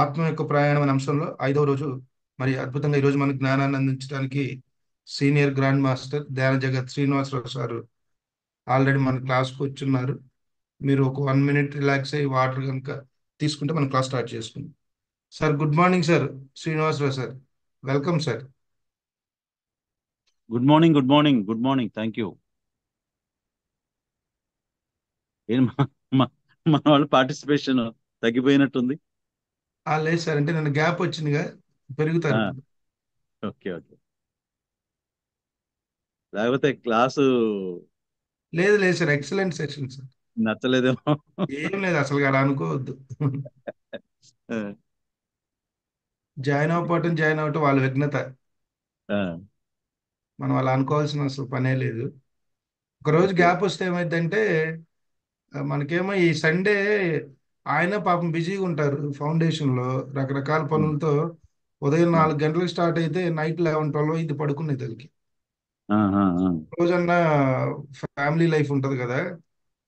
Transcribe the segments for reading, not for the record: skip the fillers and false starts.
ఆత్మ యొక్క ప్రయాణం అనే అంశంలో 5వ రోజు మరి అద్భుతంగా ఈరోజు మనకు జ్ఞానాన్ని అందించడానికి సీనియర్ గ్రాండ్ మాస్టర్ ధ్యాన జగత్ శ్రీనివాసరావు సారు ఆల్రెడీ మన క్లాస్కి వచ్చున్నారు. మీరు ఒక 1 మినిట్ రిలాక్స్ అయ్యి వాటర్ కనుక తీసుకుంటే మనం క్లాస్ స్టార్ట్ చేసుకుందాం. Sir good morning sir. Srinivasarao sir, welcome sir. Good morning, good morning, good morning. Thank you. ఏం మన వాళ్ళ పార్టిసిపేషన్ తగ్గిపోయినట్టుంది. లేదు సార్, అంటే నన్ను గ్యాప్ వచ్చిందిగా, పెరుగుతారు ఇప్పుడు. Okay okay. లేకపోతే క్లాసు లేదు లేదు సార్, ఎక్సలెంట్ సెషన్ సార్. నచ్చలేదేమో. ఏం లేదు, అసలు అలా అనుకోవద్దు. జాయిన్ అవ్వటం వాళ్ళ విఘ్నత. మనం అలా అనుకోవాల్సిన అసలు పనే లేదు. ఒక రోజు ఓకే. గ్యాప్ వస్తే ఏమైందంటే మనకేమో ఈ సండే ఆయన పాపం బిజీగా ఉంటారు ఫౌండేషన్ లో రకరకాల పనులతో. ఉదయం 4 గంటలకు స్టార్ట్ అయితే నైట్ 11, 12 ఇది పడుకునేది వాళ్ళకి. రోజన్నా ఫ్యామిలీ లైఫ్ ఉంటది కదా.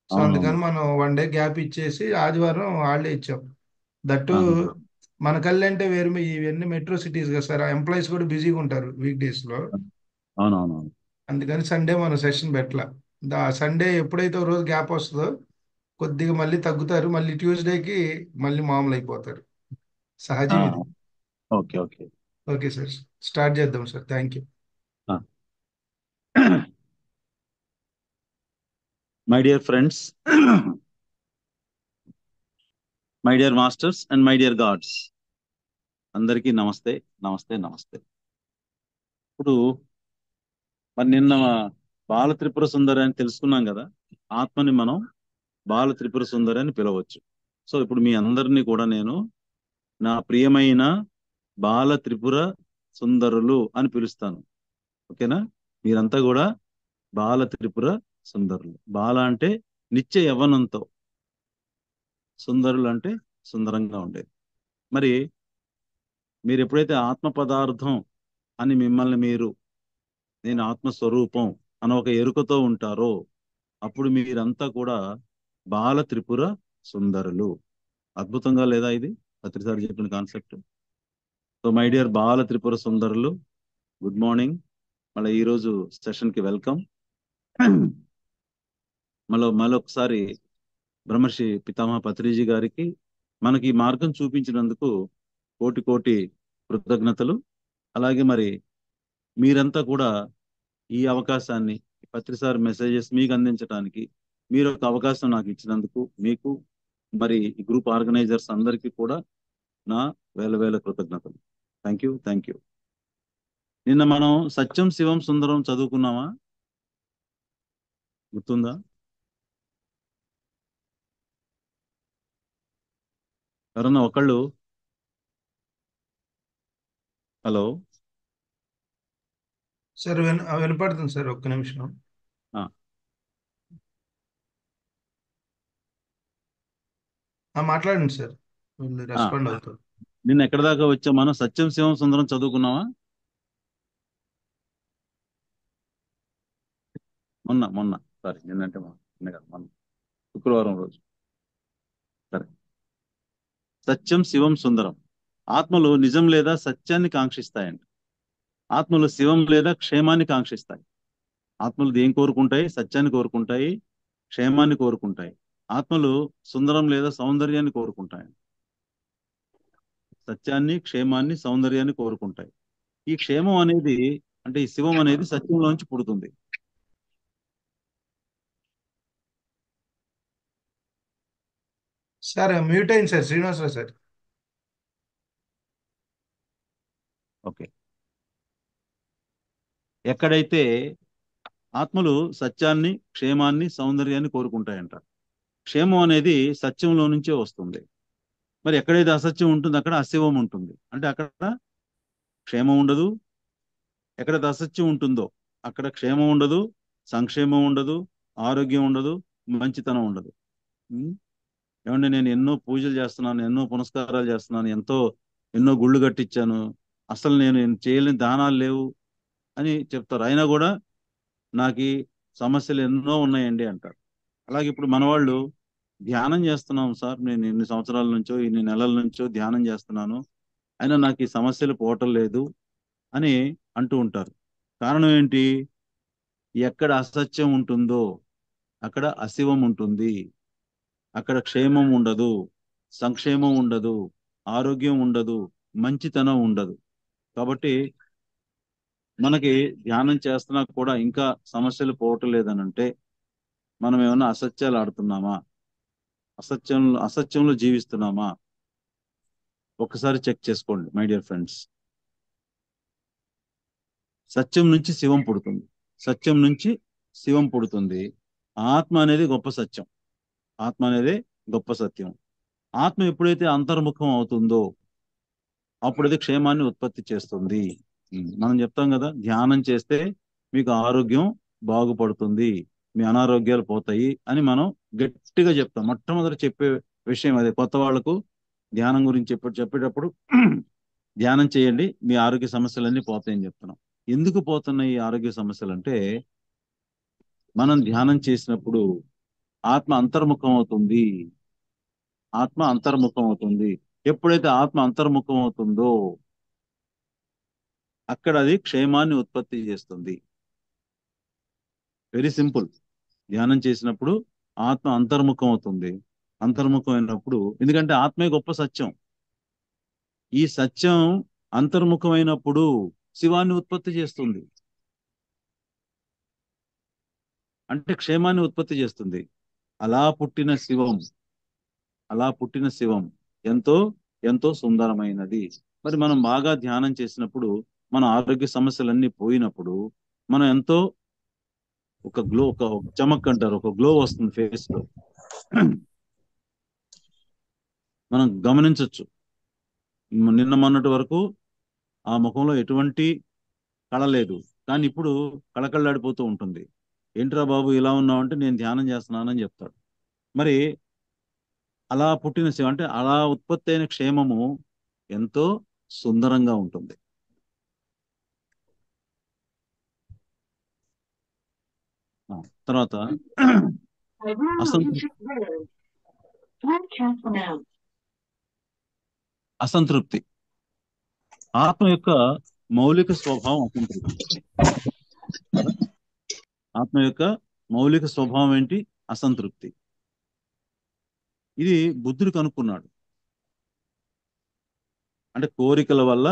సో అవునవును. అందుకని మనం 1 డే గ్యాప్ ఇచ్చేసి ఆదివారం హాలిడే ఇచ్చాం. దట్టు మన కళ్ళు అంటే వేరు, ఇవన్నీ మెట్రో సిటీస్ కదా సార్, ఎంప్లాయీస్ కూడా బిజీగా ఉంటారు వీక్ డేస్ లో. అవునవునవును. అందుకని సండే మనం సెషన్ పెట్టాల. సండే ఎప్పుడైతే ఓ రోజు గ్యాప్ వస్తుందో కొద్దిగా మళ్ళీ తగ్గుతారు, మళ్ళీ ట్యూస్డేకి మళ్ళీ మామూలు అయిపోతారు. సహజం ఇది. Okay okay. Okay sir, start చేద్దాం sir. Thank you. My dear friends, my dear masters and my dear gods, అందరికీ నమస్తే నమస్తే నమస్తే. ఇప్పుడు మరి నిన్న బాల త్రిపుర సుందరి అని తెలుసుకున్నాం కదా. ఆత్మని మనం బాల త్రిపుర సుందరి అని పిలవచ్చు. సో ఇప్పుడు మీ అందరినీ కూడా నేను నా ప్రియమైన బాల త్రిపుర సుందరులు అని పిలుస్తాను. ఓకేనా? మీరంతా కూడా బాల త్రిపుర సుందరులు. బాల అంటే నిత్య యవ్వనంతో, సుందరులు అంటే సుందరంగా ఉండేది. మరి మీరు ఎప్పుడైతే ఆత్మ పదార్థం అని మిమ్మల్ని మీరు నేను ఆత్మస్వరూపం అని ఒక ఎరుకతో ఉంటారో అప్పుడు మీరంతా కూడా బాల త్రిపుర సుందరులు. అద్భుతంగా లేదా ఇది ప్రతిసారి చెప్పిన కాన్సెప్ట్? సో మై డియర్ బాల త్రిపుర సుందరులు, గుడ్ మార్నింగ్. మళ్ళీ ఈరోజు సెషన్కి వెల్కమ్. మళ్ళొకసారి బ్రహ్మర్షి పితామహ పత్రిజీ గారికి మనకి ఈ మార్గం చూపించినందుకు కోటి కోటి కృతజ్ఞతలు. అలాగే మరి మీరంతా కూడా ఈ అవకాశాన్ని పత్రిసారి మెసేజెస్ మీకు అందించడానికి మీరు ఒక అవకాశం నాకు ఇచ్చినందుకు మీకు మరి ఈ గ్రూప్ ఆర్గనైజర్స్ అందరికీ కూడా నా వేల వేల కృతజ్ఞతలు. Thank you, thank you. నిన్న మనం సత్యం శివం సుందరం చదువుకున్నామా? గుర్తుందా? ఎవరన్నా ఒకళ్ళు? హలో సార్ వినపడుతుంది సార్, ఒక్క నిమిషం. మాట్లాడండి సార్, రెస్పాండ్ అవుతారు. నిన్న ఎక్కడ దాకా వచ్చా మనం? సత్యం శివం సుందరం చదువుకున్నావా? మొన్న సారీ, నిన్నంటే మొన్న శుక్రవారం రోజు. సరే. సత్యం శివం సుందరం. ఆత్మలు నిజం లేదా సత్యాన్ని కాంక్షిస్తాయండి. ఆత్మలు శివం లేదా క్షేమాన్ని కాంక్షిస్తాయి. ఆత్మలు దేం కోరుకుంటాయి? సత్యాన్ని కోరుకుంటాయి, క్షేమాన్ని కోరుకుంటాయి. ఆత్మలు సుందరం లేదా సౌందర్యాన్ని కోరుకుంటాయి. సత్యాన్ని, క్షేమాన్ని, సౌందర్యాన్ని కోరుకుంటాయి. ఈ క్షేమం అనేది అంటే ఈ శివం అనేది సత్యంలోంచి పుడుతుంది. సార్ మ్యూట్ అయింది సార్, శ్రీనివాసరావు సార్. ఓకే. ఎక్కడైతే ఆత్మలు సత్యాన్ని, క్షేమాన్ని, సౌందర్యాన్ని కోరుకుంటాయంట. క్షేమం అనేది సత్యంలో నుంచే వస్తుంది. మరి ఎక్కడైతే అసత్యం ఉంటుంది అక్కడ అశివం ఉంటుంది. అంటే అక్కడ క్షేమం ఉండదు. ఎక్కడైతే అసత్యం ఉంటుందో అక్కడ క్షేమం ఉండదు, సంక్షేమం ఉండదు, ఆరోగ్యం ఉండదు, మంచితనం ఉండదు. ఏమంటే నేను ఎన్నో పూజలు చేస్తున్నాను, ఎన్నో పునస్కారాలు చేస్తున్నాను, ఎన్నో గుళ్ళు కట్టించాను, అసలు నేను చేయలేని దానాలు లేవు అని చెప్తారు. అయినా కూడా నాకు సమస్యలు ఎన్నో ఉన్నాయండి అంటారు. అలాగే ఇప్పుడు మన వాళ్ళు ధ్యానం చేస్తున్నాం సార్, నేను ఇన్ని సంవత్సరాల నుంచో ఇన్ని నెలల నుంచో ధ్యానం చేస్తున్నాను, అయినా నాకు ఈ సమస్యలు పోవటం లేదు అని అంటూ ఉంటారు. కారణం ఏంటి? ఎక్కడ అసత్యం ఉంటుందో అక్కడ అశివం ఉంటుంది, అక్కడ క్షేమం ఉండదు, సంక్షేమం ఉండదు, ఆరోగ్యం ఉండదు, మంచితనం ఉండదు. కాబట్టి మనకి ధ్యానం చేస్తున్నా కూడా ఇంకా సమస్యలు పోవటం లేదని అంటే మనం ఏమైనా అసత్యాలు ఆడుతున్నామా, అసత్యంలో జీవిస్తున్నామా? ఒకసారి చెక్ చేసుకోండి మై డియర్ ఫ్రెండ్స్. సత్యం నుంచి శివం పుడుతుంది, సత్యం నుంచి శివం పుడుతుంది. ఆత్మ అనేది గొప్ప సత్యం, ఆత్మ అనేది గొప్ప సత్యం. ఆత్మ ఎప్పుడైతే అంతర్ముఖం అవుతుందో అప్పుడు అది క్షేమాన్ని ఉత్పత్తి చేస్తుంది. మనం చెప్తాం కదా, ధ్యానం చేస్తే మీకు ఆరోగ్యం బాగుపడుతుంది, మీ అనారోగ్యాలు పోతాయి అని మనం గట్టిగా చెప్తాం. మొట్టమొదటి చెప్పే విషయం అదే కొత్త వాళ్ళకు. ధ్యానం గురించి చెప్పేటప్పుడు ధ్యానం చేయండి, మీ ఆరోగ్య సమస్యలన్నీ పోతాయని చెప్తున్నాం. ఎందుకు పోతున్నాయి ఈ ఆరోగ్య సమస్యలు అంటే, మనం ధ్యానం చేసినప్పుడు ఆత్మ అంతర్ముఖం అవుతుంది, ఆత్మ అంతర్ముఖం అవుతుంది. ఎప్పుడైతే ఆత్మ అంతర్ముఖం అవుతుందో అక్కడ అది క్షేమాన్ని ఉత్పత్తి చేస్తుంది. Very simple. ధ్యానం చేసినప్పుడు ఆత్మ అంతర్ముఖం అవుతుంది. అంతర్ముఖం అయినప్పుడు, ఎందుకంటే ఆత్మే గొప్ప సత్యం, ఈ సత్యం అంతర్ముఖమైనప్పుడు శివాన్ని ఉత్పత్తి చేస్తుంది, అంటే క్షేమాన్ని ఉత్పత్తి చేస్తుంది. అలా పుట్టిన శివం, అలా పుట్టిన శివం ఎంతో ఎంతో సుందరమైనది. మరి మనం బాగా ధ్యానం చేసినప్పుడు, మన ఆరోగ్య సమస్యలన్నీ పోయినప్పుడు మనం ఎంతో ఒక గ్లో, ఒక చమక్ అంటారు, ఒక గ్లో వస్తుంది ఫేస్ లో. మనం గమనించవచ్చు. నిన్న మొన్నటి వరకు ఆ ముఖంలో ఎటువంటి కళ లేదు, కానీ ఇప్పుడు కళకళలాడిపోతూ ఉంటుంది. ఏంట్రా బాబు ఇలా ఉన్నావు అంటే నేను ధ్యానం చేస్తున్నానని చెప్తాడు. మరి అలా పుట్టిన శివ అంటే అలా ఉత్పత్తి అయిన క్షేమము ఎంతో సుందరంగా ఉంటుంది. తర్వాత అసంతృప్తి. అసంతృప్తి ఆత్మ యొక్క మౌలిక స్వభావం అసంతృప్తి. ఆత్మ యొక్క మౌలిక స్వభావం ఏంటి? అసంతృప్తి. ఇది బుద్ధుడు కనుక్కున్నాడు. అంటే కోరికల వల్ల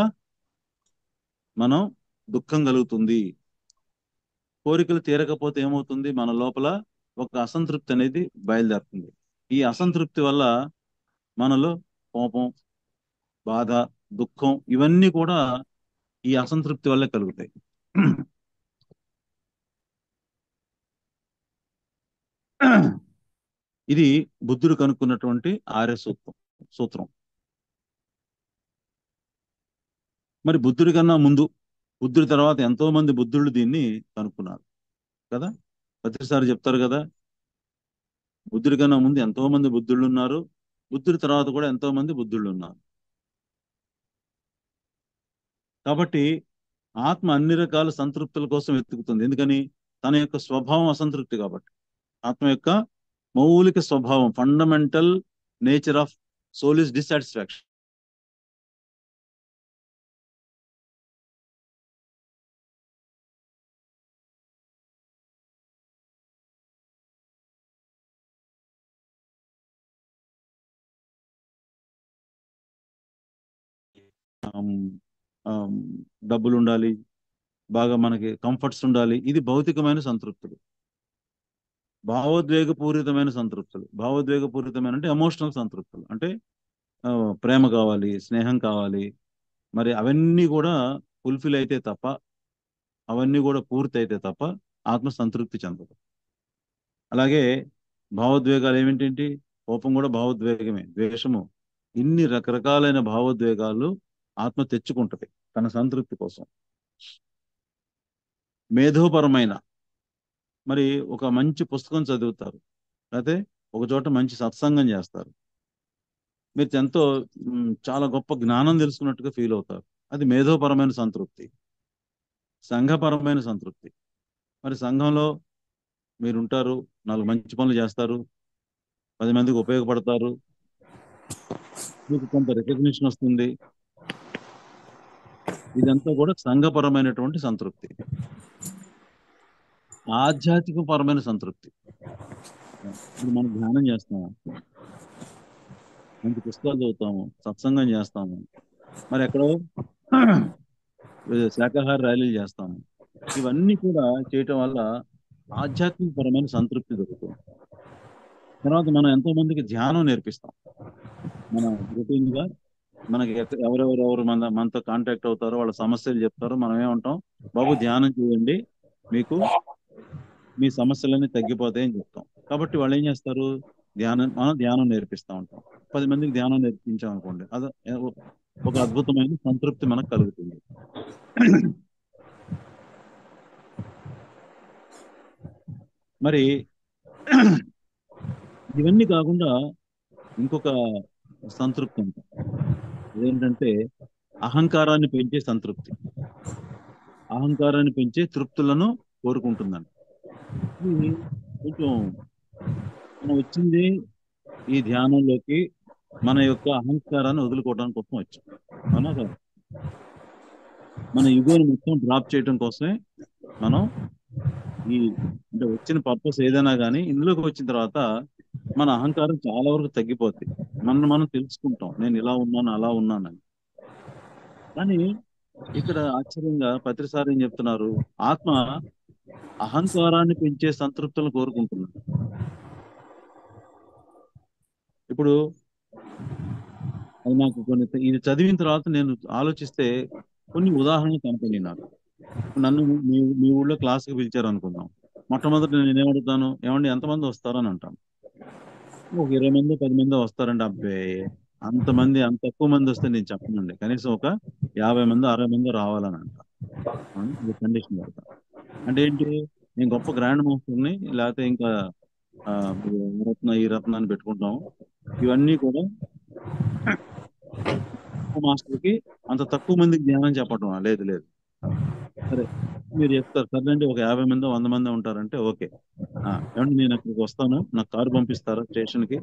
మనం దుఃఖం కలుగుతుంది, కోరికలు తీరకపోతే ఏమవుతుంది, మన లోపల ఒక అసంతృప్తి అనేది బయలుదేరుతుంది. ఈ అసంతృప్తి వల్ల మనలో కోపం, బాధ, దుఃఖం ఇవన్నీ కూడా ఈ అసంతృప్తి వల్లే కలుగుతాయి. ఇది బుద్ధుడు కనుక్కున్నటువంటి ఆర్య సూత్రం. మరి బుద్ధుడి కన్నా ముందు, బుద్ధుడి తర్వాత ఎంతో మంది బుద్ధుళ్ళు దీన్ని కనుక్కున్నారు కదా. ప్రతిసారి చెప్తారు కదా, బుద్ధుడి కన్నా ముందు ఎంతో మంది బుద్ధుళ్ళు ఉన్నారు, బుద్ధుడి తర్వాత కూడా ఎంతో మంది బుద్ధుళ్ళు ఉన్నారు. కాబట్టి ఆత్మ అన్ని రకాల సంతృప్తుల కోసం వెతుకుతుంది. ఎందుకని? తన యొక్క స్వభావం అసంతృప్తి కాబట్టి. ఆత్మ యొక్క మౌలిక స్వభావం, fundamental nature of soul is dissatisfaction. డబ్బులు ఉండాలి, బాగా మనకి కంఫర్ట్స్ ఉండాలి, ఇది భౌతికమైన సంతృప్తులు. భావోద్వేగపూరితమైన సంతృప్తులు, భావోద్వేగపూరితమైన అంటే ఎమోషనల్ సంతృప్తులు, అంటే ఆ, ప్రేమ కావాలి, స్నేహం కావాలి, మరి అవన్నీ కూడా ఫుల్ఫిల్ అయితే తప్ప, అవన్నీ కూడా పూర్తి అయితే తప్ప ఆత్మ సంతృప్తి చెందదు. అలాగే భావోద్వేగాలు ఏమిటంటే, కోపం కూడా భావోద్వేగమే, ద్వేషము, ఇన్ని రకరకాలైన భావోద్వేగాలు ఆత్మ తెచ్చుకుంటది తన సంతృప్తి కోసం. మేధోపరమైన, మరి ఒక మంచి పుస్తకం చదువుతారు, అయితే ఒక చోట మంచి సత్సంగం చేస్తారు, మీరు ఎంతో చాలా గొప్ప జ్ఞానం తెలుసుకున్నట్టుగా ఫీల్ అవుతారు, అది మేధోపరమైన సంతృప్తి. సంఘపరమైన సంతృప్తి, మరి సంఘంలో మీరు ఉంటారు, నాలుగు మంచి పనులు చేస్తారు, 10 మందికి ఉపయోగపడతారు, మీకు కొంత రికగ్నిషన్ వస్తుంది. ఇదంతా కూడా సంఘపరమైనటువంటి సంతృప్తి, ఆధ్యాత్మికపరమైన సంతృప్తి. ఇప్పుడు మనం ధ్యానం చేస్తాము, మంచి పుస్తకాలు చదువుతాము, సత్సంగం చేస్తాము, మరి ఎక్కడో శాకాహార ర్యాలీలు చేస్తాము. ఇవన్నీ కూడా చేయటం వల్ల ఆధ్యాత్మికపరమైన సంతృప్తి దొరుకుతుంది. తర్వాత మనం ఎంతో మందికి ధ్యానం నేర్పిస్తాం. మన రొటీన్ గా మనకి ఎవరెవరు మనతో కాంటాక్ట్ అవుతారో వాళ్ళ సమస్యలు చెప్తారో మనం ఏమంటాం, బాబు ధ్యానం చేయండి, మీకు మీ సమస్యలన్నీ తగ్గిపోతాయని చెప్తాం. కాబట్టి వాళ్ళు ఏం చేస్తారు, మనం ధ్యానం నేర్పిస్తూ ఉంటాం. 10 మందికి ధ్యానం నేర్పించాం అనుకోండి, అది ఒక అద్భుతమైన సంతృప్తి మనకు కలుగుతుంది. మరి ఇవన్నీ కాకుండా ఇంకొక సంతృప్తి ఉంటుంది, అదేంటంటే అహంకారాన్ని పెంచే సంతృప్తి, అహంకారాన్ని పెంచే తృప్తులను కోరుకుంటుందండి. ఇది కొంచెం మనం వచ్చింది ఈ ధ్యానంలోకి మన యొక్క అహంకారాన్ని వదులుకోవడానికి కోసం వచ్చాం, అవునా కదా? మన ఇగోని మొత్తం డ్రాప్ చేయడం కోసమే మనం ఈ అంటే వచ్చిన పర్పస్ ఏదైనా కానీ ఇందులోకి వచ్చిన తర్వాత మన అహంకారం చాలా వరకు తగ్గిపోద్ది. మనం తెలుసుకుంటాం, నేను ఇలా ఉన్నాను అలా ఉన్నానని. కానీ ఇక్కడ ఆశ్చర్యంగా పత్రిసారి ఏం చెప్తున్నారు, ఆత్మ అహంకారాన్ని పెంచే సంతృప్తులను కోరుకుంటున్నాడు. ఇప్పుడు అది నాకు ఇది చదివిన తర్వాత నేను ఆలోచిస్తే కొన్ని ఉదాహరణలు కనపడి నాకు. నన్ను మీ ఊళ్ళో క్లాస్కి పిలిచారు అనుకుందాం. మొట్టమొదటి నేను ఏమడుగుతాను, ఏమండి ఎంతమంది వస్తారని అంటాను. ఒక 20 మంది 10 మంది వస్తారండి. అబ్బే, అంతమంది అంత తక్కువ మంది వస్తే నేను చెప్పనండి, కనీసం ఒక 50 మంది 60 మంది రావాలని అంటాను. కండిషన్ పెడతా. అంటే ఏంటి, నేను గొప్ప గ్రాండ్ మాస్టర్ని, లేకపోతే ఇంకా ఈ రత్న అని పెట్టుకుంటాం. ఇవన్నీ కూడా మాస్టర్కి అంత తక్కువ మందికి ధ్యానం చెప్పడం లేదు లేదు. సరే, మీరు చెప్తారు సర్లేండి, ఒక 50 మంది 100 మంది ఉంటారంటే ఓకే. ఏమంటే నేను అక్కడికి వస్తాను, నాకు కారు పంపిస్తారా స్టేషన్కి,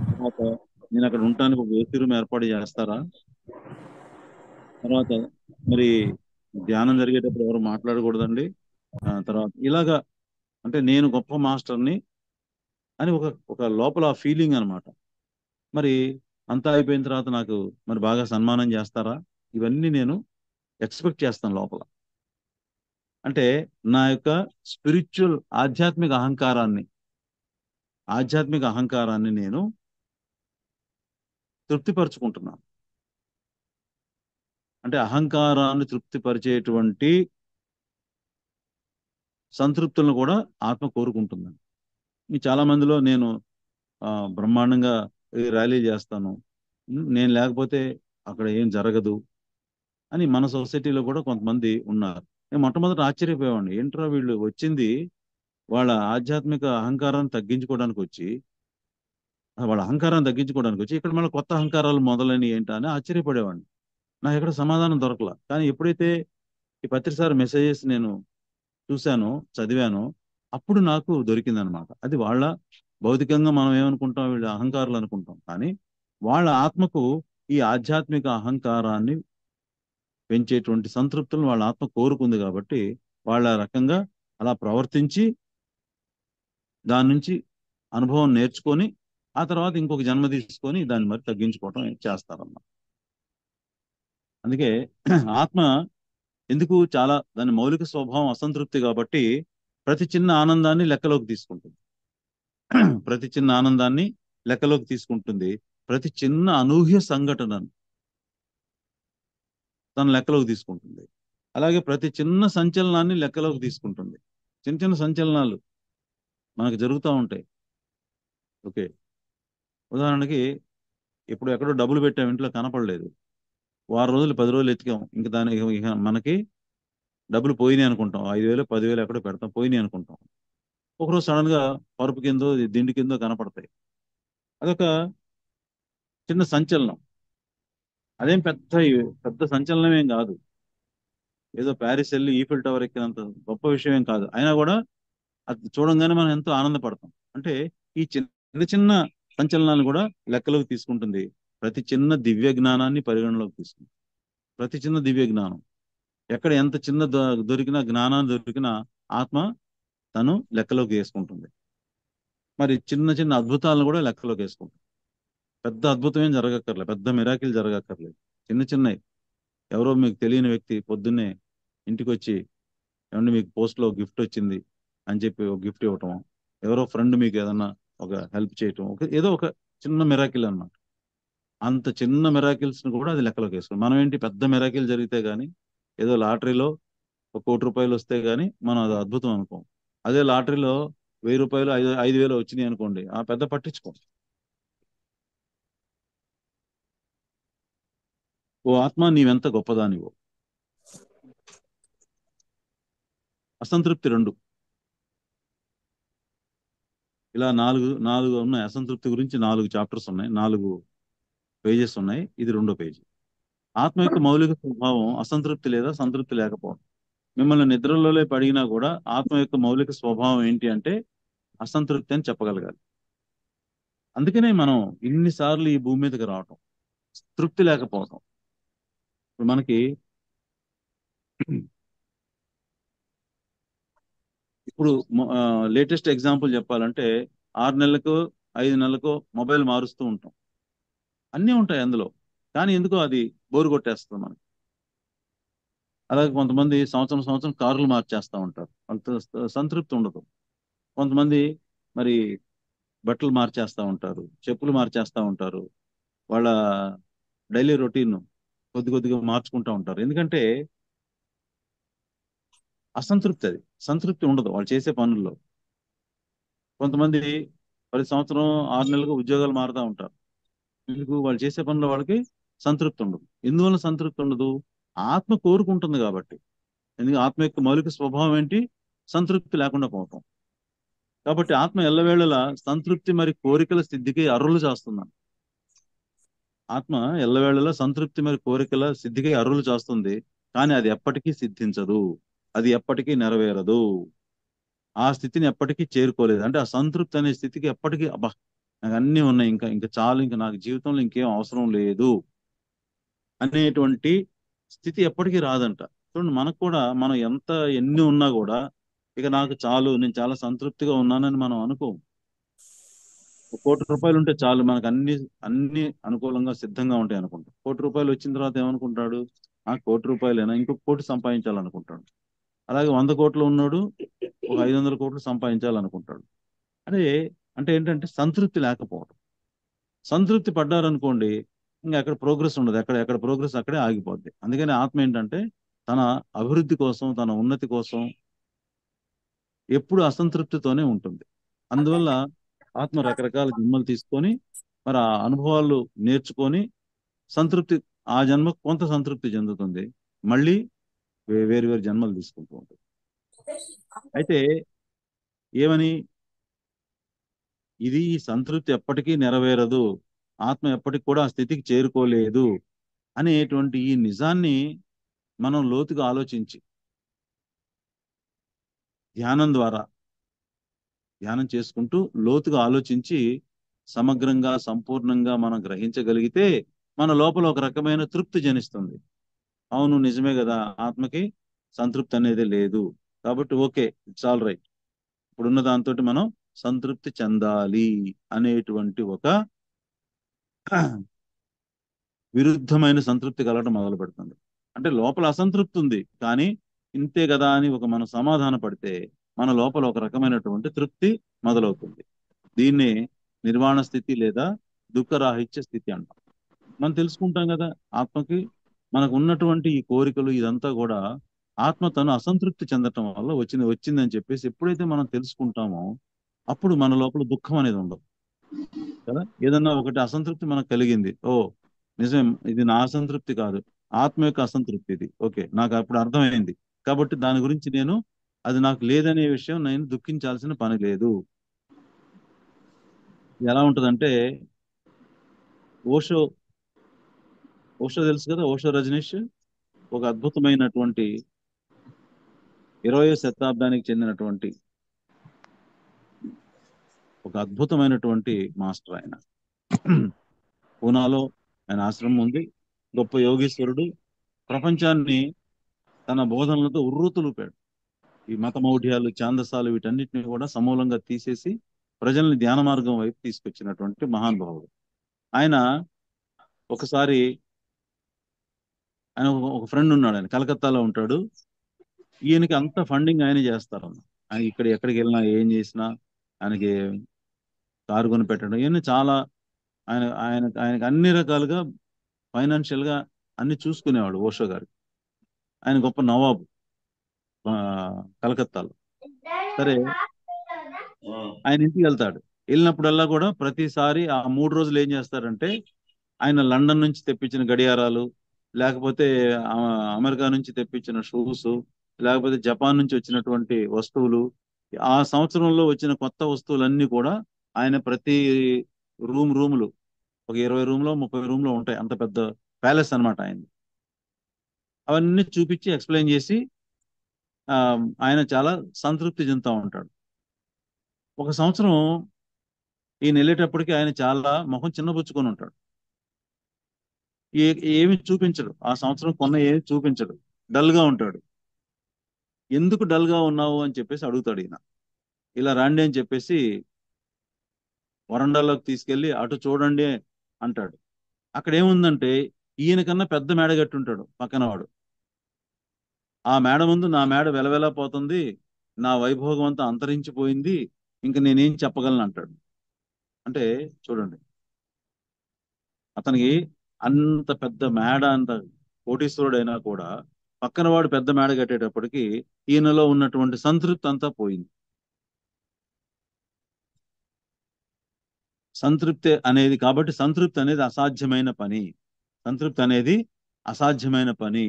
తర్వాత నేను అక్కడ ఉండటానికి ఒక ఏసీ రూమ్ ఏర్పాటు చేస్తారా, తర్వాత మరి ధ్యానం జరిగేటప్పుడు ఎవరు మాట్లాడకూడదండి, తర్వాత ఇలాగా, అంటే నేను గొప్ప మాస్టర్ని అని ఒక ఒక లోపల ఫీలింగ్ అనమాట. మరి అంతా అయిపోయిన తర్వాత నాకు మరి బాగా సన్మానం చేస్తారా, ఇవన్నీ నేను ఎక్స్పెక్ట్ చేస్తాను లోపల. అంటే నా యొక్క స్పిరిచువల్ ఆధ్యాత్మిక అహంకారాన్ని నేను తృప్తిపరుచుకుంటున్నాను. అంటే అహంకారాన్ని తృప్తిపరిచేటువంటి సంతృప్తులను కూడా ఆత్మ కోరుకుంటుందని. ఈ చాలా మందిలో నేను బ్రహ్మాండంగా ఈ ర్యాలీ చేస్తాను, నేను లేకపోతే అక్కడ ఏం జరగదు అని మన సొసైటీలో కూడా కొంతమంది ఉన్నారు. నేను మొట్టమొదటి ఆశ్చర్యపోయేవాడిని, ఏంట్రా వీళ్ళు వచ్చింది వాళ్ళ ఆధ్యాత్మిక అహంకారాన్ని తగ్గించుకోవడానికి వచ్చి, ఇక్కడ మళ్ళీ కొత్త అహంకారాలు మొదలైన ఏంటా అని ఆశ్చర్యపడేవాడిని. నాకు ఎక్కడ సమాధానం దొరకల. కానీ ఎప్పుడైతే ఈ పత్రిసారి మెసేజెస్ నేను చూశానో చదివానో అప్పుడు నాకు దొరికిందనమాట. అది వాళ్ళ భౌతికంగా మనం ఏమనుకుంటాం, వీళ్ళు అహంకారులు అనుకుంటాం, కానీ వాళ్ళ ఆత్మకు ఈ ఆధ్యాత్మిక అహంకారాన్ని పెంచేటువంటి సంతృప్తులను వాళ్ళ ఆత్మ కోరుకుంది కాబట్టి వాళ్ళ రకంగా అలా ప్రవర్తించి దాని నుంచి అనుభవం నేర్చుకొని ఆ తర్వాత ఇంకొక జన్మ తీసుకొని దాన్ని మరి తగ్గించుకోవటం చేస్తారన్నమాట. అందుకే ఆత్మ ఎందుకు చాలా దాని మౌలిక స్వభావం అసంతృప్తి కాబట్టి ప్రతి చిన్న ఆనందాన్ని లెక్కలోకి తీసుకుంటుంది. ప్రతి చిన్న ఆనందాన్ని లెక్కలోకి తీసుకుంటుంది, ప్రతి చిన్న అనూహ్య సంఘటనను తన లెక్కలోకి తీసుకుంటుంది. అలాగే ప్రతి చిన్న సంచలనాన్ని లెక్కలోకి తీసుకుంటుంది. చిన్న చిన్న సంచలనాలు మనకు జరుగుతూ ఉంటాయి. ఓకే, ఉదాహరణకి ఇప్పుడు ఎక్కడో డబ్బులు పెట్టాం, ఇంట్లో కనపడలేదు, వారం రోజులు 10 రోజులు ఎతికాం, ఇంకా దానికి ఇక మనకి డబ్బులు పోయినాయి అనుకుంటాం, 5,000 10,000 ఎక్కడో పెడతాం, పోయినాయి అనుకుంటాం. ఒకరోజు సడన్ గా పరుపు కిందో దిండి కిందో కనపడతాయి. అదొక చిన్న సంచలనం, అదేం పెద్ద పెద్ద సంచలనం ఏం కాదు, ఏదో ప్యారిస్ వెళ్ళి ఈఫిల్ టవర్ ఎక్కినంత గొప్ప విషయం ఏం కాదు. అయినా కూడా అది చూడంగానే మనం ఎంతో ఆనందపడతాం. అంటే ఈ చిన్న చిన్న చిన్న సంచలనాలు కూడా లెక్కలోకి తీసుకుంటుంది. ప్రతి చిన్న దివ్య జ్ఞానాన్ని పరిగణలోకి తీసుకుంటుంది. ప్రతి చిన్న దివ్య జ్ఞానం ఎక్కడ ఎంత చిన్న దొరికినా, జ్ఞానాన్ని దొరికినా ఆత్మ తను లెక్కలోకి వేసుకుంటుంది. మరి చిన్న చిన్న అద్భుతాలను కూడా లెక్కలోకి వేసుకుంటుంది. పెద్ద అద్భుతం ఏం జరగక్కర్లేదు, పెద్ద మిరాకిల్ జరగక్కర్లేదు. చిన్న చిన్నవి, ఎవరో మీకు తెలియని వ్యక్తి పొద్దున్నే ఇంటికి వచ్చి, ఏమంటే మీకు పోస్ట్లో గిఫ్ట్ వచ్చింది అని చెప్పి ఒక గిఫ్ట్ ఇవ్వటం, ఎవరో ఫ్రెండ్ మీకు ఏదన్నా ఒక హెల్ప్ చేయటం, ఏదో ఒక చిన్న మిరాకిల్ అన్నమాట. అంత చిన్న మిరాకిల్స్ ని కూడా అది లెక్కలోకి వేసుకోండి. మనం ఏంటి, పెద్ద మిరాకిల్ జరిగితే గానీ, ఏదో లాటరీలో ₹1,00,00,000 వస్తే గానీ మనం అది అద్భుతం అనుకోం. అదే లాటరీలో ₹1000, 5,000 వచ్చినాయి అనుకోండి, ఆ పెద్ద పట్టించుకోం. ఓ ఆత్మ, నీవెంత గొప్పదానివో. అసంతృప్తి 2, ఇలా నాలుగు నాలుగు ఉన్నాయి. అసంతృప్తి గురించి 4 చాప్టర్స్ ఉన్నాయి, 4 పేజెస్ ఉన్నాయి. ఇది 2వ పేజీ. ఆత్మ యొక్క మౌలిక స్వభావం అసంతృప్తి లేదా సంతృప్తి లేకపోవడం. మిమ్మల్ని నిద్రలో లేపి అడిగినా కూడా ఆత్మ యొక్క మౌలిక స్వభావం ఏంటి అంటే అసంతృప్తి అని చెప్పగలగాలి. అందుకనే మనం ఇన్నిసార్లు ఈ భూమి మీదకి రావటం, తృప్తి లేకపోవటం. ఇప్పుడు మనకి ఇప్పుడు లేటెస్ట్ ఎగ్జాంపుల్ చెప్పాలంటే 6 నెలలకు 5 నెలలకు మొబైల్ మారుస్తూ ఉంటాం. అన్నీ ఉంటాయి అందులో, కానీ ఎందుకో అది బోరు కొట్టేస్తుంది మనకి. అలాగే కొంతమంది సంవత్సరం సంవత్సరం కార్లు మార్చేస్తూ ఉంటారు, వాళ్ళతో సంతృప్తి ఉండదు. కొంతమంది మరి బట్టలు మార్చేస్తూ ఉంటారు, చెప్పులు మార్చేస్తూ ఉంటారు, వాళ్ళ డైలీ రొటీన్ కొద్ది కొద్దిగా మార్చుకుంటూ ఉంటారు. ఎందుకంటే అసంతృప్తి, అది సంతృప్తి ఉండదు వాళ్ళు చేసే పనుల్లో. కొంతమంది ప్రతి సంవత్సరం 6 నెలలకు ఉద్యోగాలు మారుతూ ఉంటారు. ఎందుకు, వాళ్ళు చేసే పనుల్లో వాళ్ళకి సంతృప్తి ఉండదు. ఎందువల్ల సంతృప్తి ఉండదు? ఆత్మ కోరుకుంటుంది కాబట్టి. ఎందుకు, ఆత్మ యొక్క మౌలిక స్వభావం ఏంటి? సంతృప్తి లేకుండా పోవటం. కాబట్టి ఆత్మ ఎల్లవేళలా సంతృప్తి మరి కోరికల సిద్ధికి అర్రులు చేస్తున్నాను. ఆత్మ ఎల్లవేళలా సంతృప్తి మరి కోరికల సిద్ధికి అర్రులు చేస్తుంది, కానీ అది ఎప్పటికీ సిద్ధించదు, అది ఎప్పటికీ నెరవేరదు. ఆ స్థితిని ఎప్పటికీ చేరుకోలేదు. అంటే ఆ సంతృప్తి అనే స్థితికి ఎప్పటికీ, అబ్బా నాకు అన్నీ ఉన్నాయి, ఇంకా ఇంకా చాలు, ఇంకా నాకు జీవితంలో ఇంకేం అవసరం లేదు అనేటువంటి స్థితి ఎప్పటికీ రాదంట. చూడండి, మనకు కూడా మనం ఎన్ని ఉన్నా కూడా ఇక నాకు చాలు, నేను చాలా సంతృప్తిగా ఉన్నానని మనం అనుకోం. ₹1,00,00,000 ఉంటే చాలు, మనకు అన్ని అన్ని అనుకూలంగా సిద్ధంగా ఉంటాయి అనుకుంటాం. ₹1,00,00,000 వచ్చిన తర్వాత ఏమనుకుంటాడు? ఆ ₹1,00,00,000 ఇంకొక 1,00,00,000 సంపాదించాలనుకుంటాడు. అలాగే 100 కోట్లు ఉన్నాడు, ఒక 500 కోట్లు సంపాదించాలనుకుంటాడు. అదే, అంటే ఏంటంటే సంతృప్తి లేకపోవడం. సంతృప్తి పడ్డారనుకోండి, ఇంకా ఎక్కడ ప్రోగ్రెస్ ఉండదు, ఎక్కడ ఎక్కడ ప్రోగ్రెస్ అక్కడే ఆగిపోద్ది. అందుకని ఆత్మ ఏంటంటే తన అభివృద్ధి కోసం, తన ఉన్నతి కోసం ఎప్పుడు అసంతృప్తితోనే ఉంటుంది. అందువల్ల ఆత్మ రకరకాల జన్మలు తీసుకొని మరి ఆ అనుభవాలు నేర్చుకొని సంతృప్తి, ఆ జన్మ కొంత సంతృప్తి చెందుతుంది, మళ్ళీ వేరు వేరు జన్మలు తీసుకుంటూ ఉంటుంది. అయితే ఏమని, ఇది ఈ సంతృప్తి ఎప్పటికీ నెరవేరదు, ఆత్మ ఎప్పటికి కూడా ఆ స్థితికి చేరుకోలేదు అనేటువంటి ఈ నిజాన్ని మనం లోతుగా ఆలోచించి ధ్యానం ద్వారా, ధ్యానం చేసుకుంటూ లోతుగా ఆలోచించి సమగ్రంగా సంపూర్ణంగా మనం గ్రహించగలిగితే మన లోపల ఒక రకమైన తృప్తి జనిస్తుంది. అవును, నిజమే కదా, ఆత్మకి సంతృప్తి అనేది లేదు, కాబట్టి ఓకే, ఇట్స్ ఆల్ రైట్, ఇప్పుడున్న దాంతో మనం సంతృప్తి చెందాలి అనేటువంటి ఒక విరుద్ధమైన సంతృప్తి కలగడం మొదలు పెడుతుంది. అంటే లోపల అసంతృప్తి ఉంది, కానీ ఇంతే కదా అని మనం సమాధాన పడితే మన లోపల ఒక రకమైనటువంటి తృప్తి మొదలవుతుంది. దీన్నే నిర్వాణ స్థితి లేదా దుఃఖరాహిత్య స్థితి అంటాం. మనం తెలుసుకుంటాం కదా, ఆత్మకి మనకు ఉన్నటువంటి ఈ కోరికలు ఇదంతా కూడా ఆత్మ తను అసంతృప్తి చెందటం వల్ల వచ్చిందని చెప్పేసి ఎప్పుడైతే మనం తెలుసుకుంటామో అప్పుడు మన లోపల దుఃఖం అనేది ఉండదు కదా. ఏదన్నా ఒకటి అసంతృప్తి మనకు కలిగింది, ఓ నిజం, ఇది నా అసంతృప్తి కాదు, ఆత్మ యొక్క అసంతృప్తి ఇది, ఓకే, నాకు అప్పుడు అర్థమైంది, కాబట్టి దాని గురించి నేను, అది నాకు లేదనే విషయం నేను దుఃఖించాల్సిన పని లేదు. ఎలా ఉంటదంటే, ఓషో ఓషో తెలుసు కదా, ఓషో రజనీష్ ఒక అద్భుతమైనటువంటి 20వ శతాబ్దానికి చెందినటువంటి ఒక అద్భుతమైనటువంటి మాస్టర్ ఆయన. పూనాలో ఆయన ఆశ్రమం ఉంది. గొప్ప యోగీశ్వరుడు. ప్రపంచాన్ని తన బోధనలతో ఉర్రూతలూపాడు. ఈ మతమౌఢ్యాలు, ఛాందసాలు వీటన్నిటిని కూడా సమూలంగా తీసేసి ప్రజల్ని ధ్యాన మార్గం వైపు తీసుకొచ్చినటువంటి మహానుభావుడు ఆయన. ఒకసారి ఆయన ఒక ఫ్రెండ్ ఉన్నాడు, ఆయన కలకత్తాలో ఉంటాడు. ఈయనకి అంత ఫండింగ్ ఆయన చేస్తారు. ఆయన ఇక్కడ ఎక్కడికి వెళ్ళినా ఏం చేసినా ఆయనకి కారు కొని పెట్టడం ఇవన్నీ చాలా ఆయనకి అన్ని రకాలుగా ఫైనాన్షియల్ గా అన్ని చూసుకునేవాడు ఓషో గారు. ఆయన గొప్ప నవాబు ఆ, కలకత్తాలో. సరే, ఆయన ఇంటికి వెళ్తాడు. వెళ్ళినప్పుడల్లా కూడా ప్రతిసారి ఆ 3 రోజులు ఏం చేస్తారంటే, ఆయన లండన్ నుంచి తెప్పించిన గడియారాలు, లేకపోతే ఆ, అమెరికా నుంచి తెప్పించిన షూస్, లేకపోతే జపాన్ నుంచి వచ్చినటువంటి వస్తువులు, ఆ సంవత్సరంలో వచ్చిన కొత్త వస్తువులన్నీ కూడా ఆయన ప్రతి రూములు ఒక 20 రూమ్లో 30 రూమ్లో ఉంటాయి. అంత పెద్ద ప్యాలెస్ అన్నమాట ఆయన. అవన్నీ చూపించి ఎక్స్ప్లెయిన్ చేసి ఆ, ఆయన చాలా సంతృప్తి చెందుతూ ఉంటాడు. ఒక సంవత్సరం ఈయన వెళ్ళేటప్పటికి ఆయన చాలా ముఖం చిన్నబుచ్చుకొని ఉంటాడు. ఏ ఏమి చూపించడు, ఆ సంవత్సరం కొన్న ఏమి చూపించడు, డల్ గా ఉంటాడు. ఎందుకు డల్ గా ఉన్నావు అని చెప్పేసి అడుగుతాడు ఈయన. ఇలా రండి అని చెప్పేసి వరండాలోకి తీసుకెళ్లి అటు చూడండి అంటాడు. అక్కడ ఏముందంటే, ఈయన కన్నా పెద్ద మేడ కట్టి ఉంటాడు పక్కన వాడు. ఆ మేడ ముందు నా మేడ వెలవెలా పోతుంది, నా వైభోగం అంతా అంతరించిపోయింది, ఇంక నేనేం చెప్పగలను అంటాడు. అంటే చూడండి, అతనికి అంత పెద్ద మేడ, అంత కోటీశ్వరుడైనా కూడా పక్కన వాడు పెద్ద మేడ కట్టేటప్పటికి ఈయనలో ఉన్నటువంటి సంతృప్తి అంతా పోయింది. సంతృప్తి అనేది, కాబట్టి సంతృప్తి అనేది అసాధ్యమైన పని. సంతృప్తి అనేది అసాధ్యమైన పని.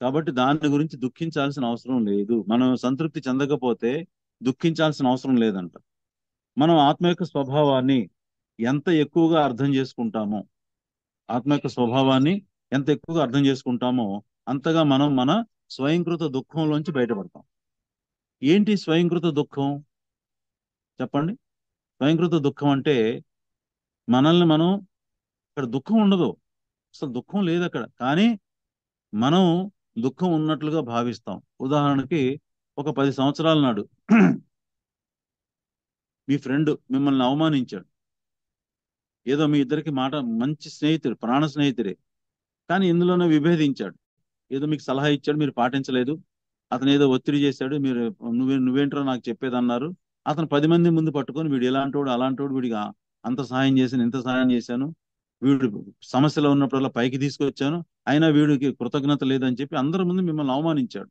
కాబట్టి దాని గురించి దుఃఖించాల్సిన అవసరం లేదు. మనం సంతృప్తి చెందకపోతే దుఃఖించాల్సిన అవసరం లేదంట. మనం ఆత్మ యొక్క స్వభావాన్ని ఎంత ఎక్కువగా అర్థం చేసుకుంటామో, ఆత్మ యొక్క స్వభావాన్ని ఎంత ఎక్కువగా అర్థం చేసుకుంటామో, అంతగా మనం మన స్వయంకృత దుఃఖంలోంచి బయటపడతాం. ఏంటి స్వయంకృత దుఃఖం చెప్పండి? స్వయంకృత దుఃఖం అంటే, మనల్ని మనం, ఇక్కడ దుఃఖం ఉండదు, అసలు దుఃఖం లేదు అక్కడ, కానీ మనం దుఃఖం ఉన్నట్లుగా భావిస్తాం. ఉదాహరణకి, ఒక 10 సంవత్సరాల నాడు మీ ఫ్రెండ్ మిమ్మల్ని అవమానించాడు. ఏదో మీ ఇద్దరికి మాట, మంచి స్నేహితుడు, ప్రాణ స్నేహితుడే, కానీ ఇందులోనే విభేదించాడు. ఏదో మీకు సలహా ఇచ్చాడు, మీరు పాటించలేదు. అతను ఏదో ఒత్తిడి చేశాడు, మీరు నువ్వేంట్రో నాకు చెప్పేది అన్నారు. అతను 10 మంది ముందు పట్టుకొని, వీడు ఇలాంటోడు అలాంటోడు, వీడికి అంత సహాయం చేశాను, ఇంత సహాయం చేశాను, వీడు సమస్యలో ఉన్నప్పుడల్లా పైకి తీసుకొచ్చాను, అయినా వీడికి కృతజ్ఞత లేదని చెప్పి అందరి ముందు మిమ్మల్ని అవమానించాడు.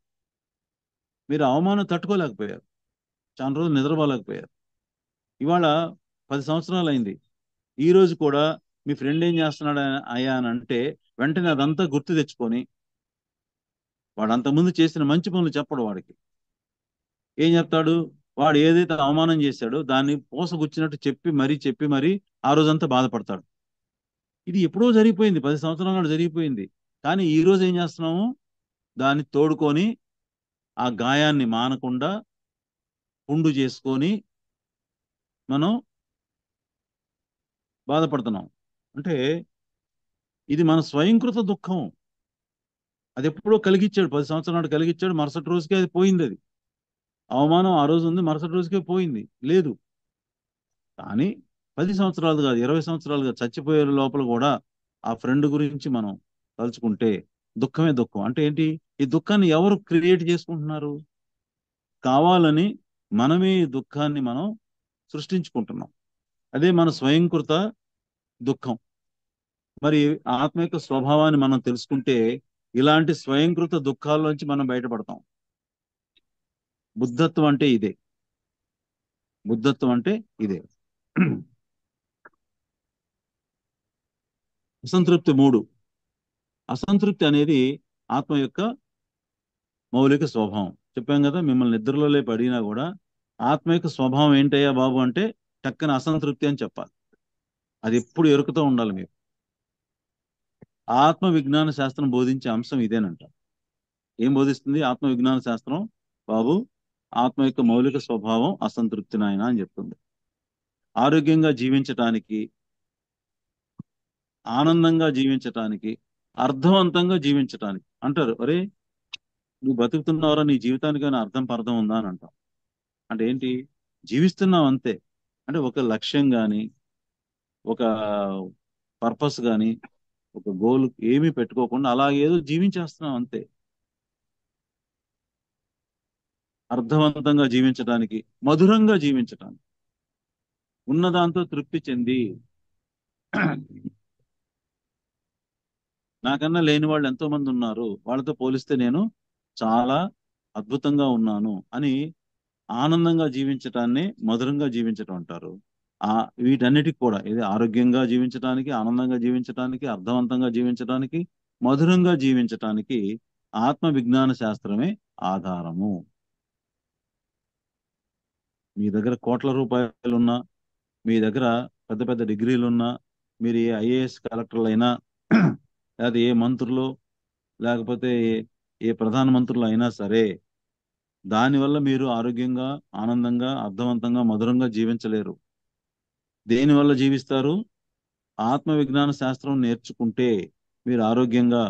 మీరు అవమానం తట్టుకోలేకపోయారు, చాలా రోజులు నిద్రపోలేకపోయారు. ఇవాళ 10 సంవత్సరాలు అయింది. ఈ రోజు కూడా మీ ఫ్రెండ్ ఏం చేస్తున్నాడు అయ్యా అని అంటే, వెంటనే అదంతా గుర్తు తెచ్చుకొని, వాడు అంతకుముందు చేసిన మంచి పనులు చెప్పడు. వాడికి ఏం చెప్తాడు? వాడు ఏదైతే అవమానం చేశాడో దాన్ని పోసగుచ్చినట్టు చెప్పి మరీ ఆ రోజంతా బాధపడతాడు. ఇది ఎప్పుడో జరిగిపోయింది, 10 సంవత్సరాల నాడు జరిగిపోయింది. కానీ ఈ రోజు ఏం చేస్తున్నాము? దాన్ని తోడుకొని, ఆ గాయాన్ని మానకుండా పుండు చేసుకొని మనం బాధపడుతున్నాం. అంటే ఇది మన స్వయంకృత దుఃఖం. అది ఎప్పుడో కలిగించాడు, 10 సంవత్సరాల నాడు కలిగించాడు, మరుసటి రోజుకే అది పోయింది. అది అవమానం ఆ రోజు ఉంది, మరుసటి రోజుకే పోయింది లేదు. కానీ 10 సంవత్సరాలు కాదు, 20 సంవత్సరాలు కాదు, చచ్చిపోయే లోపల కూడా ఆ ఫ్రెండ్ గురించి మనం తలుచుకుంటే దుఃఖమే దుఃఖం. అంటే ఏంటి? ఈ దుఃఖాన్ని ఎవరు క్రియేట్ చేసుకుంటున్నారు? కావాలని మనమే ఈ దుఃఖాన్ని మనం సృష్టించుకుంటున్నాం. అదే మన స్వయంకృత దుఃఖం. మరి ఆత్మ యొక్క స్వభావాన్ని మనం తెలుసుకుంటే ఇలాంటి స్వయంకృత దుఃఖాల్లోంచి మనం బయటపడతాం. బుద్ధత్వం అంటే ఇదే. బుద్ధత్వం అంటే ఇదే. అసంతృప్తి 3. అసంతృప్తి అనేది ఆత్మ యొక్క మౌలిక స్వభావం. చెప్పాం కదా, మిమ్మల్ని నిద్రలో లేపి అడిగినా కూడా ఆత్మ యొక్క స్వభావం ఏంటయ్యా బాబు అంటే టక్కన అసంతృప్తి అని చెప్పాలి. అది ఎప్పుడు ఎరుకుతూ ఉండాలి మీరు. ఆత్మ విజ్ఞాన శాస్త్రం బోధించే అంశం ఇదేనంట. ఏం బోధిస్తుంది ఆత్మ విజ్ఞాన శాస్త్రం? బాబు, ఆత్మ యొక్క మౌలిక స్వభావం అసంతృప్తి నాయన అని చెప్తుంది. ఆరోగ్యంగా జీవించటానికి, ఆనందంగా జీవించటానికి, అర్థవంతంగా జీవించటానికి అంటారు. అరే, నువ్వు బతుకుతున్నావురా, నీ జీవితానికి ఏమైనా అర్థం పర్థం ఉందా అని అంటాం. అంటే ఏంటి? జీవిస్తున్నాం అంతే. అంటే ఒక లక్ష్యం గాని, ఒక పర్పస్ గాని, ఒక గోల్ ఏమీ పెట్టుకోకుండా అలా ఏదో జీవించేస్తున్నాం అంతే. అర్థవంతంగా జీవించడానికి, మధురంగా జీవించటానికి, ఉన్నదాంతో తృప్తి చెంది, నాకన్నా లేని వాళ్ళు ఎంతో మంది ఉన్నారు, వాళ్ళతో పోలిస్తే నేను చాలా అద్భుతంగా ఉన్నాను అని ఆనందంగా జీవించటాన్ని మధురంగా జీవించటం అంటారు. ఆ వీటన్నిటికి కూడా ఇది ఆరోగ్యంగా జీవించటానికి, ఆనందంగా జీవించటానికి, అర్థవంతంగా జీవించటానికి, మధురంగా జీవించటానికి ఆత్మ విజ్ఞాన శాస్త్రమే ఆధారము. మీ దగ్గర కోట్ల రూపాయలున్నా, మీ దగ్గర పెద్ద పెద్ద డిగ్రీలున్నా, మీరు ఏ ఐఏఎస్ కలెక్టర్లు అయినా, లేదా ఏ మంత్రులు, లేకపోతే ఏ ప్రధానమంత్రులు అయినా సరే, దానివల్ల మీరు ఆరోగ్యంగా, ఆనందంగా, అర్థవంతంగా, మధురంగా జీవించలేరు. దేనివల్ల జీవిస్తారు? ఆత్మ విజ్ఞాన శాస్త్రం నేర్చుకుంటే మీరు ఆరోగ్యంగా,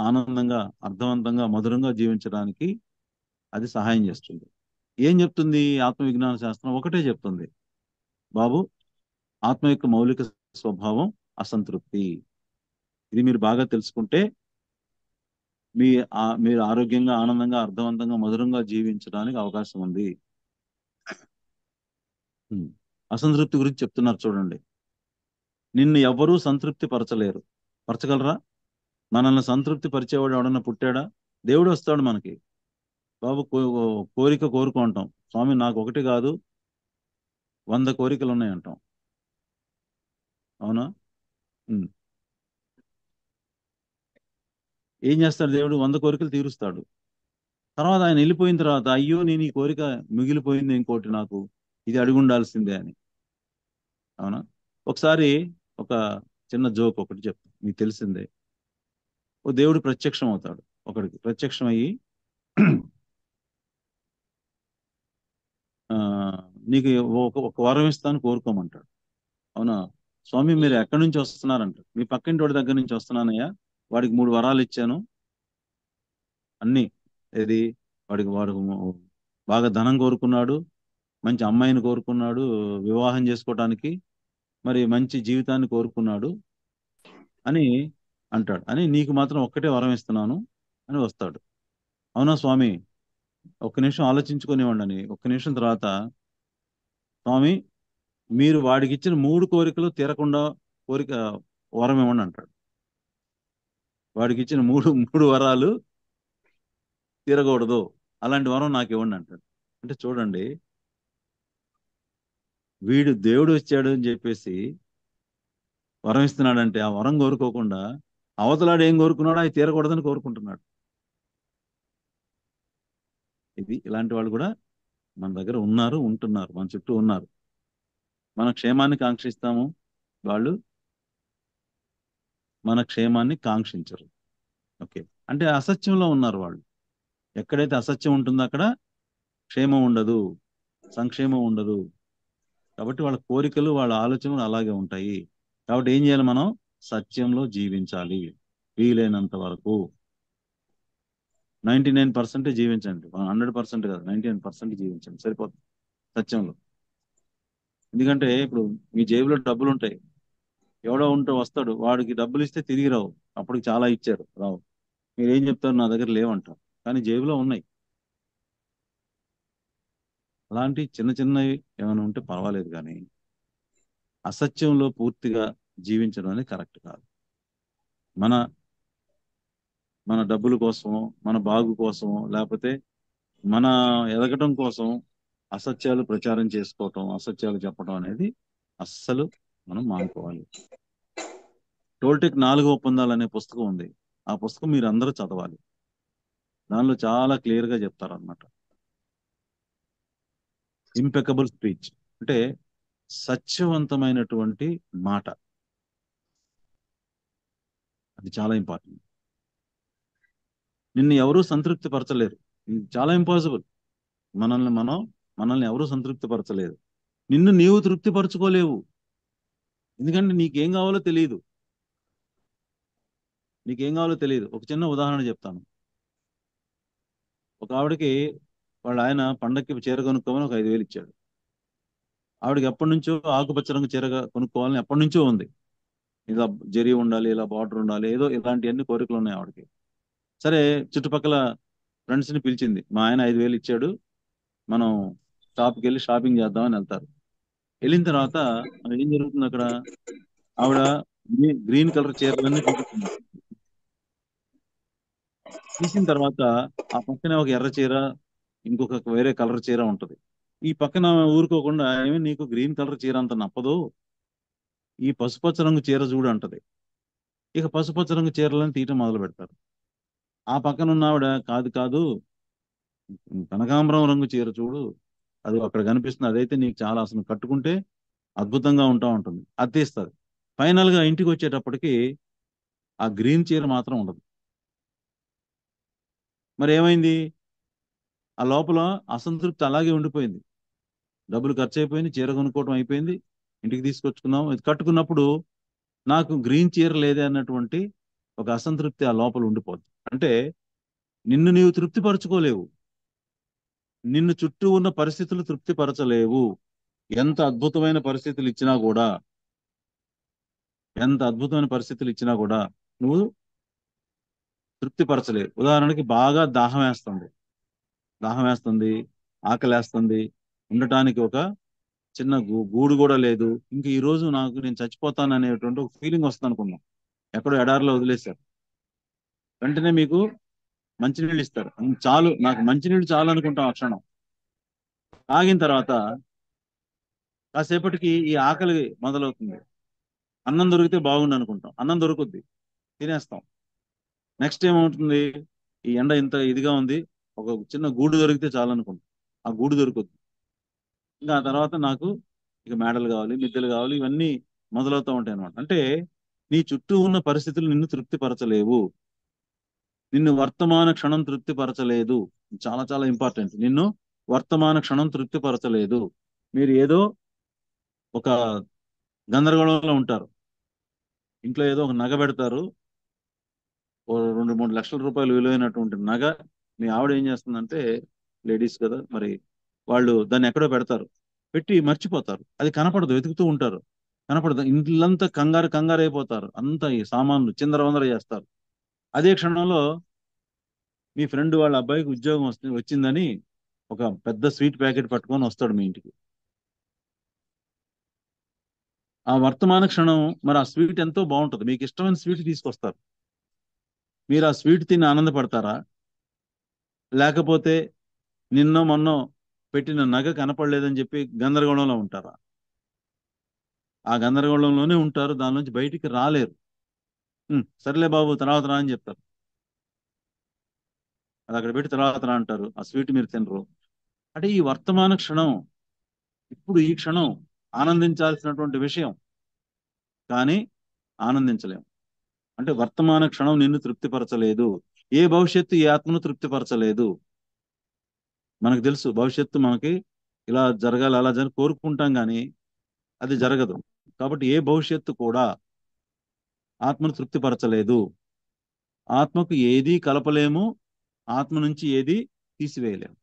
ఆనందంగా, అర్థవంతంగా, మధురంగా జీవించడానికి అది సహాయం చేస్తుంది. ఏం చెప్తుంది ఆత్మ విజ్ఞాన శాస్త్రం? ఒకటే చెప్తుంది, బాబు, ఆత్మ యొక్క మౌలిక స్వభావం అసంతృప్తి. ఇది మీరు బాగా తెలుసుకుంటే మీ మీరు ఆరోగ్యంగా, ఆనందంగా, అర్థవంతంగా, మధురంగా జీవించడానికి అవకాశం ఉంది. అసంతృప్తి గురించి చెప్తున్నారు చూడండి. నిన్ను ఎవరూ సంతృప్తి పరచలేరు. పరచగలరా? మనల్ని సంతృప్తి పరిచేవాడు ఎవడన్నా పుట్టాడా? దేవుడు వస్తాడు మనకి, బాబు కోరిక కోరుకుంటాం, స్వామి నాకు ఒకటి కాదు 100 కోరికలు ఉన్నాయి అంటాం. అవునా? ఉమ్. ఏం చేస్తాడు దేవుడు? 100 కోరికలు తీరుస్తాడు. తర్వాత ఆయన వెళ్ళిపోయిన తర్వాత, అయ్యో నేను ఈ కోరిక మిగిలిపోయింది ఇంకోటి, నాకు ఇది అడిగి ఉండాల్సిందే అని. అవునా? ఒకసారి ఒక చిన్న జోక్ ఒకటి చెప్తాను, మీకు తెలిసిందే. ఓ దేవుడు ప్రత్యక్షం అవుతాడు, ఒకడికి ప్రత్యక్షం అయ్యి ఆ నీకు ఒక వరం ఇస్తాను కోరుకోమంటాడు. అవునా? స్వామి మీరు ఎక్కడి నుంచి వస్తున్నారంట? మీ పక్కింటి వాడి దగ్గర నుంచి వస్తున్నానయ్యా, వాడికి 3 వరాలు ఇచ్చాను, అన్ని. ఏది? వాడు బాగా ధనం కోరుకున్నాడు, మంచి అమ్మాయిని కోరుకున్నాడు, వివాహం చేసుకోవటానికి, మరి మంచి జీవితాన్ని కోరుకున్నాడు అని అంటాడు. అని నీకు మాత్రం ఒక్కటే వరం ఇస్తున్నాను అని వస్తాడు. అవునా స్వామి, ఒక్క నిమిషం ఆలోచించుకునేవాడి అని. ఒక్క నిమిషం తర్వాత, స్వామి మీరు వాడికి ఇచ్చిన 3 కోరికలు తీరకుండా కోరిక వరం ఇవ్వండి అంటాడు. వాడికి ఇచ్చిన మూడు వరాలు తీరకూడదు, అలాంటి వరం నాకు ఇవ్వండి అంటాడు. అంటే చూడండి, వీడు దేవుడు వచ్చాడు అని చెప్పేసి వరం ఇస్తున్నాడంటే, ఆ వరం కోరుకోకుండా అవతలాడు ఏం కోరుకున్నాడో అవి తీరకూడదని కోరుకుంటున్నాడు. ఇలాంటి వాళ్ళు కూడా మన దగ్గర ఉన్నారు, ఉంటున్నారు, మన చుట్టూ ఉన్నారు. మన క్షేమాన్ని కాంక్షిస్తాము, వాళ్ళు మన క్షేమాన్ని కాంక్షించరు. ఓకే, అంటే అసత్యంలో ఉన్నారు వాళ్ళు. ఎక్కడైతే అసత్యం ఉంటుందో అక్కడ క్షేమం ఉండదు, సంక్షేమం ఉండదు. కాబట్టి వాళ్ళ కోరికలు, వాళ్ళ ఆలోచనలు అలాగే ఉంటాయి. కాబట్టి ఏం చేయాలి? మనం సత్యంలో జీవించాలి, వీలైనంత వరకు. 99% జీవించండి, 100% కాదు, 99% జీవించండి, సరిపోతుంది సత్యంలో. ఎందుకంటే ఇప్పుడు మీ జేబులో డబ్బులు ఉంటాయి, ఎవడో వస్తాడు, వాడికి డబ్బులు ఇస్తే తిరిగి రావు, అప్పటికి చాలా ఇచ్చారు, రావు. మీరు ఏం చెప్తారు? నా దగ్గర లేవంటారు, కానీ జేబులో ఉన్నాయి. అలాంటి చిన్న చిన్నవి ఏమైనా ఉంటే పర్వాలేదు, కానీ అసత్యంలో పూర్తిగా జీవించడం అనేది కరెక్ట్ కాదు. మన మన డబ్బుల కోసమో, మన బాగు కోసమో, లేకపోతే మన ఎదగటం కోసం అసత్యాలు ప్రచారం చేసుకోవటం, అసత్యాలు చెప్పడం అనేది అస్సలు మనం మానుకోవాలి. టోల్టెక్ 4 ఒప్పందాలు అనే పుస్తకం ఉంది, ఆ పుస్తకం మీరు అందరూ చదవాలి. దానిలో చాలా క్లియర్ గా చెప్తారన్నమాట. ఇంపెకబుల్ స్పీచ్ అంటే సత్యవంతమైనటువంటి మాట, అది చాలా ఇంపార్టెంట్. నిన్ను ఎవరూ సంతృప్తి పరచలేరు, ఇది చాలా ఇంపాసిబుల్. మనల్ని ఎవరూ సంతృప్తి పరచలేరు. నిన్ను నీవు తృప్తిపరచుకోలేవు. ఎందుకంటే నీకేం కావాలో తెలియదు. ఒక చిన్న ఉదాహరణ చెప్తాను. ఒక ఆవిడకి వాళ్ళ ఆయన పండక్కి చీర కొనుక్కోమని ఒక 5,000 ఇచ్చాడు. ఆవిడకి ఎప్పటి నుంచో ఆకుపచ్చ రంగు చీర కొనుక్కోవాలని ఎప్పటి నుంచో ఉంది. ఇలా జరీ ఉండాలి, ఇలా బార్డర్ ఉండాలి, ఏదో ఇలాంటి కోరికలు ఉన్నాయి ఆవిడకి. సరే, చుట్టుపక్కల ఫ్రెండ్స్ ని పిలిచింది. మా ఆయన 5,000 ఇచ్చాడు, మనం షాప్కి వెళ్ళి షాపింగ్ చేద్దామని వెళ్తారు. వెళ్ళిన తర్వాత ఏం జరుగుతుంది అక్కడ? ఆవిడ గ్రీన్ కలర్ చీరలన్నీ చూపిస్తుంది. తీసిన తర్వాత ఆ పక్కనే ఒక ఎర్ర చీర, ఇంకొక వేరే కలర్ చీర ఉంటది. ఈ పక్కన ఊరుకోకుండా, ఏమి నీకు గ్రీన్ కలర్ చీర అంత నప్పదు, ఈ పసుపచ్చ రంగు చీర చూడు అంటది. ఇక పసుపచ్చ రంగు చీరలను తీయటం మొదలు పెడతారు. ఆ పక్కన ఉన్న ఆవిడ, కాదు కాదు, కనకాంబరం రంగు చీర చూడు, అది అక్కడ కనిపిస్తుంది, అదైతే నీకు చాలా, అసలు కట్టుకుంటే అద్భుతంగా ఉంటా ఉంటుంది, అది తీస్తుంది. ఫైనల్ గా ఇంటికి వచ్చేటప్పటికి ఆ గ్రీన్ చీర మాత్రం ఉండదు. మరి ఏమైంది? ఆ లోపల అసంతృప్తి అలాగే ఉండిపోయింది. డబ్బులు ఖర్చు అయిపోయింది, చీర కొనుక్కోవడం అయిపోయింది, ఇంటికి తీసుకొచ్చుకున్నాం. ఇది కట్టుకున్నప్పుడు నాకు గ్రీన్ చీర లేదే అన్నటువంటి ఒక అసంతృప్తి ఆ లోపల ఉండిపోద్ది. అంటే నిన్ను నీవు తృప్తిపరచుకోలేవు. నిన్ను చుట్టూ ఉన్న పరిస్థితులు తృప్తిపరచలేవు. ఎంత అద్భుతమైన పరిస్థితులు ఇచ్చినా కూడా, నువ్వు తృప్తిపరచలేవు. ఉదాహరణకి బాగా దాహం వేస్తుంది, ఆకలేస్తుంది, ఉండటానికి ఒక చిన్న గూడు కూడా లేదు. ఇంక ఈ రోజు నేను చచ్చిపోతాను అనేటువంటి ఒక ఫీలింగ్ వస్తుంది అనుకున్నాం. ఎక్కడో ఎడారిలో వదిలేశారు. వెంటనే మీకు మంచినీళ్ళు ఇస్తారు. చాలు, నాకు మంచినీళ్ళు చాలు అనుకుంటాం ఆ క్షణం. తాగిన తర్వాత కాసేపటికి ఈ ఆకలి మొదలవుతుంది. అన్నం దొరికితే బాగుండు అనుకుంటాం, అన్నం దొరుకుద్ది, తినేస్తాం. నెక్స్ట్ ఏమవుతుంది? ఈ ఎండ ఇంత ఇదిగా ఉంది, ఒక చిన్న గూడు దొరికితే చాలు అనుకుంటాం, ఆ గూడు దొరుకుద్ది. ఇంకా ఆ తర్వాత నాకు ఇక మేడలు కావాలి, మిద్దెలు కావాలి, ఇవన్నీ మొదలవుతూ ఉంటాయి అనమాట. అంటే నీ చుట్టూ ఉన్న పరిస్థితులు నిన్ను తృప్తిపరచలేవు. నిన్ను వర్తమాన క్షణం తృప్తిపరచలేదు. చాలా చాలా ఇంపార్టెంట్. నిన్ను వర్తమాన క్షణం తృప్తిపరచలేదు. మీరు ఏదో ఒక గందరగోళంలో ఉంటారు. ఇంట్లో ఏదో ఒక నగ పెడతారు, ఓ 2-3 లక్షల రూపాయలు విలువైనటువంటి నగ. మీ ఆవిడ ఏం చేస్తుందంటే, లేడీస్ కదా మరి, వాళ్ళు దాన్ని ఎక్కడో పెడతారు, పెట్టి మర్చిపోతారు, అది కనపడదు, వెతుకుతూ ఉంటారు, కనపడదు. ఇంట్లంతా కంగారు కంగారు అయిపోతారు, అంతా ఈ సామాన్లు చిందరవందర చేస్తారు. అదే క్షణంలో మీ ఫ్రెండ్ వాళ్ళ అబ్బాయికి ఉద్యోగం వచ్చిందని ఒక పెద్ద స్వీట్ ప్యాకెట్ పట్టుకొని వస్తాడు మీ ఇంటికి. ఆ వర్తమాన క్షణం, మరి ఆ స్వీట్ ఎంతో బాగుంటుంది, మీకు ఇష్టమైన స్వీట్ తీసుకొస్తారు. మీరు ఆ స్వీట్ తిని ఆనందపడతారా? లేకపోతే నిన్నో మొన్నో పెట్టిన నగ కనపడలేదని చెప్పి గందరగోళంలో ఉంటారా? ఆ గందరగోళంలోనే ఉంటారు, దాని నుంచి బయటికి రాలేరు. సర్లే బాబు, తర్వాత రా అని చెప్తారు. అది అక్కడ పెట్టి తర్వాత రా అంటారు, ఆ స్వీట్ మీరు తినరు. అంటే ఈ వర్తమాన క్షణం, ఇప్పుడు ఈ క్షణం ఆనందించాల్సినటువంటి విషయం, కానీ ఆనందించలేము. అంటే వర్తమాన క్షణం నిన్ను తృప్తిపరచలేదు. ఏ భవిష్యత్తు ఈ ఆత్మను తృప్తిపరచలేదు. మనకు తెలుసు భవిష్యత్తు మనకి ఇలా జరగాలి, అలా కోరుకుంటాం, కానీ అది జరగదు. కాబట్టి ఏ భవిష్యత్తు కూడా ఆత్మను తృప్తిపరచలేదు. ఆత్మకు ఏది కలపలేము, ఆత్మ నుంచి ఏది తీసివేయలేము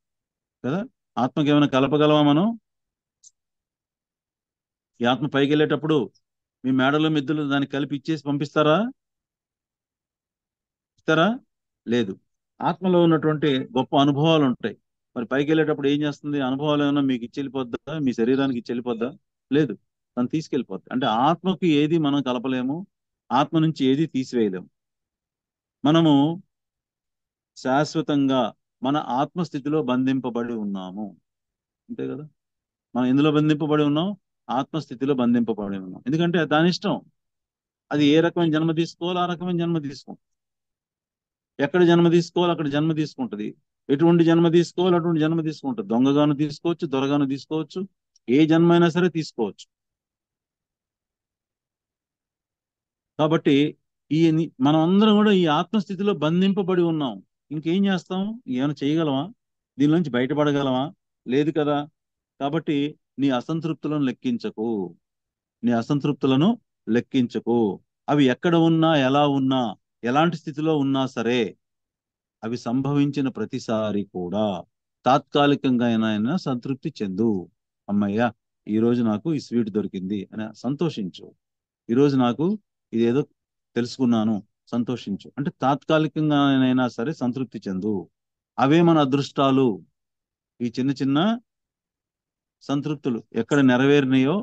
కదా. ఆత్మకి ఏమైనా కలపగలమా మనం? ఈ ఆత్మ పైకి వెళ్ళేటప్పుడు మీ మేడలో మిద్దులు దాన్ని కలిపి ఇచ్చేసి పంపిస్తారా? ఇస్తారా? లేదు. ఆత్మలో ఉన్నటువంటి గొప్ప అనుభవాలు ఉంటాయి. మరి పైకి వెళ్ళేటప్పుడు ఏం చేస్తుంది? అనుభవాలు ఏమైనా మీకు ఇచ్చి వెళ్ళిపోద్దా? మీ శరీరానికి ఇచ్చి వెళ్ళిపోద్దా? లేదు, తను తీసుకెళ్ళిపోద్ది. అంటే ఆత్మకు ఏది మనం కలపలేము, ఆత్మ నుంచి ఏది తీసివేయలేము. మనము శాశ్వతంగా మన ఆత్మస్థితిలో బంధింపబడి ఉన్నాము, అంతే కదా. మనం ఎందులో బంధింపబడి ఉన్నాం? ఆత్మస్థితిలో బంధింపబడి ఉన్నాం. ఎందుకంటే దాని ఇష్టం, అది ఏ రకమైన జన్మ తీసుకోవాలో ఆ రకమైన జన్మ తీసుకుంటుంది. ఎక్కడ జన్మ తీసుకోవాలి అక్కడ జన్మ తీసుకుంటది. ఎటువంటి జన్మ తీసుకోవాలి అటువంటి జన్మ తీసుకుంటుంది. దొంగగాను తీసుకోవచ్చు, దొరగాను తీసుకోవచ్చు, ఏ జన్మ అయినా సరే తీసుకోవచ్చు. కాబట్టి మనం అందరం కూడా ఈ ఆత్మస్థితిలో బంధింపబడి ఉన్నాం. ఇంకేం చేస్తాం? ఏమైనా చేయగలమా? దీని నుంచి బయటపడగలమా? లేదు కదా. కాబట్టి నీ అసంతృప్తులను లెక్కించకు. నీ అసంతృప్తులను లెక్కించకు. అవి ఎక్కడ ఉన్నా, ఎలా ఉన్నా, ఎలాంటి స్థితిలో ఉన్నా సరే, అవి సంభవించిన ప్రతిసారి కూడా తాత్కాలికంగా అయినా సంతృప్తి చెందు. అమ్మయ్య, ఈరోజు నాకు ఈ స్వీట్ దొరికింది అని సంతోషించు. ఈరోజు నాకు ఇదేదో తెలుసుకున్నాను, సంతోషించు. అంటే తాత్కాలికంగానైనా సరే సంతృప్తి చెందు. అవే మన అదృష్టాలు. ఈ చిన్న చిన్న సంతృప్తులు ఎక్కడ నెరవేరినాయో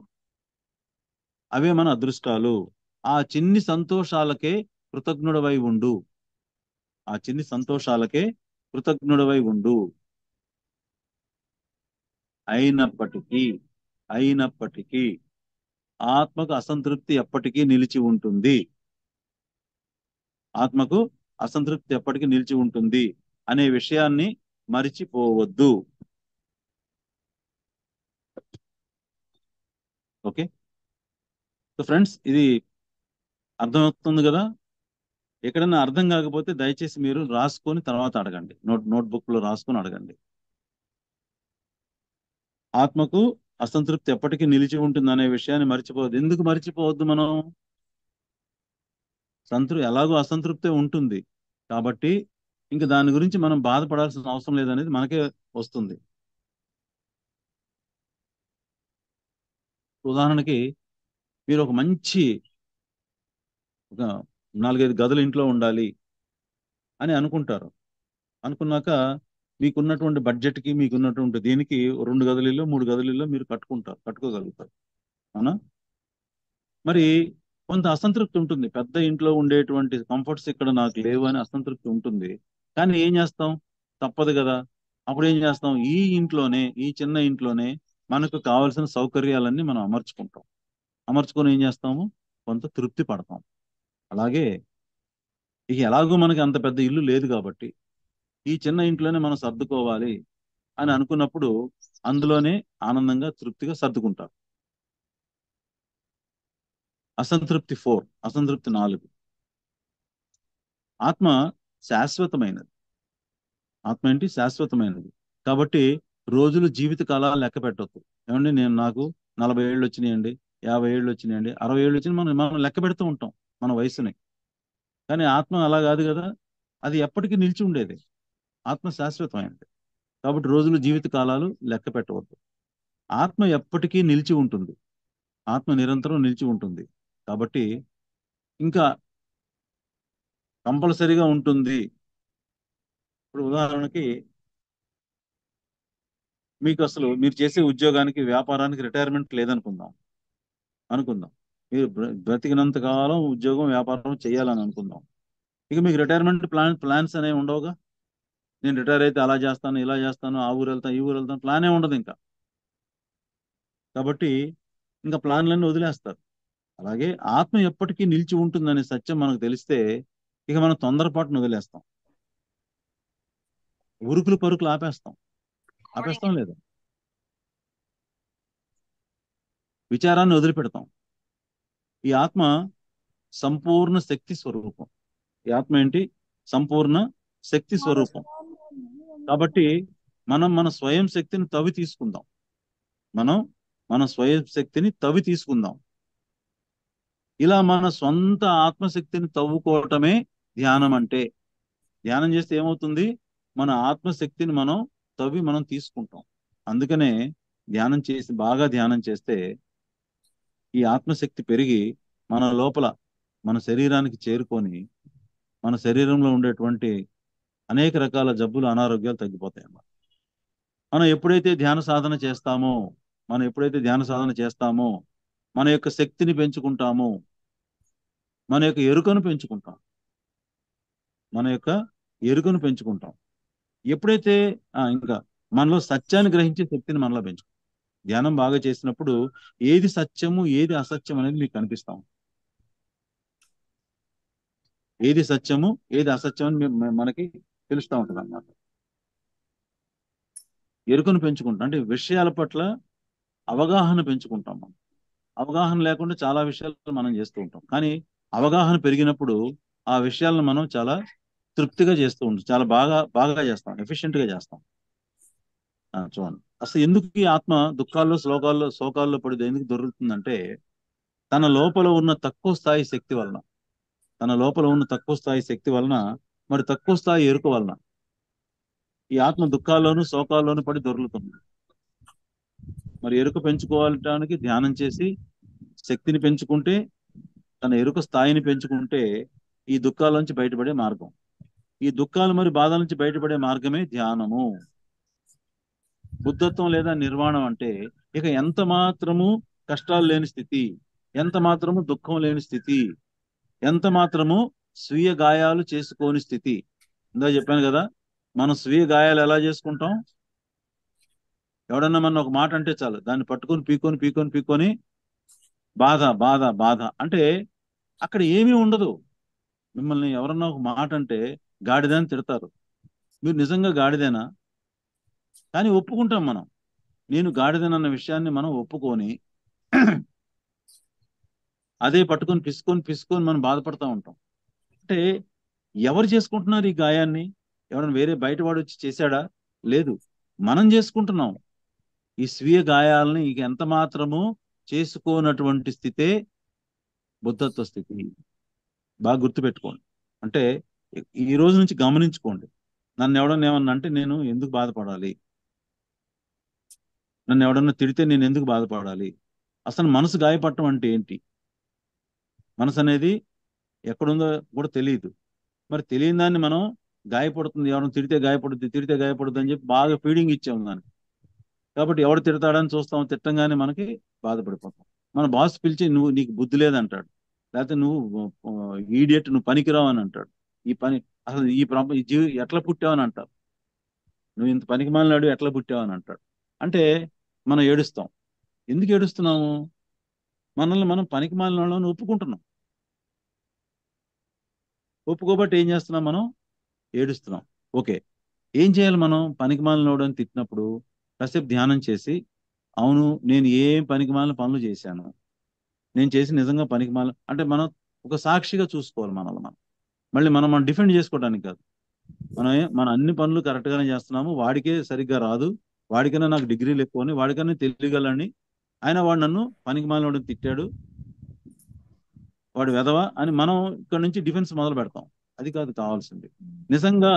అవే మన అదృష్టాలు. ఆ చిన్ని సంతోషాలకే కృతజ్ఞుడవై ఉండు. ఆ చిన్ని సంతోషాలకే కృతజ్ఞుడవై ఉండు. అయినప్పటికీ అయినప్పటికీ ఆత్మకు అసంతృప్తి ఎప్పటికీ నిలిచి ఉంటుంది. ఆత్మకు అసంతృప్తి ఎప్పటికీ నిలిచి ఉంటుంది అనే విషయాన్ని మరిచిపోవద్దు. ఓకే, సో ఫ్రెండ్స్, ఇది అర్థమవుతుంది కదా? ఎక్కడైనా అర్థం కాకపోతే దయచేసి మీరు రాసుకొని తర్వాత అడగండి. నోట్బుక్ లో రాసుకొని అడగండి. ఆత్మకు అసంతృప్తి ఎప్పటికీ నిలిచి ఉంటుంది అనే విషయాన్ని మర్చిపోవద్దు. ఎందుకు మర్చిపోవద్దు? మనం ఎలాగో అసంతృప్తే ఉంటుంది కాబట్టి ఇంకా దాని గురించి మనం బాధపడాల్సిన అవసరం లేదనేది మనకే వస్తుంది. ఉదాహరణకి మీరు ఒక మంచి ఒక 4-5 గదులు ఇంట్లో ఉండాలి అని అనుకుంటారు. అనుకున్నాక మీకున్నటువంటి బడ్జెట్కి, మీకున్నటువంటి దీనికి 2 గదులలో 3 గదులలో మీరు కట్టుకోగలుగుతారు. అవునా? మరి కొంత అసంతృప్తి ఉంటుంది. పెద్ద ఇంట్లో ఉండేటువంటి కంఫర్ట్స్ ఇక్కడ నాకు లేవు అని అసంతృప్తి ఉంటుంది. కానీ ఏం చేస్తాం? తప్పదు కదా. అప్పుడు ఏం చేస్తాం? ఈ ఇంట్లోనే, ఈ చిన్న ఇంట్లోనే మనకు కావాల్సిన సౌకర్యాలన్నీ మనం అమర్చుకుంటాం. అమర్చుకొని ఏం చేస్తాము? కొంత తృప్తి పడతాం. అలాగే ఇక ఎలాగో మనకి అంత పెద్ద ఇల్లు లేదు కాబట్టి ఈ చిన్న ఇంట్లోనే మనం సర్దుకోవాలి అని అనుకున్నప్పుడు అందులోనే ఆనందంగా, తృప్తిగా సర్దుకుంటారు. అసంతృప్తి 4. ఆత్మ శాశ్వతమైనది. ఆత్మ ఏంటి? శాశ్వతమైనది. కాబట్టి రోజులు, జీవిత కాలాలు లెక్క పెట్టొద్దు. ఏమండి, నాకు 40 ఏళ్ళు వచ్చినాయండి, 50 ఏళ్ళు వచ్చినాయండి, 60 ఏళ్ళు వచ్చినాయి, మనం లెక్క పెడుతూ ఉంటాం మన వయసుని. కానీ ఆత్మ అలా కాదు కదా. అది ఎప్పటికీ నిలిచి ఉండేది. ఆత్మ శాశ్వతమైనది. కాబట్టి రోజులు, జీవిత కాలాలు లెక్క పెట్టవద్దు. ఆత్మ ఎప్పటికీ నిలిచి ఉంటుంది. ఆత్మ నిరంతరం నిలిచి ఉంటుంది. కాబట్టి ఇంకా కంపల్సరీగా ఉంటుంది. ఇప్పుడు ఉదాహరణకి మీకు అసలు మీరు చేసే ఉద్యోగానికి, వ్యాపారానికి రిటైర్మెంట్ లేదనుకుందాం. మీరు బ్రతికినంత కాలం ఉద్యోగం, వ్యాపారం చేయాలని అనుకుందాం. ఇక మీకు రిటైర్మెంట్ ప్లాన్స్ అనేవి ఉండవుగా. నేను రిటైర్ అయితే అలా చేస్తాను, ఇలా చేస్తాను, ఆ ఊరు వెళ్తాను, ఈ ఊరు వెళ్తాను, ప్లానే ఉండదు ఇంకా. కాబట్టి ఇంకా ప్లాన్లన్నీ వదిలేస్తారు. అలాగే ఆత్మ ఎప్పటికీ నిలిచి ఉంటుందనే సత్యం మనకు తెలిస్తే ఇక మనం తొందరపాటును వదిలేస్తాం. ఉరుకులు పరుకులు ఆపేస్తాం లేదా? విచారాన్ని వదిలిపెడతాం. ఈ ఆత్మ సంపూర్ణ శక్తి స్వరూపం. ఈ ఆత్మ ఏంటి? సంపూర్ణ శక్తి స్వరూపం. కాబట్టి మనం మన స్వయం శక్తిని తవ్వి తీసుకుందాం. మన స్వయం శక్తిని తవ్వి తీసుకుందాం. ఇలా మన సొంత ఆత్మశక్తిని తవ్వుకోవటమే ధ్యానం అంటే. ధ్యానం చేస్తే ఏమవుతుంది? మన ఆత్మశక్తిని మనం తీసుకుంటాం. అందుకనే బాగా ధ్యానం చేస్తే ఈ ఆత్మశక్తి పెరిగి మన లోపల, మన శరీరానికి చేరుకొని మన శరీరంలో ఉండేటువంటి అనేక రకాల జబ్బులు, అనారోగ్యాలు తగ్గిపోతాయి అన్నమాట. మనం ఎప్పుడైతే ధ్యాన సాధన చేస్తామో మన యొక్క శక్తిని పెంచుకుంటామో, మన యొక్క ఎరుకను పెంచుకుంటాం. ఎప్పుడైతే ఇంకా మనలో సత్యాన్ని గ్రహించే శక్తిని మనలో పెంచుకుంటాం. ధ్యానం బాగా చేసినప్పుడు ఏది సత్యము, ఏది అసత్యం అనేది మీకు కనిపిస్తాం. ఏది సత్యము, ఏది అసత్యం అని మనకి తెలుస్తూ ఉంటుంది అన్నమాట. ఎరుకను పెంచుకుంటాం అంటే విషయాల పట్ల అవగాహన పెంచుకుంటాం. మనం అవగాహన లేకుండా చాలా విషయాలు మనం చేస్తూ ఉంటాం. కానీ అవగాహన పెరిగినప్పుడు ఆ విషయాలను మనం చాలా తృప్తిగా చేస్తూ ఉంటాం. చాలా బాగా చేస్తాం, ఎఫిషియెంట్ గా చేస్తాం. చూడండి, అసలు ఎందుకు ఈ ఆత్మ దుఃఖాల్లో శోకాల్లో పడి ఎందుకు దొరుకుతుందంటే తన లోపల ఉన్న తక్కువ స్థాయి శక్తి వలన, తన లోపల ఉన్న తక్కువ స్థాయి శక్తి వలన, మరి తక్కువ స్థాయి ఎరుక వలన ఈ ఆత్మ దుఃఖాల్లోను శోకాల్లోను పడి దొరుకుతుంది. మరి ఎరుక పెంచుకోవటానికి ధ్యానం చేసి శక్తిని పెంచుకుంటే, తన ఎరుక స్థాయిని పెంచుకుంటే ఈ దుఃఖాల నుంచి బయటపడే మార్గం. ఈ దుఃఖాలు మరి బాధల నుంచి బయటపడే మార్గమే ధ్యానము. బుద్ధత్వం లేదా నిర్వాణం అంటే ఇక ఎంత మాత్రము కష్టాలు లేని స్థితి, ఎంత మాత్రము దుఃఖం లేని స్థితి, ఎంత మాత్రము స్వీయ గాయాలు చేసుకోని స్థితి. ఇందా చెప్పాను కదా, మనం స్వీయ గాయాలు ఎలా చేసుకుంటాం? ఎవడన్నా మన ఒక మాట అంటే చాలు దాన్ని పట్టుకొని పీక్కొని పీక్కొని పీక్కొని బాధ బాధ బాధ అంటే అక్కడ ఏమీ ఉండదు. మిమ్మల్ని ఎవరన్నా ఒక మాట అంటే గాడిదని తిడతారు. మీరు నిజంగా గాడిదేనా? కానీ ఒప్పుకుంటాం మనం, నేను గాడిదనన్న విషయాన్ని మనం ఒప్పుకొని అదే పట్టుకొని పిసుకొని పిసుకొని మనం బాధపడతా ఉంటాం. అంటే ఎవరు చేసుకుంటున్నారు ఈ గాయాన్ని? ఎవరైనా వేరే బయటవాడు వచ్చి చేశాడా? లేదు, మనం చేసుకుంటున్నాం. ఈ స్వీయ గాయాలని ఇక ఎంత మాత్రము చేసుకోనటువంటి స్థితే బుద్ధత్వ స్థితి. బాగా గుర్తుపెట్టుకోండి. అంటే ఈ రోజు నుంచి గమనించుకోండి. నన్ను ఎవడన్నా ఏమన్నా అంటే నేను ఎందుకు బాధపడాలి? నన్ను ఎవడన్నా తిడితే నేను ఎందుకు బాధపడాలి? అసలు మనసు గాయపడటం అంటే ఏంటి? మనసు అనేది ఎక్కడుందో కూడా తెలియదు. మరి తెలియని దాన్ని మనం గాయపడుతుంది, ఎవరైనా తిడితే గాయపడుద్ది, తిడితే గాయపడుద్ది అని చెప్పి బాగా ఫీడింగ్ ఇచ్చాము దానికి. కాబట్టి ఎవడు తిడతాడని చూస్తాం, తిట్టంగానే మనకి బాధపడిపోతాం. మన బాస్ పిలిచి నువ్వు నీకు బుద్ధి లేదంటాడు, లేకపోతే నువ్వు ఈడియట్, నువ్వు పనికిరావు అని అంటాడు. ఈ పని అసలు ఈ జీవి ఎట్లా పుట్టావని అంటారు, నువ్వు ఇంత పనికి మాలినాడు ఎట్లా పుట్టావని అంటాడు. అంటే మనం ఏడుస్తాం. ఎందుకు ఏడుస్తున్నాము? మనల్ని మనం పనికి మాలిన వాళ్ళని ఒప్పుకుంటున్నాం. ఒప్పుకోబట్టి ఏం చేస్తున్నాం? మనం ఏడుస్తున్నాం. ఓకే, ఏం చేయాలి? మనం పనికి మాలినోడు అని తిట్టినప్పుడు కాసేపు ధ్యానం చేసి, అవును నేను ఏం పనికి మాలిన పనులు చేశాను, నేను చేసి నిజంగా పనికి మాలిన అంటే మనం ఒక సాక్షిగా చూసుకోవాలి మనల్ని మనం. మళ్ళీ మనం మనం డిఫెండ్ చేసుకోవడానికి కాదు. మన అన్ని పనులు కరెక్ట్ గానే చేస్తున్నాము, వాడికే సరిగ్గా రాదు, వాడికైనా నాకు డిగ్రీలు ఎక్కువ అని, వాడికైనా తెలియగలని, ఆయన వాడు నన్ను పనికి మాలినోడు తిట్టాడు, వాడు వెధవ అని మనం ఇక్కడ నుంచి డిఫెన్స్ మొదలు పెడతాం. అది కాదు కావాల్సింది. నిజంగా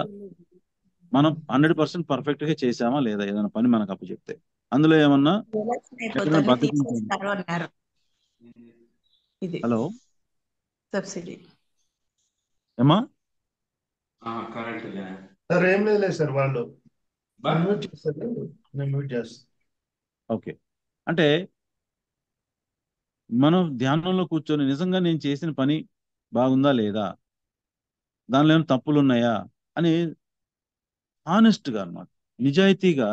మనం 100% పర్ఫెక్ట్ గా చేసామా లేదా ఏదైనా పని మనకు అప్పు చెప్తే, అందులో ఏమన్నా ఎక్కడైనా అయిపోతుంది, బద్దకం ఉందా? తీసేస్తారు అన్నారు. ఇది హలో సబ్సిడీ. ఏమా? సార్ ఏం లేదు సార్, వాళ్ళు మ్యూట్ చేస్తారు, నేను మ్యూట్ చేస్తాను. ఓకే, అంటే మనం ధ్యానంలో కూర్చొని నిజంగా నేను చేసిన పని బాగుందా లేదా, దానిలో ఏమైనా తప్పులు ఉన్నాయా అని హానెస్ట్ గా అన్నమాట, నిజాయితీగా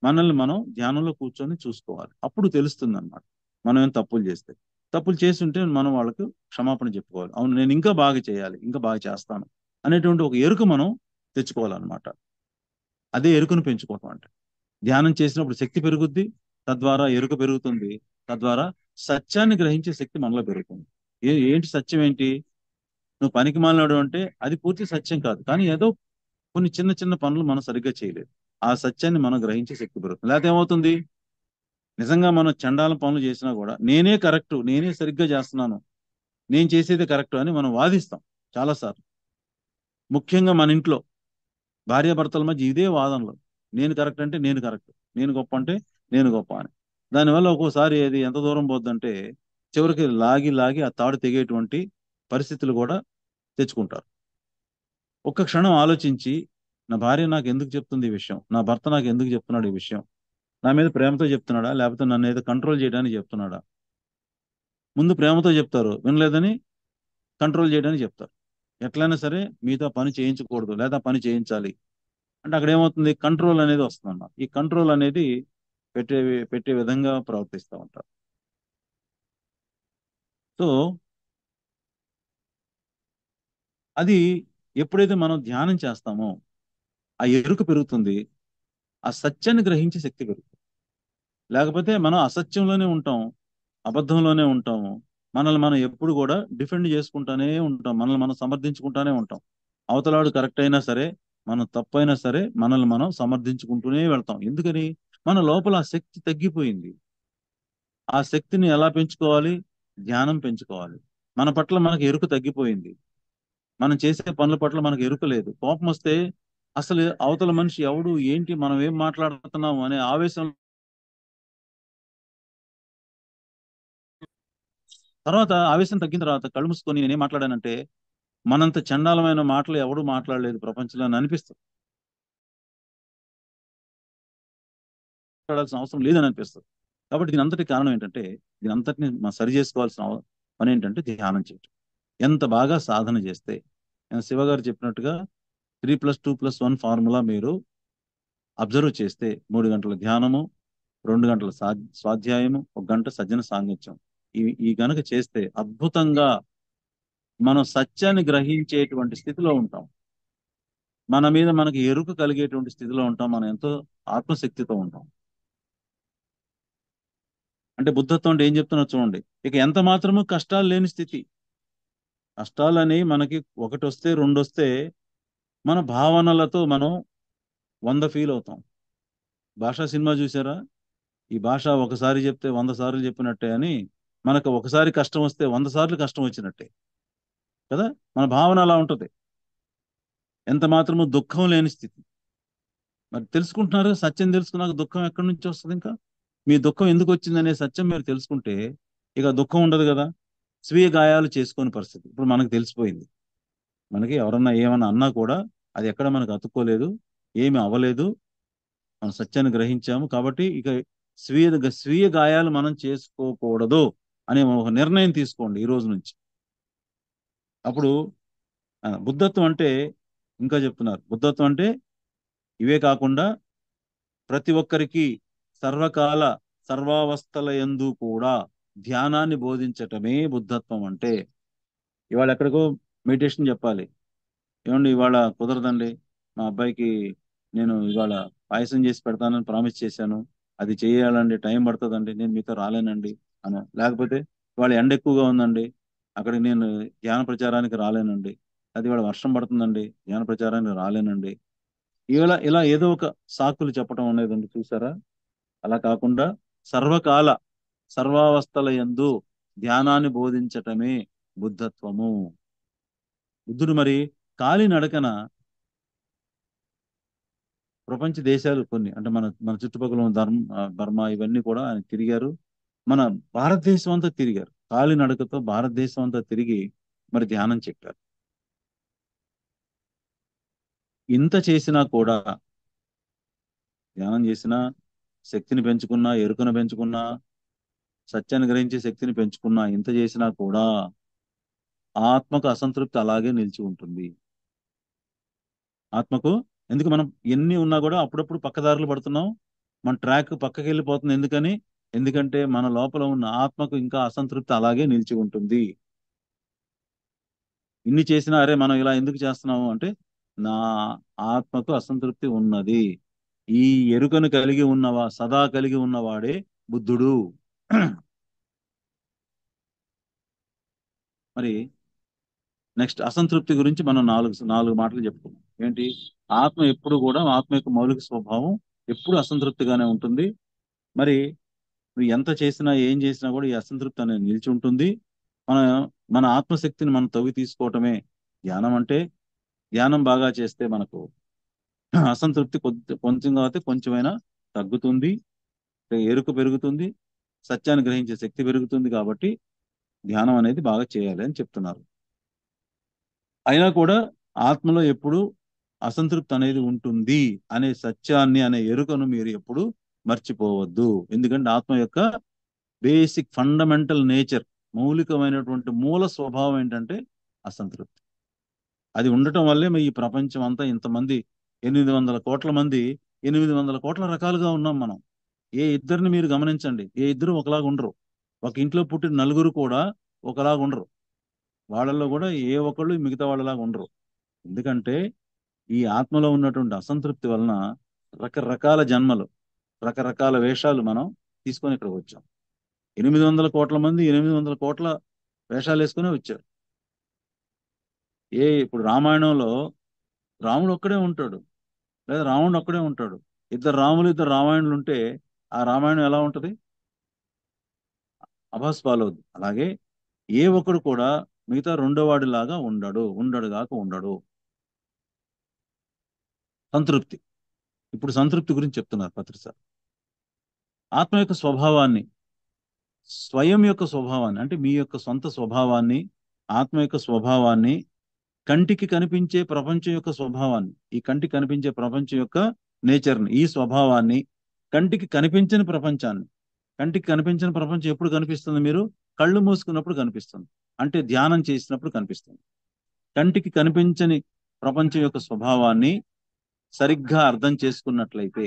మనల్ని మనం ధ్యానంలో కూర్చొని చూసుకోవాలి. అప్పుడు తెలుస్తుంది అన్నమాట మనం ఏం తప్పులు చేస్తే. తప్పులు చేసి ఉంటే మనం వాళ్ళకు క్షమాపణ చెప్పుకోవాలి. అవును నేను ఇంకా బాగా చేయాలి, ఇంకా బాగా చేస్తాను అనేటువంటి ఒక ఎరుక మనం తెచ్చుకోవాలన్నమాట. అదే ఎరుకను పెంచుకోవటం అంటే. ధ్యానం చేసినప్పుడు శక్తి పెరుగుద్ది, తద్వారా ఎరుక పెరుగుతుంది, తద్వారా సత్యాన్ని గ్రహించే శక్తి మనలో పెరుగుతుంది. ఏంటి సత్యం? ఏంటి? నువ్వు పనికి మాలినాడు అంటే అది పూర్తి సత్యం కాదు, కానీ ఏదో కొన్ని చిన్న చిన్న పనులు మనం సరిగ్గా చేయలేదు. ఆ సత్యాన్ని మనం గ్రహించే శక్తి పెరుగుతుంది. లేకపోతే ఏమవుతుంది? నిజంగా మనం చండాల పనులు చేసినా కూడా నేనే కరెక్ట్, నేనే సరిగ్గా చేస్తున్నాను, నేను చేసేదే కరెక్ట్ అని మనం వాదిస్తాం చాలాసార్లు. ముఖ్యంగా మన ఇంట్లో భార్యాభర్తల మధ్య ఇదే వాదనలు. నేను కరెక్ట్ అంటే నేను కరెక్ట్, నేను గొప్ప అంటే నేను గొప్ప అని. దానివల్ల ఒక్కోసారి అది ఎంత దూరం పోద్దంటే చివరికి లాగి లాగి ఆ తాడు తెగేటువంటి పరిస్థితులు కూడా తెచ్చుకుంటారు. ఒక్క క్షణం ఆలోచించి, నా భార్య నాకు ఎందుకు చెప్తుంది ఈ విషయం, నా భర్త నాకు ఎందుకు చెప్తున్నాడు ఈ విషయం, నా మీద ప్రేమతో చెప్తున్నాడా లేకపోతే నన్ను ఏదో కంట్రోల్ చేయడానికి చెప్తున్నాడా? ముందు ప్రేమతో చెప్తారు, వినలేదని కంట్రోల్ చేయడానికి చెప్తారు. ఎట్లయినా సరే మీతో పని చేయించకూడదు లేదా పని చేయించాలి అంటే అక్కడ ఏమవుతుంది? కంట్రోల్ అనేది వస్తుందన్నమాట. ఈ కంట్రోల్ అనేది పెట్టే పెట్టే విధంగా ప్రవర్తిస్తూ ఉంటారు. సో అది ఎప్పుడైతే మనం ధ్యానం చేస్తామో ఆ ఎరుక పెరుగుతుంది, ఆ సత్యాన్ని గ్రహించే శక్తి పెరుగుతుంది. లేకపోతే మనం అసత్యంలోనే ఉంటాం, అబద్ధంలోనే ఉంటాము, మనల్ని మనం ఎప్పుడు కూడా డిఫెండ్ చేసుకుంటానే ఉంటాం, మనల్ని మనం సమర్థించుకుంటానే ఉంటాం. అవతలాడు కరెక్ట్ అయినా సరే, మనం తప్పైనా సరే మనల్ని మనం సమర్థించుకుంటూనే వెళ్తాం. ఎందుకని? మన లోపల ఆ శక్తి తగ్గిపోయింది. ఆ శక్తిని ఎలా పెంచుకోవాలి? ధ్యానం పెంచుకోవాలి. మన పట్ల మనకు ఎరుక తగ్గిపోయింది. మనం చేసే పనుల పట్ల మనకు ఎరుక లేదు. కోపం వస్తే అసలు అవతల మనిషి ఎవడు, ఏంటి, మనం ఏం మాట్లాడుతున్నాం అనే ఆవేశం. తర్వాత ఆవేశం తగ్గిన తర్వాత కళ్ళు మూసుకొని నేనేం మాట్లాడానంటే, మనంత చండాలమైన మాటలు ఎవడు మాట్లాడలేదు ప్రపంచంలో అని అనిపిస్తుంది. మాట్లాడాల్సిన అవసరం లేదని అనిపిస్తుంది. కాబట్టి దీని అంతటి కారణం ఏంటంటే, దీని అంతటిని మనం సరి చేసుకోవాల్సిన పని ఏంటంటే ధ్యానం చేయటం. ఎంత బాగా సాధన చేస్తే, శివ గారు చెప్పినట్టుగా 3+2+1 ఫార్ములా మీరు అబ్జర్వ్ చేస్తే 3 గంటల ధ్యానము, 2 గంటల స్వాధ్యాయము, 1 గంట సజ్జన సాంగత్యం, ఈ గనక చేస్తే అద్భుతంగా మనం సత్యాన్ని గ్రహించేటువంటి స్థితిలో ఉంటాం. మన మీద మనకి ఎరుక కలిగేటువంటి స్థితిలో ఉంటాం. మనం ఎంతో ఆత్మశక్తితో ఉంటాం. అంటే బుద్ధత్వం అంటే ఏం చెప్తున్నా చూడండి. ఇక ఎంత మాత్రము కష్టాలు లేని స్థితి. కష్టాలని మనకి 1 వస్తే 2 వస్తే మన భావనలతో మనం 100 ఫీల్ అవుతాం. భాషా సినిమా చూసారా? ఈ భాష ఒకసారి చెప్తే 100 సార్లు చెప్పినట్టే అని, మనకు ఒకసారి కష్టం వస్తే 100 సార్లు కష్టం వచ్చినట్టే కదా. మన భావన అలా ఉంటుంది. ఎంత మాత్రము దుఃఖం లేని స్థితి. మరి తెలుసుకుంటున్నారు, సత్యం తెలుసుకున్నాక దుఃఖం ఎక్కడి నుంచి వస్తుంది? ఇంకా మీ దుఃఖం ఎందుకు వచ్చిందనే సత్యం మీరు తెలుసుకుంటే ఇక దుఃఖం ఉండదు కదా. స్వీయ గాయాలు చేసుకునే పరిస్థితి ఇప్పుడు మనకు తెలిసిపోయింది. మనకి ఎవరన్నా ఏమన్నా అన్నా కూడా అది ఎక్కడ మనకు అతుక్కోలేదు, ఏమి అవ్వలేదు, మనం సత్యాన్ని గ్రహించాము. కాబట్టి ఇక స్వీయ గాయాలు మనం చేసుకోకూడదు అనే ఒక నిర్ణయం తీసుకోండి ఈ రోజు నుంచి. అప్పుడు బుద్ధత్వం అంటే ఇంకా చెప్తున్నారు. బుద్ధత్వం అంటే ఇవే కాకుండా ప్రతి ఒక్కరికి సర్వకాల సర్వావస్థల యందు కూడా ధ్యానాన్ని బోధించటమే బుద్ధత్వం అంటే. ఇవాళ ఎక్కడికో మెడిటేషన్ చెప్పాలి, ఏమండి ఇవాళ కుదరదండి, మా అబ్బాయికి నేను ఇవాళ పాయసం చేసి పెడతానని ప్రామిస్ చేశాను, అది చేయాలండి, టైం పడుతుందండి, నేను మీతో రాలేనండి అను. లేకపోతే ఇవాళ ఎండ ఎక్కువగా ఉందండి, అక్కడికి నేను ధ్యాన ప్రచారానికి రాలేనండి. అది ఇవాళ వర్షం పడుతుందండి, ధ్యాన ప్రచారానికి రాలేనండి. ఇలా ఏదో ఒక సాకులు చెప్పడం అనేది ఉంది చూసారా. అలా కాకుండా సర్వకాల సర్వావస్థల యందు ధ్యానాన్ని బోధించటమే బుద్ధత్వము. బుద్ధుడు మరి కాలినడకన ప్రపంచ దేశాలు కొన్ని, అంటే మన మన చుట్టుపక్కల ఉన్న బర్మా ఇవన్నీ కూడా ఆయన తిరిగారు. మన భారతదేశం అంతా తిరిగారు. కాలినడకతో భారతదేశం అంతా తిరిగి మరి ధ్యానం చెప్పారు. ఇంత చేసినా కూడా, ధ్యానం చేసినా, శక్తిని పెంచుకున్నా, ఎరుకను పెంచుకున్నా, సత్యాన్ని గ్రహించే శక్తిని పెంచుకున్నా, ఇంత చేసినా కూడా ఆత్మకు అసంతృప్తి అలాగే నిలిచి ఉంటుంది. ఆత్మకు ఎందుకు మనం ఎన్ని ఉన్నా కూడా అప్పుడప్పుడు పక్కదారులు పడుతున్నాం, మన ట్రాక్ పక్కకి వెళ్ళిపోతుంది. ఎందుకంటే మన లోపల ఉన్న ఆత్మకు ఇంకా అసంతృప్తి అలాగే నిలిచి ఉంటుంది. ఇన్ని చేసినా అరే మనం ఇలా ఎందుకు చేస్తున్నాము అంటే, నా ఆత్మకు అసంతృప్తి ఉన్నది. ఈ ఎరుకను సదా కలిగి ఉన్నవాడే బుద్ధుడు. మరి నెక్స్ట్ అసంతృప్తి గురించి మనం నాలుగు మాటలు చెప్పుకున్నాం. ఏంటి? ఆత్మ ఎప్పుడు కూడా, ఆత్మ యొక్క మౌలిక స్వభావం ఎప్పుడు అసంతృప్తిగానే ఉంటుంది. మరి నువ్వు ఎంత చేసినా ఏం చేసినా కూడా ఈ అసంతృప్తి అనేది నిలిచి ఉంటుంది. మన మన ఆత్మశక్తిని మనం తవ్వి తీసుకోవటమే ధ్యానం అంటే. ధ్యానం బాగా చేస్తే మనకు అసంతృప్తి కొంచెం కాబట్టి కొంచెమైనా తగ్గుతుంది, ఎరుక పెరుగుతుంది, సత్యాన్ని గ్రహించే శక్తి పెరుగుతుంది. కాబట్టి ధ్యానం అనేది బాగా చేయాలి అని చెప్తున్నారు. అయినా కూడా ఆత్మలో ఎప్పుడు అసంతృప్తి అనేది ఉంటుంది అనే సత్యాన్ని, అనే ఎరుకను మీరు ఎప్పుడు మర్చిపోవద్దు. ఎందుకంటే ఆత్మ యొక్క బేసిక్ ఫండమెంటల్ నేచర్, మౌలికమైనటువంటి మూల స్వభావం ఏంటంటే అసంతృప్తి. అది ఉండటం వల్లే ఈ ప్రపంచం అంతా ఇంతమంది 800 కోట్ల మంది, 800 కోట్ల రకాలుగా ఉన్నాం మనం. ఏ ఇద్దరిని మీరు గమనించండి, ఏ ఇద్దరు ఒకలాగా ఉండరు. ఒక ఇంట్లో పుట్టిన నలుగురు కూడా ఒకలాగా ఉండరు. వాళ్ళల్లో కూడా ఏ ఒక్కళ్ళు మిగతా వాళ్ళలాగా ఉండరు. ఎందుకంటే ఈ ఆత్మలో ఉన్నటువంటి అసంతృప్తి వలన రకరకాల జన్మలు, రకరకాల వేషాలు మనం తీసుకొని ఇక్కడికి వచ్చాం. 800 కోట్ల మంది 800 కోట్ల వేషాలు వేసుకునే వచ్చారు. ఇప్పుడు రామాయణంలో రాముడు ఒక్కడే ఉంటాడు, లేదా రావణుడు ఒక్కడే ఉంటాడు. ఇద్దరు రాములు ఇద్దరు రామాయణులు ఉంటే ఆ రామాయణం ఎలా ఉంటది? అభాస్పాలవుద్ది. అలాగే ఏ ఒక్కడు కూడా మిగతా రెండో వాడిలాగా ఉండడు. సంతృప్తి. ఇప్పుడు సంతృప్తి గురించి చెప్తున్నారు పత్రి సార్. ఆత్మ యొక్క స్వభావాన్ని, స్వయం యొక్క స్వభావాన్ని, అంటే మీ యొక్క సొంత స్వభావాన్ని, ఆత్మ యొక్క స్వభావాన్ని, కంటికి కనిపించే ప్రపంచం యొక్క స్వభావాన్ని, ఈ కంటికి కనిపించే ప్రపంచం యొక్క నేచర్ని, ఈ స్వభావాన్ని, కంటికి కనిపించని ప్రపంచాన్ని, కంటికి కనిపించని ప్రపంచం ఎప్పుడు కనిపిస్తుంది? మీరు కళ్ళు మూసుకున్నప్పుడు కనిపిస్తుంది, అంటే ధ్యానం చేసినప్పుడు కనిపిస్తుంది. కంటికి కనిపించని ప్రపంచం యొక్క స్వభావాన్ని సరిగ్గా అర్థం చేసుకున్నట్లయితే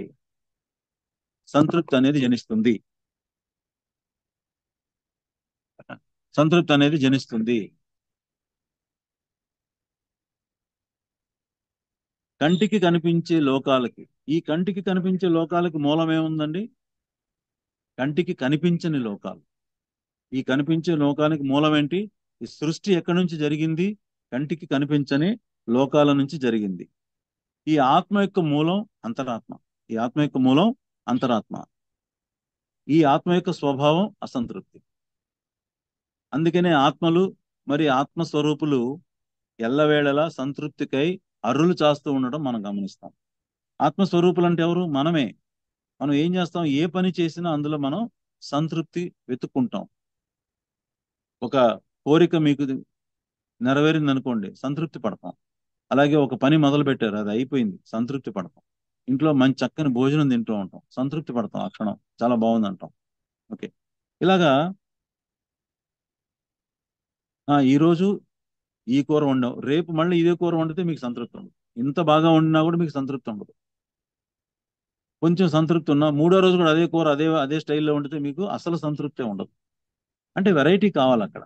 సంతృప్తి అనేది జనిస్తుంది. సంతృప్తి అనేది జనిస్తుంది. కంటికి కనిపించే లోకాలకి, ఈ కంటికి కనిపించే లోకాలకి మూలం ఏముందండి? కంటికి కనిపించని లోకాలు. ఈ కనిపించే లోకానికి మూలం ఏంటి? ఈ సృష్టి ఎక్కడి నుంచి జరిగింది? కంటికి కనిపించని లోకాల నుంచి జరిగింది. ఈ ఆత్మ యొక్క మూలం అంతరాత్మ. ఈ ఆత్మ యొక్క మూలం అంతరాత్మ. ఈ ఆత్మ యొక్క స్వభావం అసంతృప్తి. అందుకనే ఆత్మలు మరి ఆత్మస్వరూపులు ఎల్లవేళలా సంతృప్తికై అర్రులు చాస్తూ ఉండడం మనం గమనిస్తాం. ఆత్మస్వరూపులు అంటే ఎవరు? మనమే. మనం ఏం చేస్తాం? ఏ పని చేసినా అందులో మనం సంతృప్తి వెతుక్కుంటాం. ఒక కోరిక మీకు నెరవేరింది అనుకోండి, సంతృప్తి పడతాం. అలాగే ఒక పని మొదలు పెట్టారు, అది అయిపోయింది, సంతృప్తి పడతాం. ఇంట్లో మంచి చక్కని భోజనం తింటూ ఉంటాం, సంతృప్తి పడతాం. ఆ క్షణం చాలా బాగుంది అంటాం. ఓకే, ఇలాగా ఈరోజు ఈ కూర వండాం, రేపు మళ్ళీ ఇదే కూర వండితే మీకు సంతృప్తి ఉండదు. ఇంత బాగా వండినా కూడా మీకు సంతృప్తి ఉండదు. కొంచెం సంతృప్తి ఉన్నా మూడో రోజు కూడా అదే కూర అదే స్టైల్లో వండితే మీకు అసలు సంతృప్తి ఉండదు. అంటే వెరైటీ కావాలి అక్కడ.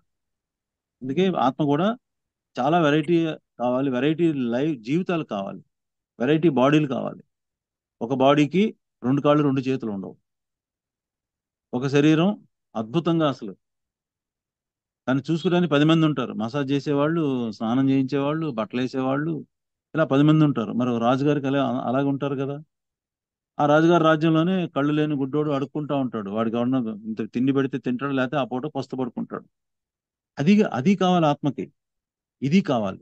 అందుకే ఆత్మ కూడా చాలా వెరైటీ కావాలి, వెరైటీ జీవితాలు కావాలి, వెరైటీ బాడీలు కావాలి. ఒక బాడీకి 2 కాళ్ళు 2 చేతులు ఉండవు. ఒక శరీరం అద్భుతంగా అసలు దాన్ని చూసుకోవడానికి 10 మంది ఉంటారు. మసాజ్ చేసేవాళ్ళు, స్నానం చేయించేవాళ్ళు, బట్టలు వేసేవాళ్ళు, ఇలా 10 మంది ఉంటారు. మరి రాజుగారికి అలాగే ఉంటారు కదా. ఆ రాజుగారి రాజ్యంలోనే కళ్ళు లేని గుడ్డోడు అడుక్కుంటా ఉంటాడు. వాడికి ఎవరన్నా ఇంత తిండి పెడితే తింటాడు, లేకపోతే ఆ పూట పడుకుంటాడు. అది కావాలి ఆత్మకి, ఇది కావాలి.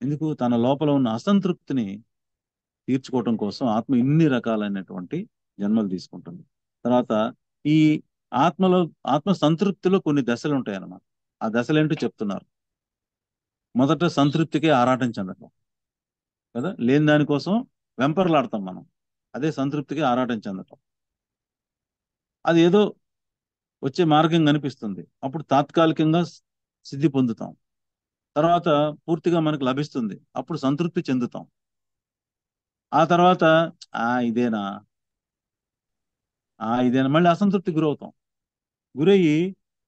ఎందుకు? తన లోపల ఉన్న అసంతృప్తిని తీర్చుకోవటం కోసం ఆత్మ ఇన్ని రకాలైనటువంటి జన్మలు తీసుకుంటుంది. తర్వాత ఈ ఆత్మ సంతృప్తిలో కొన్ని దశలు ఉంటాయి అన్నమాట. ఆ దశలు ఏంటో చెప్తున్నారు. మొదట సంతృప్తికే ఆరాటం చెందటం కదా, లేని దానికోసం వెంపర్లాడతాం మనం. అదే సంతృప్తికి ఆరాటం చెందటం. అది ఏదో వచ్చే మార్గం కనిపిస్తుంది, అప్పుడు తాత్కాలికంగా సిద్ధి పొందుతాం. తర్వాత పూర్తిగా మనకు లభిస్తుంది, అప్పుడు సంతృప్తి చెందుతాం. ఆ తర్వాత ఇదేనా మళ్ళీ అసంతృప్తి గురవుతాం. గురయ్యి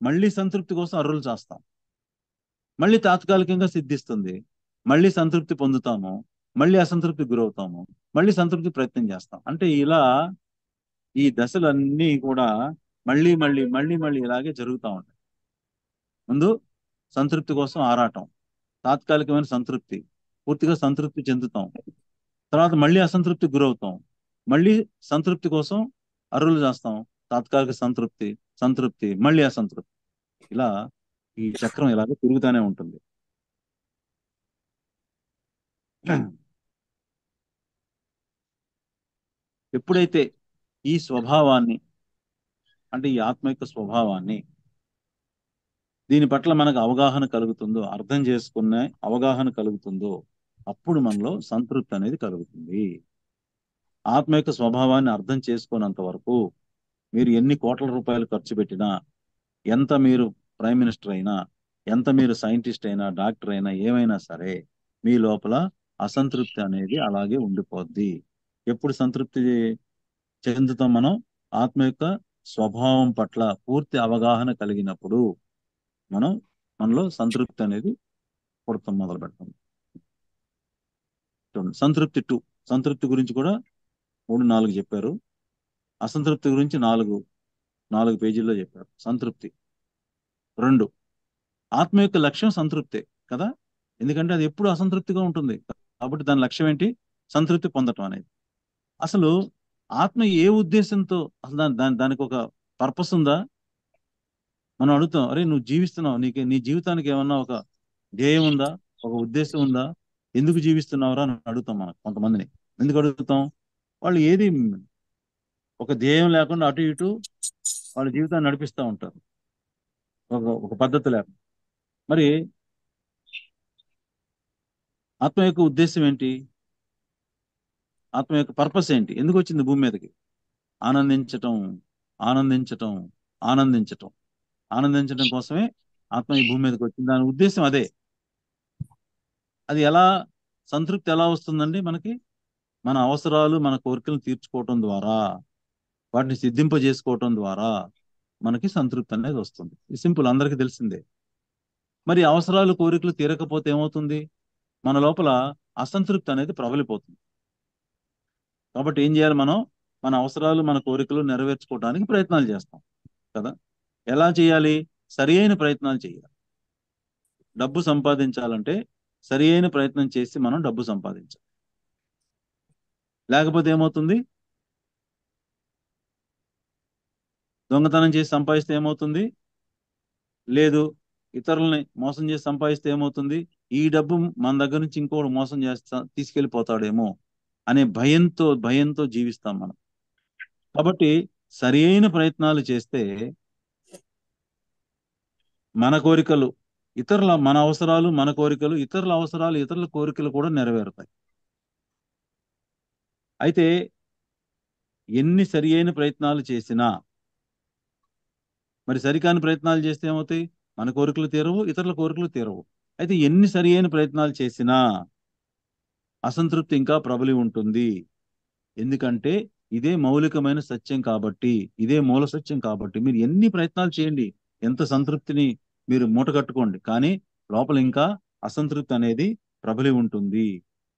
మళ్ళీ సంతృప్తి కోసం అర్రులు చేస్తాం. మళ్ళీ తాత్కాలికంగా సిద్ధిస్తుంది, మళ్ళీ సంతృప్తి పొందుతాము, మళ్ళీ అసంతృప్తి గురవుతాము, మళ్ళీ సంతృప్తి ప్రయత్నం చేస్తాం. అంటే ఇలా ఈ దశలన్నీ కూడా మళ్ళీ మళ్ళీ మళ్ళీ మళ్ళీ ఇలాగే జరుగుతూ ఉంటాయి. ముందు సంతృప్తి కోసం ఆరాటం, తాత్కాలికమైన సంతృప్తి, పూర్తిగా సంతృప్తి చెందుతాం. తర్వాత మళ్ళీ అసంతృప్తి గురవుతాం, మళ్ళీ సంతృప్తి కోసం అర్రులు చేస్తాం, తాత్కాలిక సంతృప్తి మళ్ళీ అసంతృప్తి. ఇలా ఈ చక్రం ఇలాగ తిరుగుతూనే ఉంటుంది. ఎప్పుడైతే ఈ స్వభావాన్ని, అంటే ఈ ఆత్మ యొక్క స్వభావాన్ని, దీని పట్ల మనకు అవగాహన కలుగుతుందో, అర్థం చేసుకునే అవగాహన కలుగుతుందో, అప్పుడు మనలో సంతృప్తి అనేది కలుగుతుంది. ఆత్మ యొక్క స్వభావాన్ని అర్థం చేసుకున్నంత వరకు మీరు ఎన్ని కోట్ల రూపాయలు ఖర్చు పెట్టినా, ఎంత మీరు ప్రైమ్ మినిస్టర్ అయినా, ఎంత మీరు సైంటిస్ట్ అయినా, డాక్టర్ అయినా, ఏమైనా సరే మీ లోపల అసంతృప్తి అనేది అలాగే ఉండిపోద్ది. ఎప్పుడు సంతృప్తి చెందుతాం మనం? ఆత్మ యొక్క స్వభావం పట్ల పూర్తి అవగాహన కలిగినప్పుడు మనలో సంతృప్తి అనేది పుడతాం మొదలు పెడతాం. చూడండి, సంతృప్తి 2. సంతృప్తి గురించి కూడా 3-4 చెప్పారు. అసంతృప్తి గురించి 4 పేజీల్లో చెప్పారు. సంతృప్తి 2. ఆత్మ యొక్క లక్ష్యం సంతృప్తే కదా, ఎందుకంటే అది ఎప్పుడు అసంతృప్తిగా ఉంటుంది. కాబట్టి దాని లక్ష్యం ఏంటి? సంతృప్తి పొందటం అనేది. అసలు ఆత్మ ఏ ఉద్దేశంతో అసలు దానికి ఒక పర్పస్ ఉందా? మనం అడుగుతాం, అరే నువ్వు జీవిస్తున్నావు, నీ జీవితానికి ఏమన్నా ఒక ధ్యేయం ఉందా, ఒక ఉద్దేశం ఉందా, ఎందుకు జీవిస్తున్నావురా అని అడుగుతాం మనం కొంతమందిని. ఎందుకు అడుగుతాం? వాళ్ళు ఏది ఒక ధ్యేయం లేకుండా అటు ఇటు వాళ్ళ జీవితాన్ని నడిపిస్తూ ఉంటారు, ఒక పద్ధతి లేకుండా. మరి ఆత్మ యొక్క ఉద్దేశం ఏంటి? ఆత్మ యొక్క పర్పస్ ఏంటి? ఎందుకు వచ్చింది భూమి మీదకి? ఆనందించటం, ఆనందించటం, ఆనందించటం, ఆనందించడం కోసమే ఆత్మ ఈ భూమి మీదకి వచ్చింది. దాని ఉద్దేశం అదే. అది ఎలా సంతృప్తి ఎలా వస్తుందండి మనకి? మన అవసరాలు, మన కోరికలను తీర్చుకోవటం ద్వారా, వాటిని సిద్ధింపజేసుకోవటం ద్వారా మనకి సంతృప్తి అనేది వస్తుంది. ఇది సింపుల్, అందరికీ తెలిసిందే. మరి అవసరాలు కోరికలు తీరకపోతే ఏమవుతుంది? మన లోపల అసంతృప్తి అనేది ప్రబలిపోతుంది. కాబట్టి ఏం చేయాలి మనం? మన అవసరాలు, మన కోరికలు నెరవేర్చుకోవడానికి ప్రయత్నాలు చేస్తాం కదా. ఎలా చేయాలి? సరి అయిన ప్రయత్నాలు చేయాలి. డబ్బు సంపాదించాలంటే సరి అయిన ప్రయత్నం చేసి మనం డబ్బు సంపాదించాలి. లేకపోతే ఏమవుతుంది? దొంగతనం చేసి సంపాదిస్తే ఏమవుతుంది? లేదు, ఇతరులని మోసం చేసి సంపాదిస్తే ఏమవుతుంది? ఈ డబ్బు మన దగ్గర నుంచి ఇంకోటి మోసం తీసుకెళ్ళిపోతాడేమో అనే భయంతో జీవిస్తాం మనం. కాబట్టి సరి అయిన ప్రయత్నాలు చేస్తే మన కోరికలు మన అవసరాలు, మన కోరికలు, ఇతరుల అవసరాలు, ఇతరుల కోరికలు కూడా నెరవేరుతాయి. అయితే ఎన్ని సరి అయిన ప్రయత్నాలు చేసినా, మరి సరికాని ప్రయత్నాలు చేస్తే ఏమవుతాయి? మన కోరికలు తీరవు, ఇతరుల కోరికలు తీరవు. అయితే ఎన్ని సరి అయిన ప్రయత్నాలు చేసినా అసంతృప్తి ఇంకా ప్రబలి ఉంటుంది. ఎందుకంటే ఇదే మౌలికమైన సత్యం కాబట్టి, ఇదే మూల సత్యం కాబట్టి. మీరు ఎన్ని ప్రయత్నాలు చేయండి, ఎంత సంతృప్తిని మీరు మూటగట్టుకోండి, కానీ లోపల ఇంకా అసంతృప్తి అనేది ప్రబలి ఉంటుంది.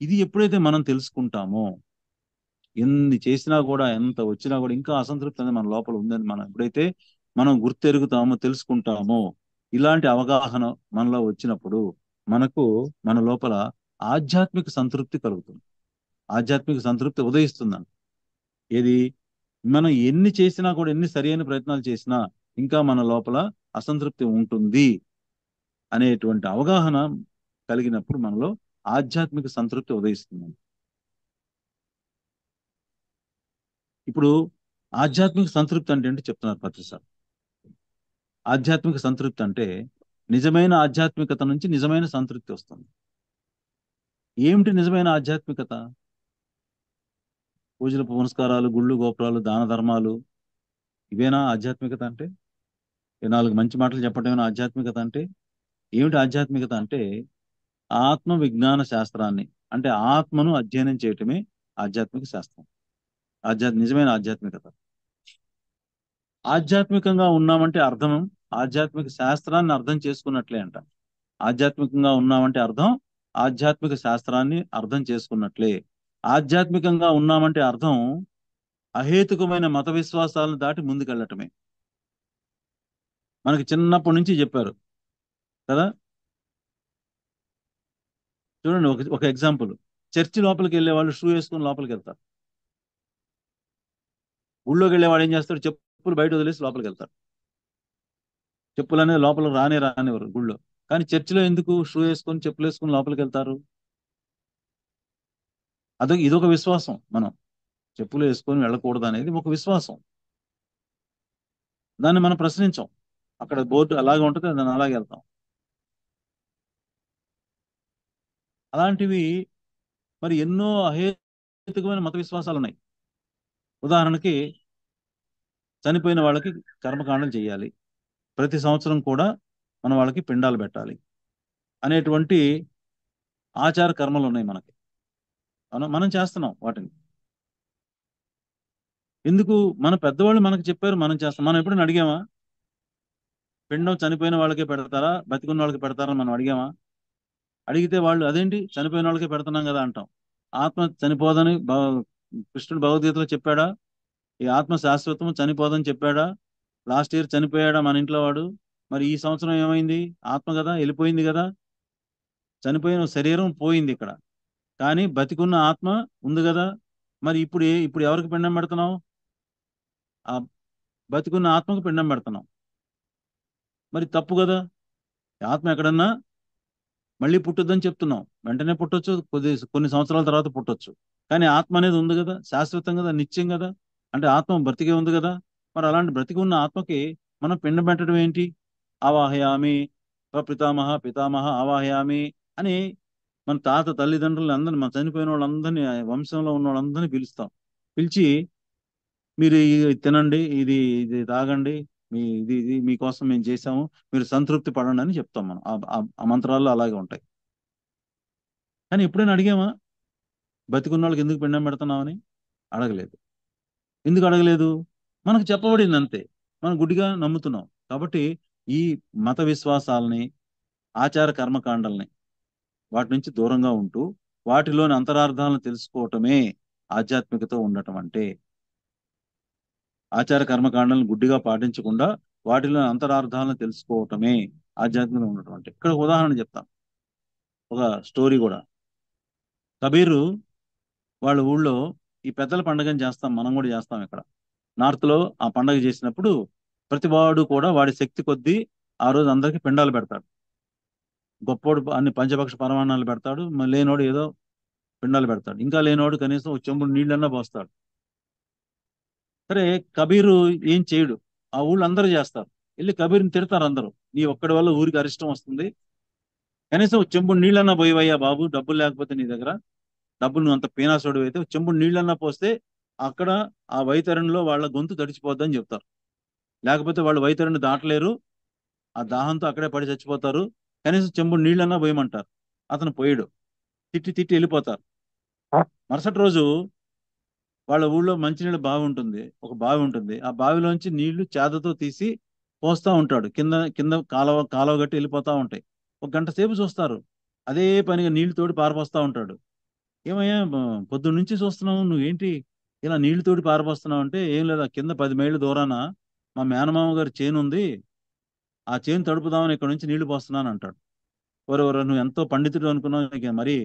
ఇది ఎప్పుడైతే మనం తెలుసుకుంటామో, ఎన్ని చేసినా కూడా, ఎంత వచ్చినా కూడా ఇంకా అసంతృప్తి అనేది మన లోపల ఉందని ఎప్పుడైతే మనం గుర్తెరుగుతామో, తెలుసుకుంటామో, ఇలాంటి అవగాహన మనలో వచ్చినప్పుడు మన లోపల ఆధ్యాత్మిక సంతృప్తి కలుగుతుంది. ఆధ్యాత్మిక సంతృప్తి ఉదయిస్తుందని. ఏది? మనం ఎన్ని చేసినా కూడా, ఎన్ని సరైన ప్రయత్నాలు చేసినా ఇంకా మన లోపల అసంతృప్తి ఉంటుంది అనేటువంటి అవగాహన కలిగినప్పుడు మనలో ఆధ్యాత్మిక సంతృప్తి ఉదయిస్తుంది. ఇప్పుడు ఆధ్యాత్మిక సంతృప్తి అంటే ఏంటి చెప్తున్నారు ప్రతిసారి. ఆధ్యాత్మిక సంతృప్తి అంటే నిజమైన ఆధ్యాత్మికత నుంచి నిజమైన సంతృప్తి వస్తుంది. ఏమిటి నిజమైన ఆధ్యాత్మికత? పూజలు, పునస్కారాలు, గుళ్ళు, గోపురాలు, దాన ధర్మాలు, ఇవేనా ఆధ్యాత్మికత అంటే? 4 మంచి మాటలు చెప్పటమేనా ఆధ్యాత్మికత అంటే? ఏమిటి ఆధ్యాత్మికత అంటే? ఆత్మ విజ్ఞాన శాస్త్రాన్ని, అంటే ఆత్మను అధ్యయనం చేయటమే ఆధ్యాత్మిక శాస్త్రం, నిజమైన ఆధ్యాత్మికత. ఆధ్యాత్మికంగా ఉన్నామంటే అర్థం ఆధ్యాత్మిక శాస్త్రాన్ని అర్థం చేసుకున్నట్లే అంట. ఆధ్యాత్మికంగా ఉన్నామంటే అర్థం ఆధ్యాత్మిక శాస్త్రాన్ని అర్థం చేసుకున్నట్లే. ఆధ్యాత్మికంగా ఉన్నామంటే అర్థం అహేతుకమైన మత విశ్వాసాలను దాటి ముందుకెళ్ళటమే. మనకి చిన్నప్పటి నుంచి చెప్పారు కదా. చూడండి, ఒక ఎగ్జాంపుల్. చర్చి లోపలికి వెళ్ళే వాళ్ళు షూ వేసుకొని లోపలికి వెళ్తారు. ఊళ్ళోకి వెళ్ళేవాడు ఏం చేస్తాడు? చెప్పులు బయట వదిలేసి లోపలికి వెళ్తాడు. చెప్పులు అనేది లోపల రానివ్వరు గుళ్ళో. కానీ చర్చిలో ఎందుకు షూ వేసుకొని, చెప్పులు వేసుకొని లోపలికి వెళ్తారు? ఇదొక విశ్వాసం. మనం చెప్పులు వేసుకొని వెళ్ళకూడదు అనేది ఒక విశ్వాసం. దాన్ని మనం ప్రశ్నించాం. అక్కడ బోర్డు అలాగే ఉంటుంది, దాన్ని అలాగే వెళ్తాం. అలాంటివి మరి ఎన్నో అహేతుకమైన మత విశ్వాసాలు ఉన్నాయి. ఉదాహరణకి, చనిపోయిన వాళ్ళకి కర్మకాండం చేయాలి, ప్రతి సంవత్సరం కూడా మనం వాళ్ళకి పిండాలు పెట్టాలి అనేటువంటి ఆచార కర్మలు ఉన్నాయి మనకి. మనం చేస్తున్నాం వాటిని. ఎందుకు? మన పెద్దవాళ్ళు మనకు చెప్పారు, మనం చేస్తాం. మనం ఎప్పుడైనా అడిగామా? పిండం చనిపోయిన వాళ్ళకే పెడతారా, బతికున్న వాళ్ళకి పెడతారా మనం అడిగామా? అడిగితే వాళ్ళు అదేంటి చనిపోయిన వాళ్ళకే పెడుతున్నాం కదా అంటాం. ఆత్మ చనిపోదని కృష్ణుడు భగవద్గీతలో చెప్పాడా? ఈ ఆత్మ శాశ్వతము, చనిపోదని చెప్పాడా? లాస్ట్ ఇయర్ చనిపోయాడా మన ఇంట్లో వాడు? మరి ఈ సంవత్సరం ఏమైంది? ఆత్మ కదా, వెళ్ళిపోయింది కదా. చనిపోయిన శరీరం పోయింది ఇక్కడ, కానీ బతికున్న ఆత్మ ఉంది కదా. మరి ఇప్పుడు ఎవరికి పిండం పెడుతున్నావు? ఆ బతికున్న ఆత్మకు పిండం పెడుతున్నాం. మరి తప్పు కదా. ఆత్మ ఎక్కడన్నా మళ్ళీ పుట్టొద్దని చెప్తున్నాం. వెంటనే పుట్టొచ్చు, కొన్ని సంవత్సరాల తర్వాత పుట్టొచ్చు. కానీ ఆత్మ అనేది ఉంది కదా, శాశ్వతం కదా, నిత్యం కదా. అంటే ఆత్మ బ్రతికే ఉంది కదా. మరి అలాంటి బ్రతికి ఉన్న ఆత్మకి మనం పిండం పెట్టడం ఏంటి? ఆవాహయామి పితామహ పితామహ ఆవాహయామి అని మన తాత తల్లిదండ్రులు అందరిని, మన చనిపోయిన వాళ్ళందరినీ, వంశంలో ఉన్న వాళ్ళందరినీ పిలుస్తాం. పిలిచి మీరు ఇది తినండి, ఇది ఇది తాగండి, ఇది మీకోసం మేము చేసాము, మీరు సంతృప్తి పడండి అని చెప్తాం మనం. ఆ మంత్రాల్లో అలాగే ఉంటాయి. కానీ ఎప్పుడైనా అడిగామా బతికున్న వాళ్ళకి ఎందుకు పిండం పెడుతున్నామని? అడగలేదు. ఎందుకు అడగలేదు? మనకు చెప్పబడింది అంతే, మనం గుడ్డిగా నమ్ముతున్నాం. కాబట్టి ఈ మత విశ్వాసాలని, ఆచార కర్మకాండల్ని, వాటి నుంచి దూరంగా ఉంటూ వాటిలోని అంతరార్థాలను తెలుసుకోవటమే ఆధ్యాత్మికత ఉండటం అంటే. ఆచార కర్మకాండాలను గుడ్డిగా పాటించకుండా వాటిలో అంతరార్థాలను తెలుసుకోవటమే ఆధ్యాత్మికంగా ఉండటం అంటే. ఇక్కడ ఒక ఉదాహరణ చెప్తాం, ఒక స్టోరీ కూడా. కబీరు వాళ్ళ ఊళ్ళో ఈ పెద్దల పండుగని చేస్తాం, మనం కూడా చేస్తాం ఇక్కడ నార్త్ లో. ఆ పండుగ చేసినప్పుడు ప్రతి వాడు కూడా వాడి శక్తి కొద్దీ ఆ రోజు అందరికి పిండాలు పెడతాడు. గొప్పోడు అన్ని పంచపక్ష పరమాన్నాలు పెడతాడు, లేనోడు ఏదో పిండాలు పెడతాడు, ఇంకా లేనోడు కనీసం ఒక చెంబుడు నీళ్ళన్నా పోస్తాడు. సరే, కబీరు ఏం చేయడు. ఆ ఊళ్ళో అందరూ చేస్తారు. వెళ్ళి కబీర్ని తిడతారు అందరూ, నీ ఒక్కడి వల్ల ఊరికి అరిష్టం వస్తుంది, కనీసం ఒక చెంబుడు నీళ్ళన్నా పోయివయ్యా బాబు, డబ్బులు లేకపోతే నీ దగ్గర, డబ్బులు నువ్వు అంత పీనాసోడు అయితే ఒక చెంబుడు నీళ్ళన్నా పోస్తే అక్కడ ఆ వైతరణిలో వాళ్ళ గొంతు తడిచిపోద్దని చెప్తారు. లేకపోతే వాళ్ళు వైతరిని దాటలేరు, ఆ దాహంతో అక్కడే పడి చచ్చిపోతారు, కనీసం చెంబుడు నీళ్ళన్నా పోయమంటారు. అతను పోయాడు, తిట్టి తిట్టి వెళ్ళిపోతారు. మరుసటి రోజు వాళ్ళ ఊళ్ళో మంచినీళ్ళ బావి ఉంటుంది, ఒక బావి ఉంటుంది. ఆ బావిలోంచి నీళ్లు చేదతో తీసి పోస్తా ఉంటాడు. కింద కింద కాలువ కాలువ గట్టి వెళ్ళిపోతా ఉంటాయి. ఒక గంట సేపు చూస్తారు, అదే పనిగా నీళ్లు తోడి పారపోస్తా ఉంటాడు. ఏమయ్యా పొద్దున్న నుంచి చూస్తున్నావు, నువ్వేంటి ఇలా నీళ్లు తోడి పారపోస్తున్నావు అంటే, ఏం లేదా, కింద 10 మైళ్ళ దూరాన మా మేనమామ గారి చేను ఉంది, ఆ చేను తడుపుదామని ఇక్కడ నుంచి నీళ్లు పోస్తున్నాను అంటాడు. ఒరే నువ్వు ఎంతో పండితుడు అనుకున్నావు, నీకు మరి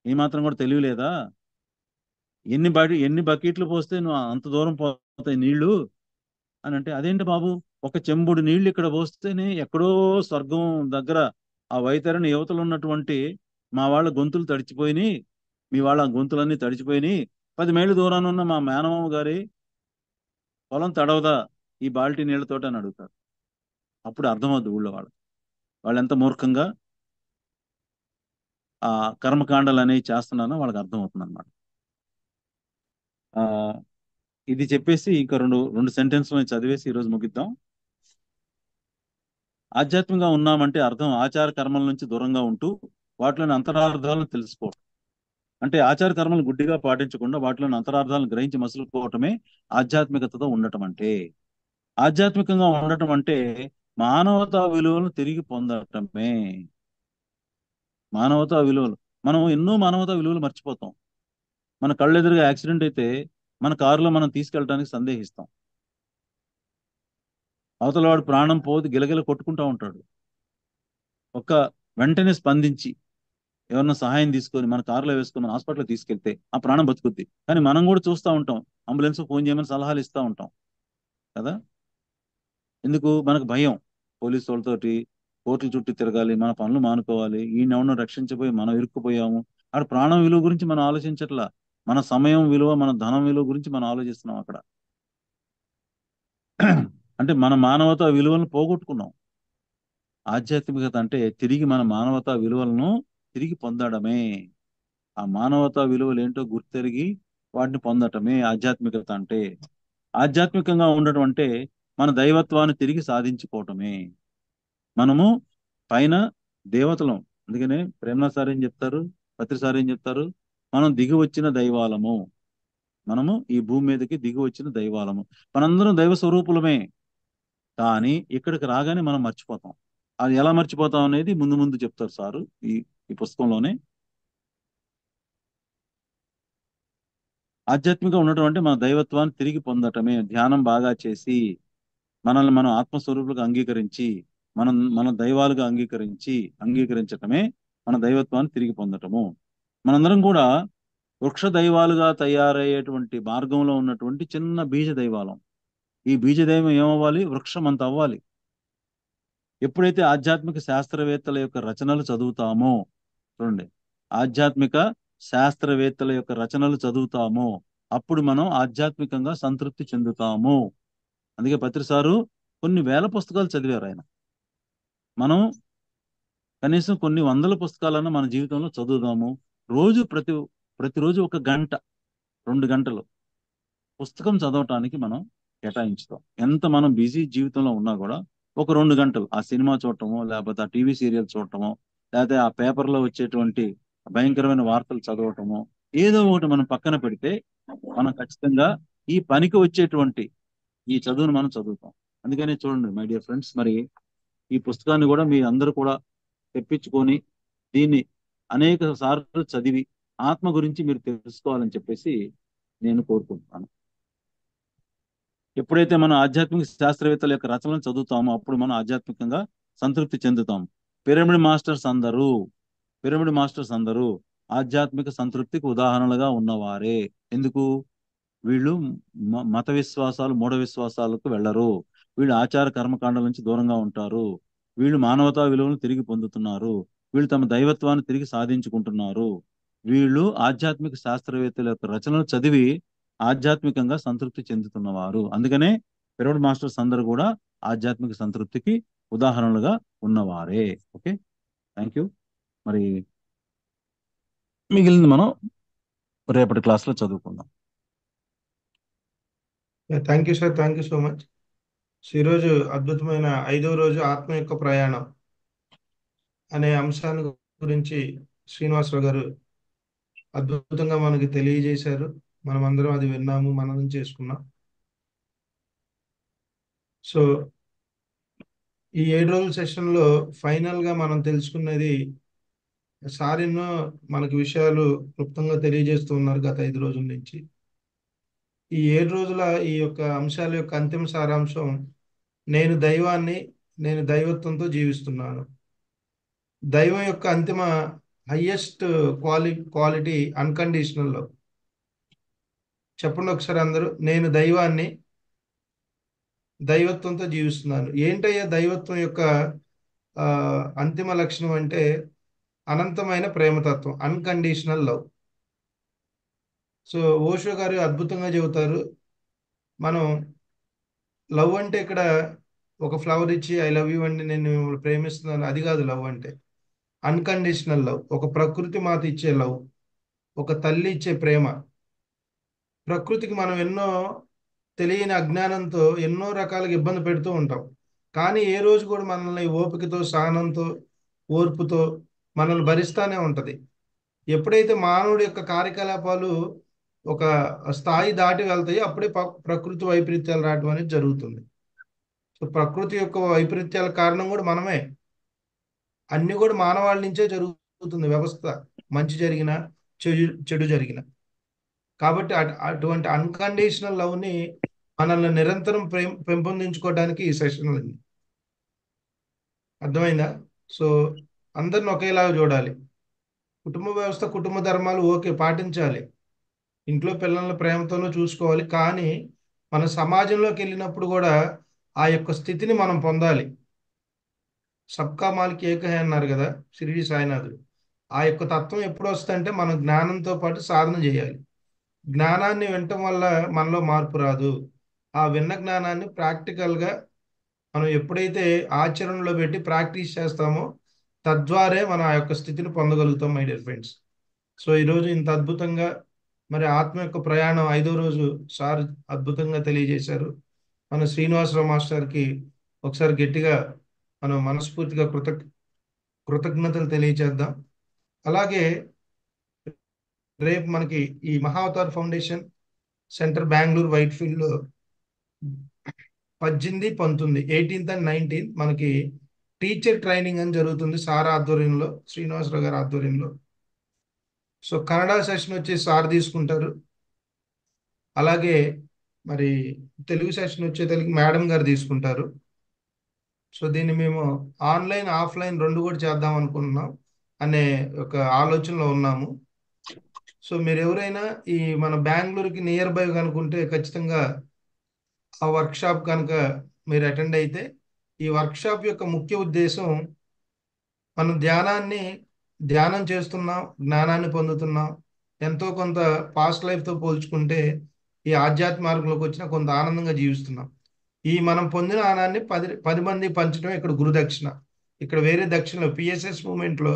ఈ మాత్రం కూడా తెలియలేదా? ఎన్ని బకెట్లు పోస్తే నువ్వు అంత దూరం పోతాయి నీళ్లు అని అంటే, అదేంటి బాబు, ఒక చెంబుడు నీళ్లు ఇక్కడ పోస్తేనే ఎక్కడో స్వర్గం దగ్గర ఆ వైతరిని యువతలు ఉన్నటువంటి మా వాళ్ళ గొంతులు తడిచిపోయినాయి, మీ వాళ్ళ గొంతులన్నీ తడిచిపోయినాయి, 10 మైళ్ళ దూరాన ఉన్న మా మేనమామ గారి పొలం తడవదా ఈ బాల్టీ నీళ్లతోటి అని అడుగుతారు. అప్పుడు అర్థమవుద్ది ఊళ్ళో వాళ్ళు ఎంత మూర్ఖంగా ఆ కర్మకాండాలు అనేవి చేస్తున్నానో వాళ్ళకి అర్థమవుతుంది అనమాట. ఆ ఇది చెప్పేసి ఇంకా రెండు సెంటెన్స్లు చదివేసి ఈరోజు ముగిద్దాం. ఆధ్యాత్మికంగా ఉన్నామంటే అర్థం ఆచార కర్మల నుంచి దూరంగా ఉంటూ వాటిలోని అంతరార్థాలను తెలుసుకోవటం. అంటే ఆచార కర్మలను గుడ్డిగా పాటించకుండా వాటిలోని అంతరార్థాలను గ్రహించి మసులుకోవటమే ఆధ్యాత్మికతతో ఉండటం అంటే. ఆధ్యాత్మికంగా ఉండటం అంటే మానవతా విలువలను తిరిగి పొందటమే. మానవతా విలువలు, మనం ఎన్నో మానవతా విలువలు మర్చిపోతాం. మన కళ్ళెదురుగా యాక్సిడెంట్ అయితే మన కారులో మనం తీసుకెళ్ళడానికి సందేహిస్తాం. అవతల వాడు ప్రాణం పోదు గిలగిల కొట్టుకుంటా ఉంటాడు. ఒక వెంటనే స్పందించి ఎవరన్నా సహాయం తీసుకొని మన కారులో వేసుకొని మన హాస్పిటల్ తీసుకెళ్తే ఆ ప్రాణం బతుకుద్ది. కానీ మనం కూడా చూస్తూ ఉంటాం, అంబులెన్స్ ఫోన్ చేయమని సలహాలు ఇస్తూ ఉంటాం కదా. ఎందుకు? మనకు భయం, పోలీసు వాళ్ళతోటి కోర్టుల చుట్టూ తిరగాలి, మన పనులు మానుకోవాలి, ఈయనెవరినో రక్షించబోయి మనం ఇరుక్కుపోయాము. అక్కడ ప్రాణం విలువ గురించి మనం ఆలోచించట్లా, మన సమయం విలువ, మన ధనం విలువ గురించి మనం ఆలోచిస్తున్నాం అక్కడ. అంటే మన మానవతా విలువలను పోగొట్టుకున్నాం. ఆధ్యాత్మికత అంటే తిరిగి మన మానవతా విలువలను తిరిగి పొందడమే. ఆ మానవతా విలువలు ఏంటో గుర్తెరిగి వాటిని పొందటమే ఆధ్యాత్మికత అంటే. ఆధ్యాత్మికంగా ఉండటం అంటే మన దైవత్వాన్ని తిరిగి సాధించుకోవటమే. మనము పైన దేవతలం, అందుకనే ప్రేమనాథ్ సార్ ఏం చెప్తారు, పత్రి సార్ ఏం చెప్తారు, మనం దిగి వచ్చిన దైవాలము, మనము ఈ భూమి మీదకి దిగి వచ్చిన దైవాలము, మనందరం దైవ స్వరూపులమే. కానీ ఇక్కడికి రాగానే మనం మర్చిపోతాం. అది ఎలా మర్చిపోతాం అనేది ముందు ముందు చెప్తారు సారు ఈ ఈ పుస్తకంలోనే. ఆధ్యాత్మికంగా ఉండటం అంటే మన దైవత్వాన్ని తిరిగి పొందటమే. ధ్యానం బాగా చేసి మనల్ని మనం ఆత్మస్వరూపులుగా అంగీకరించి మన దైవాలుగా అంగీకరించటమే మన దైవత్వాన్ని తిరిగి పొందటము. మనందరం కూడా వృక్ష దైవాలుగా తయారయ్యేటువంటి మార్గంలో ఉన్నటువంటి చిన్న బీజ దైవాలం. ఈ బీజ దైవం ఏమవ్వాలి? వృక్షం అంత అవ్వాలి. ఎప్పుడైతే ఆధ్యాత్మిక శాస్త్రవేత్తల యొక్క రచనలు చదువుతామో, చూడండి, ఆధ్యాత్మిక శాస్త్రవేత్తల యొక్క రచనలు చదువుతామో అప్పుడు మనం ఆధ్యాత్మికంగా సంతృప్తి చెందుతాము. అందుకే పత్రిసారు కొన్ని వేల పుస్తకాలు చదివారు ఆయన. మనం కనీసం కొన్ని వందల పుస్తకాలను మన జీవితంలో చదువుదాము. రోజు ప్రతిరోజు 1 గంట 2 గంటలు పుస్తకం చదవటానికి మనం కేటాయించుతాం. ఎంత మనం బిజీ జీవితంలో ఉన్నా కూడా ఒక 2 గంటలు ఆ సినిమా చూడటమో, లేకపోతే ఆ టీవీ సీరియల్ చూడటమో, లేకపోతే ఆ పేపర్లో వచ్చేటువంటి భయంకరమైన వార్తలు చదవటమో, ఏదో ఒకటి మనం పక్కన పెడితే మనం ఖచ్చితంగా ఈ పనికి వచ్చేటువంటి ఈ చదువును మనం చదువుతాం. అందుకనే చూడండి మై డియర్ ఫ్రెండ్స్, మరి ఈ పుస్తకాన్ని కూడా మీ అందరూ కూడా తెప్పించుకొని దీన్ని అనేక సార్లు చదివి ఆత్మ గురించి మీరు తెలుసుకోవాలని చెప్పేసి నేను కోరుకుంటున్నాను. ఎప్పుడైతే మనం ఆధ్యాత్మిక శాస్త్రవేత్తల యొక్క రచనలు చదువుతామో అప్పుడు మనం ఆధ్యాత్మికంగా సంతృప్తి చెందుతాం. పిరమిడ్ మాస్టర్స్ అందరూ ఆధ్యాత్మిక సంతృప్తికి ఉదాహరణలుగా ఉన్నవారే. ఎందుకు? వీళ్ళు మత విశ్వాసాలు, మూఢ విశ్వాసాలకు వెళ్ళరు. వీళ్ళు ఆచార కర్మకాండాల నుంచి దూరంగా ఉంటారు. వీళ్ళు మానవతా విలువలను తిరిగి పొందుతున్నారు. వీళ్ళు తమ దైవత్వాన్ని తిరిగి సాధించుకుంటున్నారు. వీళ్ళు ఆధ్యాత్మిక శాస్త్రవేత్తల యొక్క రచనలు చదివి ఆధ్యాత్మికంగా సంతృప్తి చెందుతున్నవారు. అందుకనే పిరమిడ్ మాస్టర్స్ అందరూ కూడా ఆధ్యాత్మిక సంతృప్తికి ఉదాహరణలుగా ఉన్నవారే. Okay, thank you. మరి మిగిలింది మనం రేపటి క్లాస్లో చదువుకుందాం. Thank you sir, thank you so much. ఈరోజు అద్భుతమైన 5వ రోజు ఆత్మ యొక్క ప్రయాణం అనే అంశాన్ని గురించి శ్రీనివాసరావు గారు అద్భుతంగా మనకి తెలియజేశారు. మనం అందరం అది విన్నాము, మననం చేసుకున్నాం. సో ఈ 7 రోజుల సెషన్లో ఫైనల్గా మనం తెలుసుకున్నది, సార్ ఎన్నో మనకి విషయాలు క్లుప్తంగా తెలియజేస్తూ ఉన్నారు గత 5 రోజుల నుంచి. ఈ 7 రోజుల ఈ యొక్క అంశాల యొక్క అంతిమ సారాంశం, నేను దైవాన్ని, నేను దైవత్వంతో జీవిస్తున్నాను. దైవం యొక్క అంతిమ హయ్యెస్ట్ క్వాలిటీ అన్కండిషనల్ లవ్. చెప్పండి ఒకసారి అందరూ, నేను దైవాన్ని, దైవత్వంతో జీవిస్తున్నాను. ఏంటయ్యా దైవత్వం యొక్క అంతిమ లక్షణం అంటే అనంతమైన ప్రేమతత్వం, అన్కండిషనల్ లవ్. సో ఓషో గారు అద్భుతంగా చెబుతారు, మనం లవ్ అంటే ఇక్కడ ఒక ఫ్లవర్ ఇచ్చి ఐ లవ్ యూ అండి, నేను ప్రేమిస్తున్నాను, అది కాదు లవ్ అంటే. అన్కండిషనల్ లవ్, ఒక ప్రకృతి మాత ఇచ్చే లవ్, ఒక తల్లి ఇచ్చే ప్రేమ. ప్రకృతికి మనం ఎన్నో తెలియని అజ్ఞానంతో ఎన్నో రకాలుగా ఇబ్బంది పెడుతూ ఉంటాం. కానీ ఏ రోజు కూడా మనల్ని ఓపికతో, సహనంతో, ఓర్పుతో మనల్ని భరిస్తానే ఉంటది. ఎప్పుడైతే మానవుడి యొక్క కార్యకలాపాలు ఒక స్థాయి దాటి వెళ్తాయో అప్పుడే ప్రకృతి వైపరీత్యాలు రావడం అనేది జరుగుతుంది. సో ప్రకృతి యొక్క వైపరీత్యాల కారణం కూడా మనమే. అన్ని కూడా మానవాళి నుంచే జరుగుతుంది వ్యవస్థ, మంచి జరిగిన, చెడు జరిగిన. కాబట్టి అటువంటి అన్కండిషనల్ లవ్ని మనల్ని నిరంతరం పెంపొందించుకోవడానికి ఈ సెషన్ ఉంది. అర్థమైందా? సో అందరిని ఒకేలాగా చూడాలి. కుటుంబ వ్యవస్థ, కుటుంబ ధర్మాలు ఓకే పాటించాలి, ఇంట్లో పిల్లల్ని ప్రేమతోనూ చూసుకోవాలి. కానీ మన సమాజంలోకి వెళ్ళినప్పుడు కూడా ఆ యొక్క స్థితిని మనం పొందాలి. సబ్కా మాలిక్ ఏక హై అన్నారు కదా షిరిడి సాయినాథుడు. ఆ యొక్క తత్వం ఎప్పుడు వస్తుందంటే మనం జ్ఞానంతో పాటు సాధన చేయాలి. జ్ఞానాన్ని వినటం వల్ల మనలో మార్పు రాదు. ఆ విన్న జ్ఞానాన్ని ప్రాక్టికల్గా మనం ఎప్పుడైతే ఆచరణలో పెట్టి ప్రాక్టీస్ చేస్తామో తద్వారే మనం ఆ యొక్క స్థితిని పొందగలుగుతాం మై డియర్ ఫ్రెండ్స్. సో ఈరోజు ఇంత అద్భుతంగా మరి ఆత్మ యొక్క ప్రయాణం 5వ రోజు సార్ అద్భుతంగా తెలియజేశారు. మన శ్రీనివాసరావు మాస్టర్కి ఒకసారి గట్టిగా మనం మనస్ఫూర్తిగా కృతజ్ఞతలు తెలియజేద్దాం. అలాగే రేపు మనకి ఈ మహావతార్ ఫౌండేషన్ సెంటర్ బెంగళూరు వైట్ఫీల్డ్లో 18, 19, 18th and 19th మనకి టీచర్ ట్రైనింగ్ అని జరుగుతుంది సార్ ఆధ్వర్యంలో, శ్రీనివాసరావు గారి ఆధ్వర్యంలో. సో కన్నడ సెషన్ వచ్చి సార్ తీసుకుంటారు. అలాగే మరి తెలుగు సెషన్ వచ్చేసరికి మేడం గారు తీసుకుంటారు. సో దీన్ని మేము ఆన్లైన్, ఆఫ్లైన్ 2 కూడా చేద్దాం అనుకుంటున్నాం అనే ఒక ఆలోచనలో ఉన్నాము. సో మీరు ఎవరైనా ఈ మన బెంగళూరుకి నియర్ బై కనుకుంటే ఖచ్చితంగా ఆ వర్క్షాప్ కనుక మీరు అటెండ్ అయితే, ఈ వర్క్షాప్ యొక్క ముఖ్య ఉద్దేశం మనం ధ్యానం చేస్తున్నాం, జ్ఞానాన్ని పొందుతున్నాం. ఎంతో కొంత పాస్ట్ లైఫ్తో పోల్చుకుంటే ఈ ఆధ్యాత్మ మార్గంలోకి వచ్చిన కొంత ఆనందంగా జీవిస్తున్నాం. ఈ మనం పొందిన ఆనందాన్ని 10 మంది పంచడం ఇక్కడ గురుదక్షిణ. ఇక్కడ వేరే దక్షిణలో పిఎస్ఎస్ మూమెంట్లో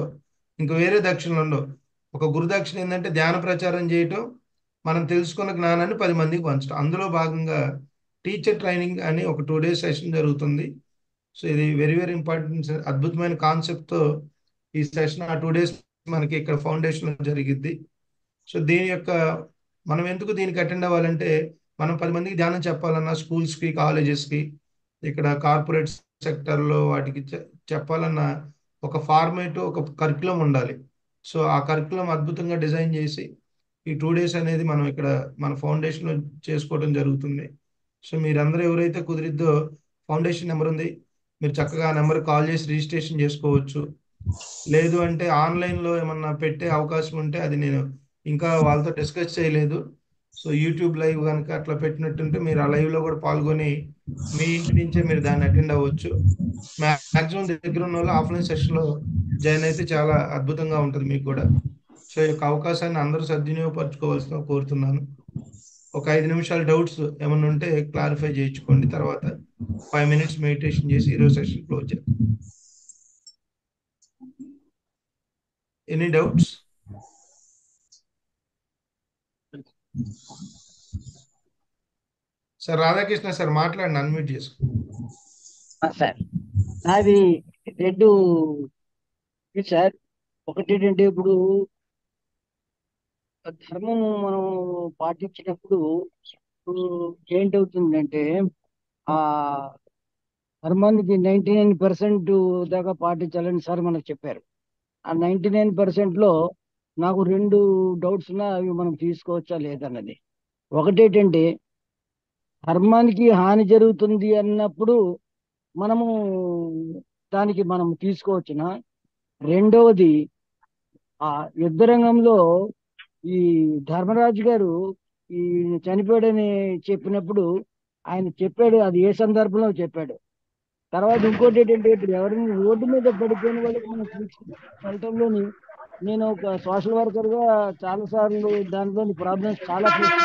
ఇంకా వేరే దక్షిణలు ఉండవు. ఒక గురుదక్షిణ ఏంటంటే ధ్యాన ప్రచారం చేయటం, మనం తెలుసుకున్న జ్ఞానాన్ని 10 మందికి పంచడం. అందులో భాగంగా టీచర్ ట్రైనింగ్ అని ఒక 2 days సెషన్ జరుగుతుంది. సో ఇది వెరీ వెరీ ఇంపార్టెంట్, అద్భుతమైన కాన్సెప్ట్తో ఈ సెషన్ ఆ 2 days మనకి ఇక్కడ ఫౌండేషన్ జరిగిద్ది. సో దీని యొక్క మనం ఎందుకు దీనికి అటెండ్ అవ్వాలంటే, మనం 10 మందికి ధ్యానం చెప్పాలన్నా స్కూల్స్కి, కాలేజెస్కి, ఇక్కడ కార్పొరేట్ సెక్టర్లో వాటికి చెప్పాలన్నా ఒక ఫార్మేట్, ఒక కరికులం ఉండాలి. సో ఆ కరికులం అద్భుతంగా డిజైన్ చేసి ఈ 2 days అనేది మనం ఇక్కడ మన ఫౌండేషన్లో చేసుకోవడం జరుగుతుంది. సో మీరందరూ ఎవరైతే కుదిరిద్దో ఫౌండేషన్ నెంబర్ ఉంది, మీరు చక్కగా ఆ నెంబర్ కాల్ చేసి రిజిస్ట్రేషన్ చేసుకోవచ్చు. లేదు అంటే ఆన్లైన్లో ఏమన్నా పెట్టే అవకాశం ఉంటే అది నేను ఇంకా వాళ్ళతో డిస్కస్ చేయలేదు. సో యూట్యూబ్ లైవ్ కనుక అట్లా పెట్టినట్టుంటే మీరు ఆ లైవ్లో కూడా పాల్గొని మీ ఇంటి నుంచే మీరు దాన్ని అటెండ్ అవ్వచ్చు. మ్యాక్సిమం దగ్గర ఉన్న వాళ్ళు ఆఫ్లైన్ సెషన్లో జాయిన్ అయితే చాలా అద్భుతంగా ఉంటుంది మీకు కూడా. సో ఈ యొక్క అవకాశాన్ని అందరూ సద్వినియోగపరచుకోవాల్సిన కోరుతున్నాను. ఒక 5 నిమిషాలు డౌట్స్ ఏమన్నా ఉంటే క్లారిఫై చేయించుకోండి. తర్వాత 5 minutes మెడిటేషన్ చేసి ఈరోజు సెషన్ క్లోజ్ చేద్దాం. Any doubts? Sir Radhakrishna sir మాట్లాడండి, అన్మ్యూట్ చేసుకో. సార్ నాది 2 సార్. ఒకటి ఏంటంటే ఇప్పుడు ధర్మం మనం పాటించినప్పుడు ఏంటవుతుందంటే ఆ ధర్మానికి 99% దాకా పాటించాలని సార్ మనకు చెప్పారు. ఆ 99%లో నాకు 2 డౌట్స్ ఉన్నా, అవి మనం తీసుకోవచ్చా లేదన్నది. ఒకటేంటంటే ధర్మానికి హాని జరుగుతుంది అన్నప్పుడు మనము దానికి మనం తీసుకోవచ్చునా? రెండవది, ఆ యుద్ధ రంగంలో ఈ ధర్మరాజు గారు ఈ చనిపోయాడని చెప్పినప్పుడు ఆయన చెప్పాడు, అది ఏ సందర్భంలో చెప్పాడు. తర్వాత ఇంకోటి ఏంటంటే ఇప్పుడు ఎవరైనా రోడ్డు మీద పడిపోయిన వాళ్ళకి మనం వెళ్ళటంలోని నేను ఒక సోషల్ వర్కర్గా చాలా సార్లు దాంట్లోని ప్రాబ్లమ్స్ చాలా ఫేస్.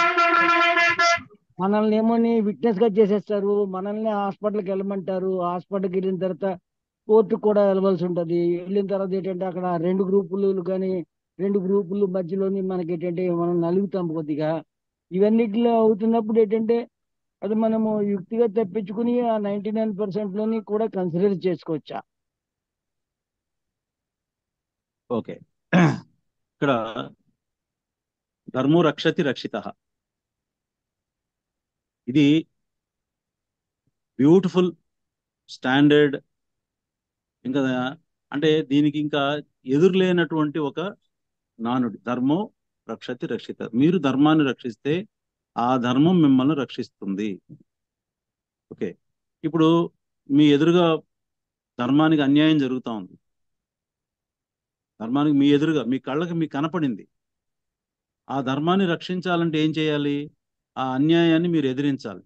మనల్ని ఏమోని విట్నెస్ గా చేసేస్తారు, మనల్ని హాస్పిటల్కి వెళ్ళమంటారు. హాస్పిటల్కి వెళ్ళిన తర్వాత కోర్టుకు కూడా వెళ్ళవలసి ఉంటుంది. వెళ్ళిన తర్వాత ఏంటంటే అక్కడ 2 గ్రూపులు కానీ 2 గ్రూపులు మధ్యలోని మనకి ఏంటంటే మనం నలుగుతాం కొద్దిగా. ఇవన్నిటిలో అవుతున్నప్పుడు ఏంటంటే అది మనము యుక్తిగా తప్పించుకుని ఆ 99%లోని కూడా కన్సిడర్ చేసుకోవచ్చా? ఓకే, ఇక్కడ ధర్మో రక్షతి రక్షితః, ఇది బ్యూటిఫుల్ స్టాండర్డ్. ఇంకా అంటే దీనికి ఇంకా ఎదురులేనటువంటి ఒక నానుడి. ధర్మో రక్షతి రక్షిత. మీరు ధర్మాన్ని రక్షిస్తే ఆ ధర్మం మిమ్మల్ని రక్షిస్తుంది. ఓకే, ఇప్పుడు మీ ఎదురుగా ధర్మానికి అన్యాయం జరుగుతూ ఉంది. ధర్మానికి మీ ఎదురుగా మీ కళ్ళకి మీకు కనపడింది. ఆ ధర్మాన్ని రక్షించాలంటే ఏం చేయాలి? ఆ అన్యాయాన్ని మీరు ఎదిరించాలి.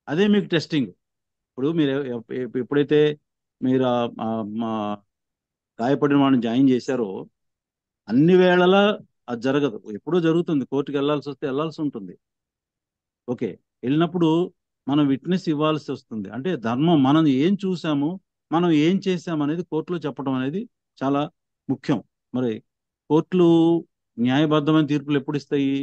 అదే మీకు టెస్టింగ్. ఇప్పుడు మీరు ఎప్పుడైతే మీరు మా గాయపడిన వాడిని జాయిన్ చేశారో అన్ని వేళలా అది జరగదు, ఎప్పుడో జరుగుతుంది. కోర్టుకి వెళ్ళాల్సి వస్తే వెళ్ళాల్సి ఉంటుంది. ఓకే, వెళ్ళినప్పుడు మనం విట్నెస్ ఇవ్వాల్సి వస్తుంది. అంటే ధర్మం, మనం ఏం చూసాము, మనం ఏం చేసాము అనేది కోర్టులో చెప్పడం అనేది చాలా ముఖ్యం. మరి కోర్టులు న్యాయబద్ధమైన తీర్పులు ఎప్పుడు ఇస్తాయి?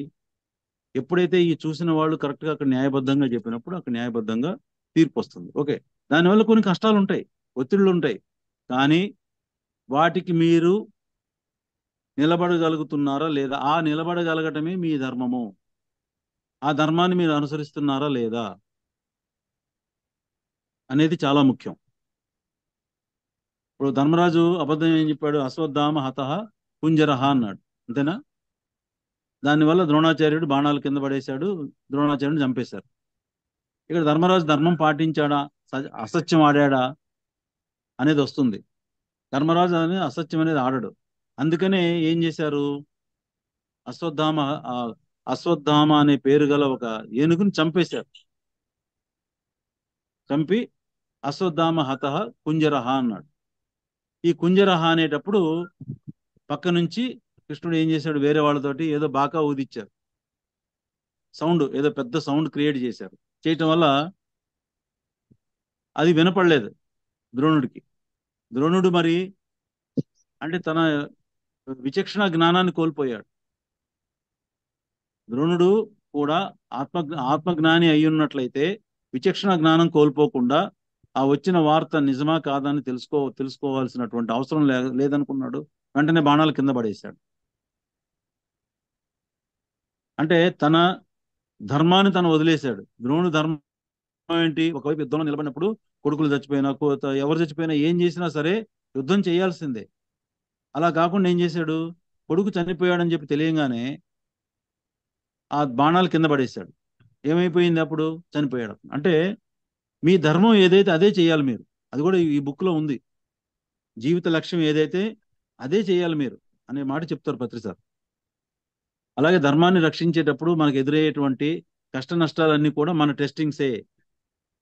ఎప్పుడైతే ఈ చూసిన వాళ్ళు కరెక్ట్గా అక్కడ న్యాయబద్ధంగా చెప్పినప్పుడు అక్కడ న్యాయబద్ధంగా తీర్పు వస్తుంది. ఓకే, దానివల్ల కొన్ని కష్టాలు ఉంటాయి, ఒత్తిళ్ళు ఉంటాయి. కానీ వాటికి మీరు నిలబడగలుగుతున్నారా లేదా? ఆ నిలబడగలగటమే మీ ధర్మము. ఆ ధర్మాన్ని మీరు అనుసరిస్తున్నారా లేదా అనేది చాలా ముఖ్యం. ఇప్పుడు ధర్మరాజు అబద్ధం ఏం చెప్పాడు? అశ్వత్థామ హతః కుంజరహ అన్నాడు, అంతేనా? దానివల్ల ద్రోణాచార్యుడు బాణాలు కింద పడేశాడు, ద్రోణాచార్యుడిని చంపేశారు. ఇక్కడ ధర్మరాజు ధర్మం పాటించాడా, అసత్యం ఆడాడా అనేది వస్తుంది. ధర్మరాజు అనేది అసత్యం అనేది ఆడడు. అందుకనే ఏం చేశారు? అశ్వత్థామ ఆ, అశ్వత్థామ అనే పేరు గల ఒక ఏనుగుని చంపేశారు. చంపి అశ్వత్థామ హతః కుంజరహ అన్నాడు. ఈ కుంజరహ అనేటప్పుడు పక్క నుంచి కృష్ణుడు ఏం చేశాడు, వేరే వాళ్ళతోటి ఏదో బాకా ఊదిచ్చారు. సౌండ్ ఏదో పెద్ద సౌండ్ క్రియేట్ చేశారు. చేయటం వల్ల అది వినపడలేదు ద్రోణుడికి. ద్రోణుడు మరి అంటే తన విచక్షణ జ్ఞానాన్ని కోల్పోయాడు. ద్రోణుడు కూడా ఆత్మజ్ఞాని అయి ఉన్నట్లయితే విచక్షణ జ్ఞానం కోల్పోకుండా ఆ వచ్చిన వార్త నిజమా కాదని తెలుసుకోవాల్సినటువంటి అవసరం లేదనుకున్నాడు. వెంటనే బాణాలు కింద పడేశాడు. అంటే తన ధర్మాన్ని తను వదిలేశాడు. ద్రోణుడు ధర్మం ఏంటి? ఒకవైపు యుద్ధంలో నిలబడినప్పుడు కొడుకులు చచ్చిపోయినా ఎవరు చచ్చిపోయినా ఏం చేసినా సరే యుద్ధం చేయాల్సిందే. అలా కాకుండా ఏం చేశాడు, కొడుకు చనిపోయాడని చెప్పి తెలియగానే ఆ బాణాలు కింద పడేశాడు. ఏమైపోయింది అప్పుడు? చనిపోయాడు. అంటే మీ ధర్మం ఏదైతే అదే చేయాలి మీరు. అది కూడా ఈ బుక్ లో ఉంది. జీవిత లక్ష్యం ఏదైతే అదే చేయాలి మీరు అనే మాట చెప్తారు పత్రి సార్. అలాగే ధర్మాన్ని రక్షించేటప్పుడు మనకు ఎదురయ్యేటువంటి కష్ట నష్టాలన్నీ కూడా మన టెస్టింగ్సే.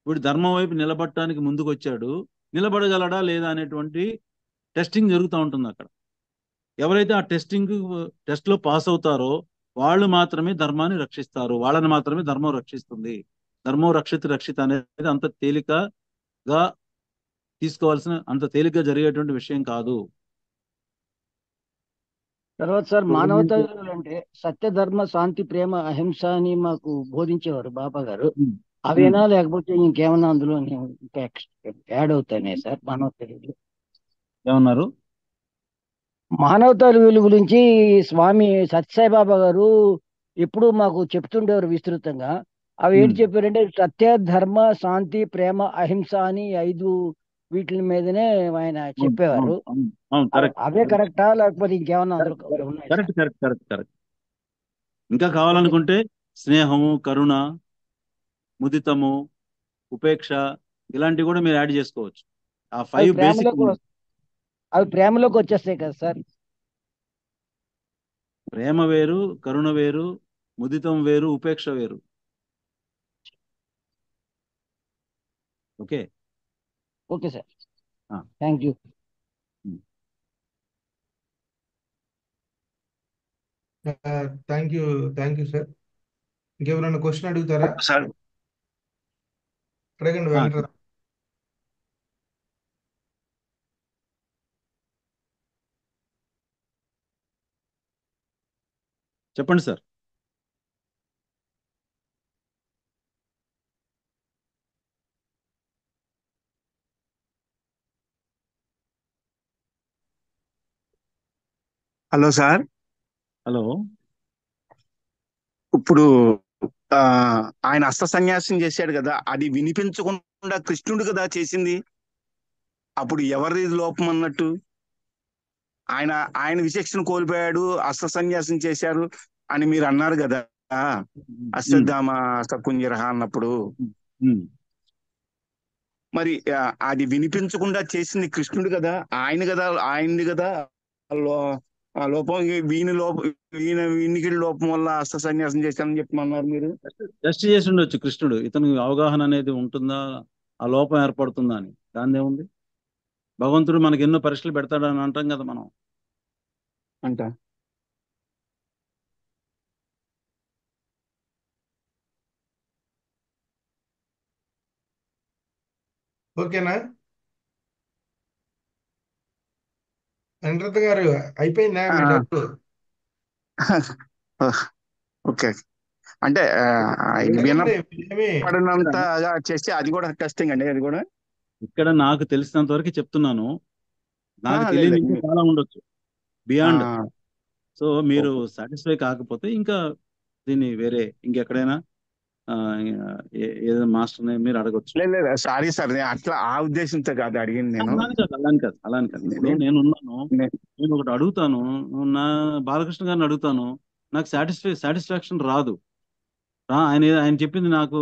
ఇప్పుడు ధర్మం వైపు నిలబడటానికి ముందుకు వచ్చాడు, నిలబడగలడా లేదా అనేటువంటి టెస్టింగ్ జరుగుతూ ఉంటుంది అక్కడ. ఎవరైతే ఆ టెస్ట్ లో పాస్ అవుతారో వాళ్ళు మాత్రమే ధర్మాన్ని రక్షిస్తారు. వాళ్ళని మాత్రమే ధర్మం రక్షిస్తుంది. ధర్మం రక్షిత అనేది అంత తేలికగా అంత తేలికగా జరిగేటువంటి విషయం కాదు. తర్వాత సార్ మానవతా విలువలు అంటే సత్య, ధర్మ, శాంతి, ప్రేమ, అహింస అని మాకు బోధించేవారు బాబా గారు. అవేనా లేకపోతే ఇంకేమన్నా అందులో ఇంకా యాడ్ అవుతాయి సార్ మానవతా విలువలు? ఏమన్నారు? మానవతా విలువల గురించి స్వామి సత్యసాయి బాబా గారు ఎప్పుడు మాకు చెప్తుండేవారు విస్తృతంగా. అవి ఏంటి చెప్పారంటే సత్య, ధర్మ, శాంతి, ప్రేమ, అహింస అని 5 వీటి మీదనే ఆయన చెప్పేవారు. అవే కరెక్టా లేకపోతే ఇంకేమన్నా అందులో ఉన్నాయి? కరెక్ట్. ఇంకా కావాలనుకుంటే స్నేహము, కరుణ, ముదితము, ఉపేక్ష ఇలాంటివి కూడా మీరు యాడ్ చేసుకోవచ్చు. ఆ 5 బేసిక్. అవి ప్రేమలోకి వచ్చేస్తాయి కదా సార్? ప్రేమ వేరు, కరుణ వేరు, ముదితం వేరు, ఉపేక్ష వేరు. Okay sir, thank you. Thank you sir. ఇంకెవరైనా క్వశ్చన్ అడుగుతారా? అడగండి వెంకటరత్న. చెప్పండి సార్. Hello sir. హలో. ఇప్పుడు ఆయన అస్త సన్యాసం చేశాడు కదా, అది వినిపించకుండా కృష్ణుడు కదా చేసింది. అప్పుడు ఎవరి లోపం అన్నట్టు? ఆయన విచక్షణ కోల్పోయాడు, అస్త సన్యాసం చేశారు అని మీరు అన్నారు కదా అశ్వత్థామ కుంజరహ అన్నప్పుడు. మరి అది వినిపించకుండా చేసింది కృష్ణుడు కదా, ఆయనది కదా ఆ లోపం. వీనికి లోపం వల్ల అస్త సన్యాసం చేశానని చెప్పమన్నారు మీరు. టెస్ట్ చేసి ఉండొచ్చు కృష్ణుడు. ఇతనికి అవగాహన అనేది ఉంటుందా, ఆ లోపం ఏర్పడుతుందా అని. దాని ఏముంది, భగవంతుడు మనకి ఎన్నో పరీక్షలు పెడతాడని అంటాం కదా మనం. ఓకేనా వెంకటరత్న గారు? అయిపోయిందా మీ డౌట్? ఓకే. అంటే వినపడినంతగా చేస్తే అది కూడా టెస్టింగ్ అండి. అది కూడా ఇక్కడ నాకు తెలిసినంత వరకు చెప్తున్నాను. నాకు తెలియని ఇంకా చాలా ఉండొచ్చు బియాండ్. సో మీరు సాటిస్ఫై కాకపోతే ఇంకా దీన్ని వేరే ఇంకెక్కడైనా ఏదైనా మాస్టర్ మీరు అడగొచ్చు. లేదు సారీ సార్, అట్లా ఆ ఉద్దేశంతో కాదు అడిగింది నేను. అలాని కాదు. నేను ఉన్నాను, నేను ఒకటి అడుగుతాను, నా బాలకృష్ణ గారిని అడుగుతాను, నాకు సాటిస్ఫాక్షన్ రాదు. ఆయన చెప్పింది నాకు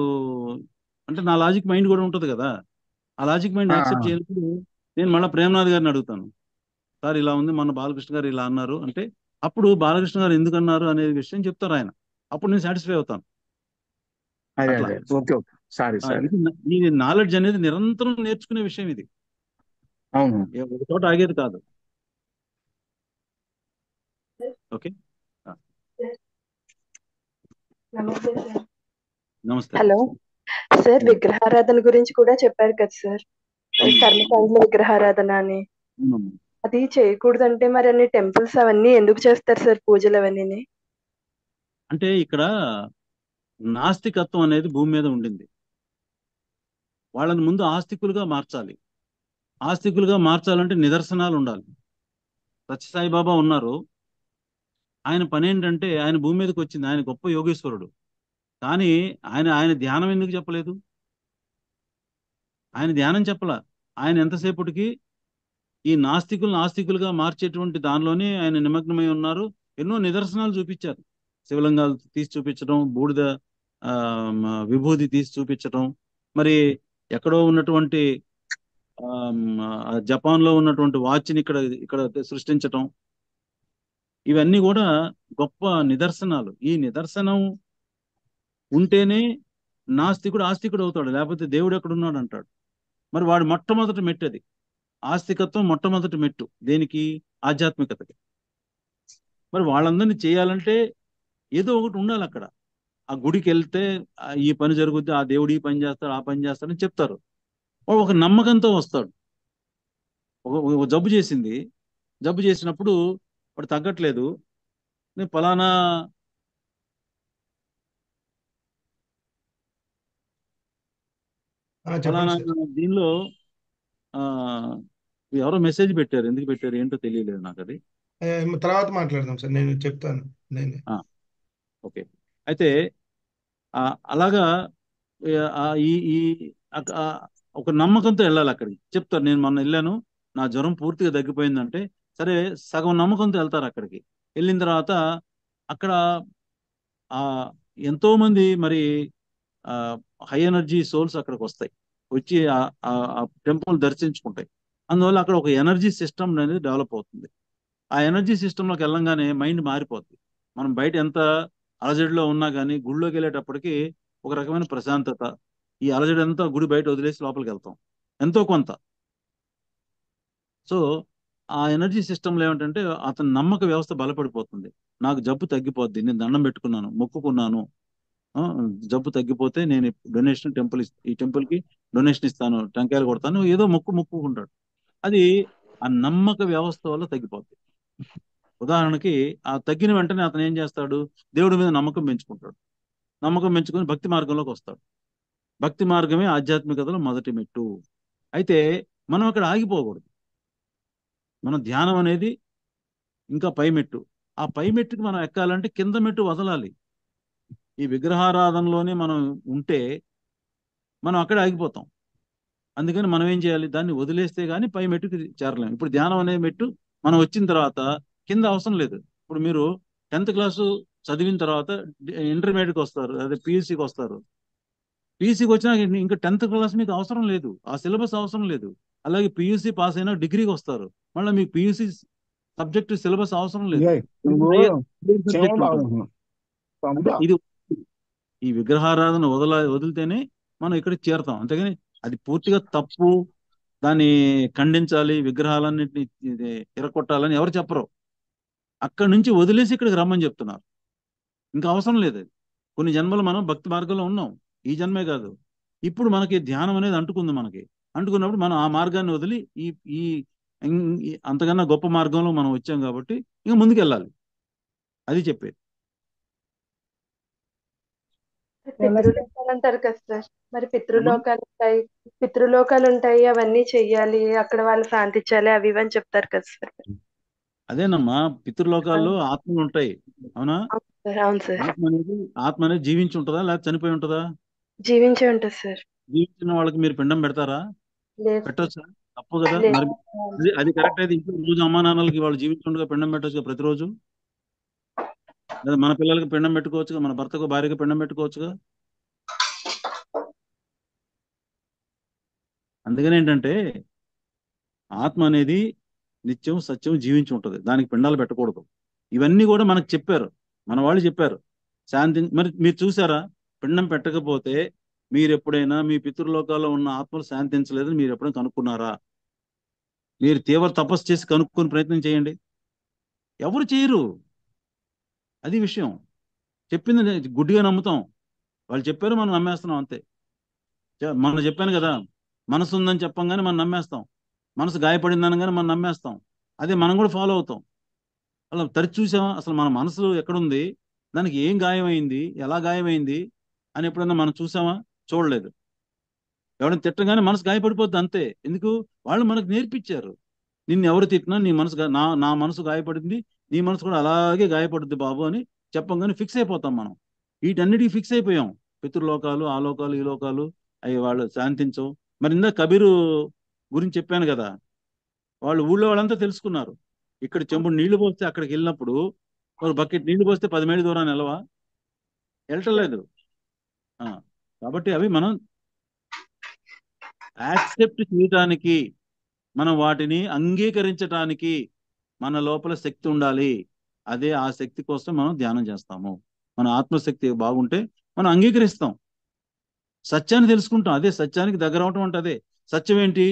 అంటే నా లాజిక్ మైండ్ కూడా ఉంటుంది కదా, ఆ లాజిక్ మైండ్ యాక్సెప్ట్ చేయనప్పుడు నేను మళ్ళీ ప్రేమనాథ్ గారిని అడుగుతాను, సార్ ఇలా ఉంది, మన బాలకృష్ణ గారు ఇలా అన్నారు అంటే అప్పుడు బాలకృష్ణ గారు ఎందుకన్నారు అనే విషయం చెప్తారు ఆయన. అప్పుడు నేను సాటిస్ఫై అవుతాను. అదే అట్లా అదే ఓకే ఓకే సారీ సారీ ఇది నాలెడ్జ్ అనేది నిరంతరం నేర్చుకునే విషయం ఇది. అవును ఒక చోట ఆగేది కాదు. ఓకే, నమస్తే సార్. నమస్తే. హలో సార్, విగ్రహారాధన గురించి కూడా చెప్పారు కదా సార్, కర్మకాండలో విగ్రహారాధన అని. అది చేయకూడదంటే మరి అన్ని టెంపుల్స్ అవన్నీ ఎందుకు చేస్తారు సార్, పూజలు అవన్నీ? అంటే ఇక్కడ నాస్తికత్వం అనేది భూమి మీద ఉండింది. వాళ్ళని ముందు ఆస్తికులుగా మార్చాలి. ఆస్తికులుగా మార్చాలంటే నిదర్శనాలు ఉండాలి. సత్యసాయిబాబా ఉన్నారు. ఆయన పని ఏంటంటే ఆయన భూమి మీదకి వచ్చింది, ఆయన గొప్ప యోగేశ్వరుడు. కానీ ఆయన ధ్యానం ఎందుకు చెప్పలేదు? ఆయన ధ్యానం చెప్పలా. ఆయన ఎంతసేపటికి ఈ నాస్తికులను ఆస్తికులుగా మార్చేటువంటి దానిలోనే ఆయన నిమగ్నమై ఉన్నారు. ఎన్నో నిదర్శనాలు చూపించారు. శివలింగాలు తీసి చూపించడం, బూడిద విభూది తీసి చూపించడం, మరి ఎక్కడో ఉన్నటువంటి జపాన్ లో ఉన్నటువంటి వాచ్ని ఇక్కడ సృష్టించటం, ఇవన్నీ కూడా గొప్ప నిదర్శనాలు. ఈ నిదర్శనం ఉంటేనే నాస్తికుడు ఆస్తికుడు అవుతాడు, లేకపోతే దేవుడు ఎక్కడున్నాడు అంటాడు. మరి వాడు మొట్టమొదటి మెట్టు అది. ఆస్తికత్వం మొట్టమొదటి మెట్టు దేనికి? ఆధ్యాత్మికతకి. మరి వాళ్ళందరినీ చేయాలంటే ఏదో ఒకటి ఉండాలి అక్కడ. ఆ గుడికి వెళ్తే ఈ పని జరుగుద్ది, ఆ దేవుడు ఈ పని చేస్తాడు, ఆ పని చేస్తాడని చెప్తారు. వాడు ఒక నమ్మకంతో వస్తాడు. ఒక జబ్బు చేసింది, జబ్బు చేసినప్పుడు వాడు తగ్గట్లేదు, నేను ఫలానా ఫలానా దీనిలో ఎవరో మెసేజ్ పెట్టారు, ఎందుకు పెట్టారు ఏంటో తెలియలేదు నాకు. అది తర్వాత మాట్లాడదాం సార్, నేను చెప్తాను. నేనే ఓకే. అయితే అలాగా ఈ ఈ ఒక నమ్మకంతో వెళ్ళాలి అక్కడికి. చెప్తారు, నేను మొన్న వెళ్ళాను, నా జ్వరం పూర్తిగా తగ్గిపోయిందంటే సరే, సగం నమ్మకంతో వెళ్తారు అక్కడికి. వెళ్ళిన తర్వాత అక్కడ ఎంతో మంది మరి హై ఎనర్జీ సోల్స్ అక్కడికి వస్తాయి, వచ్చి ఆ టెంపుల్ దర్శించుకుంటాయి. అందువల్ల అక్కడ ఒక ఎనర్జీ సిస్టమ్ అనేది డెవలప్ అవుతుంది. ఆ ఎనర్జీ సిస్టంలోకి వెళ్ళంగానే మైండ్ మారిపోతుంది. మనం బయట ఎంత అలజడిలో ఉన్నా కానీ గుడిలోకి వెళ్ళేటప్పటికి ఒక రకమైన ప్రశాంతత. ఈ అలజడి అంతా గుడి బయట వదిలేసి లోపలికి వెళ్తాం ఎంతో కొంత. సో ఆ ఎనర్జీ సిస్టంలో ఏమిటంటే అతని నమ్మక వ్యవస్థ బలపడిపోతుంది. నాకు జబ్బు తగ్గిపోద్ది, నేను దండం పెట్టుకున్నాను, మొక్కుకున్నాను, జబ్బు తగ్గిపోతే నేను డొనేషన్ ఈ టెంపుల్కి డొనేషన్ ఇస్తాను, టెంకాయలు కొడతాను, ఏదో మొక్కుకుంటాడు. అది ఆ నమ్మక వ్యవస్థ వల్ల తగ్గిపోద్ది. ఉదాహరణకి ఆ తగ్గిన వెంటనే అతను ఏం చేస్తాడు? దేవుడి మీద నమ్మకం పెంచుకుంటాడు. నమ్మకం పెంచుకొని భక్తి మార్గంలోకి వస్తాడు. భక్తి మార్గమే ఆధ్యాత్మికతలో మొదటి మెట్టు. అయితే మనం అక్కడ ఆగిపోకూడదు. మన ధ్యానం అనేది ఇంకా పై మెట్టు. ఆ పై మెట్టుకి మనం ఎక్కాలంటే కింద మెట్టు వదలాలి. ఈ విగ్రహారాధనలోనే మనం ఉంటే మనం అక్కడే ఆగిపోతాం. అందుకని మనం ఏం చేయాలి? దాన్ని వదిలేస్తే గానీ పై మెట్టుకి చేరలేము. ఇప్పుడు ధ్యానం అనే మెట్టు మనం వచ్చిన తర్వాత కింద అవసరం లేదు. ఇప్పుడు మీరు 10th క్లాసు చదివిన తర్వాత ఇంటర్మీడియట్కి వస్తారు, అదే పియూసీకి వస్తారు. పియూసీకి వచ్చినా ఇంకా 10th క్లాస్ మీకు అవసరం లేదు, ఆ సిలబస్ అవసరం లేదు. అలాగే పియూసీ పాస్ అయినా డిగ్రీకి వస్తారు, మళ్ళీ మీకు పియూసీ సబ్జెక్ట్ సిలబస్ అవసరం లేదు. అంటే ఇది ఈ విగ్రహారాధన వదిలితేనే మనం ఇక్కడికి చేరుతాం. అంతేగాని అది పూర్తిగా తప్పు, దాన్ని ఖండించాలి, విగ్రహాలన్నింటినీ ఎరగొట్టాలని ఎవరు చెప్పరు. అక్కడి నుంచి వదిలేసి ఇక్కడికి రమ్మని చెప్తున్నారు. ఇంకా అవసరం లేదు. కొన్ని జన్మలు మనం భక్తి మార్గంలో ఉన్నాం, ఈ జన్మే కాదు. ఇప్పుడు మనకి ధ్యానం అనేది అంటుకుంది. మనకి అంటుకున్నప్పుడు మనం ఆ మార్గాన్ని వదిలి ఈ అంతకన్నా గొప్ప మార్గంలో మనం వచ్చాం కాబట్టి ఇంకా ముందుకెళ్ళాలి. అది చెప్పేది. పితృలోకాలు అంటారు కదా సార్, మరి పితృలోకాలు ఉంటాయి, అవన్నీ చెయ్యాలి, అక్కడ వాళ్ళు శాంతించాలి, అవి ఇవని చెప్తారు కదా సార్. అదేనమ్మా, పితృలోకాల్లో ఆత్మలు ఉంటాయి. అవునా? అవును సార్. ఆత్మ అనేది జీవించి ఉంటుందా లేకపోతే చనిపోయి ఉంటుందా? జీవించే ఉంటుంది సార్. జీవించిన వాళ్ళకి మీరు పిండం పెడతారా? పెట్టొచ్చా? తప్పు కదా. మరి అది కరెక్ట్ అయితే ఇంట్లో రోజు అమ్మా నాన్నలకి వాళ్ళు జీవించుండగా పిండం పెట్టొచ్చుగా ప్రతిరోజు. లేదా మన పిల్లలకి పిండం పెట్టుకోవచ్చుగా, మన భర్తకు భార్యకు పిండం పెట్టుకోవచ్చుగా. అందుకని ఏంటంటే ఆత్మ అనేది నిత్యం సత్యం జీవించి ఉంటుంది, దానికి పిండాలు పెట్టకూడదు. ఇవన్నీ కూడా మనకు చెప్పారు, మన వాళ్ళు చెప్పారు. మరి మీరు చూసారా, పిండం పెట్టకపోతే మీరు ఎప్పుడైనా మీ పితృలోకాల్లో ఉన్న ఆత్మలు శాంతించలేదని మీరు ఎప్పుడైనా కనుక్కున్నారా? మీరు తీవ్ర తపస్సు చేసి కనుక్కొని ప్రయత్నం చేయండి, ఎవరు చేయరు. అది విషయం. చెప్పింది గుడ్డిగా నమ్ముతాం, వాళ్ళు చెప్పారు మనం నమ్మేస్తున్నాం అంతే. మనం చెప్పాను కదా, మనసు ఉందని చెప్పంగానే మనం నమ్మేస్తాం, మనసు గాయపడిందని కానీ మనం నమ్మేస్తాం, అదే మనం కూడా ఫాలో అవుతాం. అలా తరచి చూసామా అసలు మన మనసు ఎక్కడుంది, దానికి ఏం గాయమైంది, ఎలా గాయమైంది అని ఎప్పుడన్నా మనం చూసామా? చూడలేదు. ఎవరైనా తిట్టగానే మనసు గాయపడిపోద్ది అంతే. ఎందుకు? వాళ్ళు మనకు నేర్పించారు. నిన్ను ఎవరు తిట్టినా నీ మనసు నా మనసు గాయపడింది, నీ మనసు కూడా అలాగే గాయపడుద్ది బాబు అని చెప్పంగానే ఫిక్స్ అయిపోతాం మనం. వీటన్నిటికీ ఫిక్స్ అయిపోయాం. పితృలోకాలు, ఆ లోకాలు, ఈ లోకాలు అవి వాళ్ళు శాంతించవు. మరి ఇందాక కబీరు గురించి చెప్పాను కదా, వాళ్ళు ఊళ్ళో వాళ్ళంతా తెలుసుకున్నారు. ఇక్కడ చెంబుడు నీళ్లు పోస్తే అక్కడికి వెళ్ళినప్పుడు ఒక బకెట్ నీళ్లు పోస్తే 10 మైళ్ళ దూరాన్ని వెళ్ళటలేదు. కాబట్టి అవి మనం యాక్సెప్ట్ చేయటానికి, మనం వాటిని అంగీకరించటానికి మన లోపల శక్తి ఉండాలి. అదే ఆ శక్తి కోసం మనం ధ్యానం చేస్తాము. మన ఆత్మశక్తి బాగుంటే మనం అంగీకరిస్తాం, సత్యాన్ని తెలుసుకుంటాం. అదే సత్యానికి దగ్గర అవటం అంటే అదే సత్యం. ఏంటి?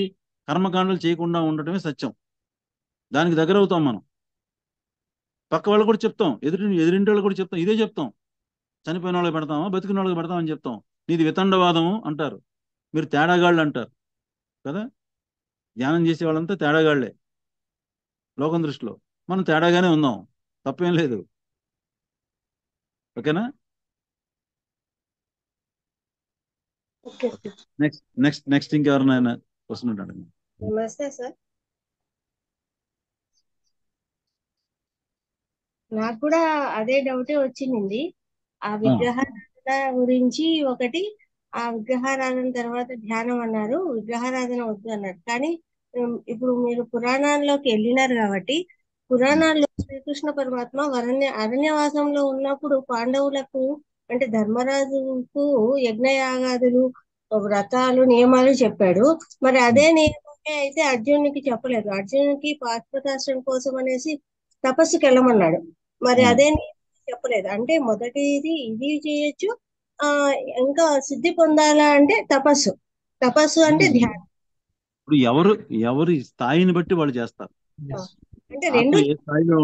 కర్మకాండలు చేయకుండా ఉండటమే సత్యం. దానికి దగ్గర అవుతాం మనం. పక్క వాళ్ళు కూడా చెప్తాం, ఎదురింటి వాళ్ళు కూడా చెప్తాం, ఇదే చెప్తాం. చనిపోయిన వాళ్ళకి పెడతామా, బతికిన వాళ్ళకి పెడతామని చెప్తాం. నీది వితండవాదము అంటారు, మీరు తేడాగాళ్ళు అంటారు కదా. ధ్యానం చేసే వాళ్ళంతా తేడాగాళ్లే లోకం దృష్టిలో. మనం తేడాగానే ఉందాం, తప్పేం లేదు. ఓకేనా? Okay sir. నెక్స్ట్ ఇంకెవరినైనా క్వశ్చన్ ఉంటాడు? నమస్తే సార్. నాకు కూడా అదే డౌటే వచ్చింది. ఆ విగ్రహారాధన గురించి ఒకటి, ఆ విగ్రహారాధన తర్వాత ధ్యానం అన్నారు, విగ్రహారాధన వద్దు అన్నారు. కానీ ఇప్పుడు మీరు పురాణాల్లోకి వెళ్ళినారు కాబట్టి, పురాణాల్లో శ్రీకృష్ణ పరమాత్మ అరణ్యవాసంలో ఉన్నప్పుడు పాండవులకు అంటే ధర్మరాజుకు యజ్ఞయాగాదులు, వ్రతాలు, నియమాలు చెప్పాడు. మరి అదే నియమమే అయితే అర్జునునికి చెప్పలేదు. అర్జునునికి పాశుపతాస్త్రం కోసం అనేసి తపస్సుకి వెళ్ళమన్నాడు. మరి అదే చెప్పలేదు. అంటే మొదటిది ఇది చేయొచ్చు, ఇంకా సిద్ధి పొందాలా అంటే తపస్సు అంటే ధ్యానం. ఇప్పుడు ఎవరి స్థాయిని బట్టి వాళ్ళు చేస్తారు. అంటే ఆత్మ రెండు ఏ స్థాయిలో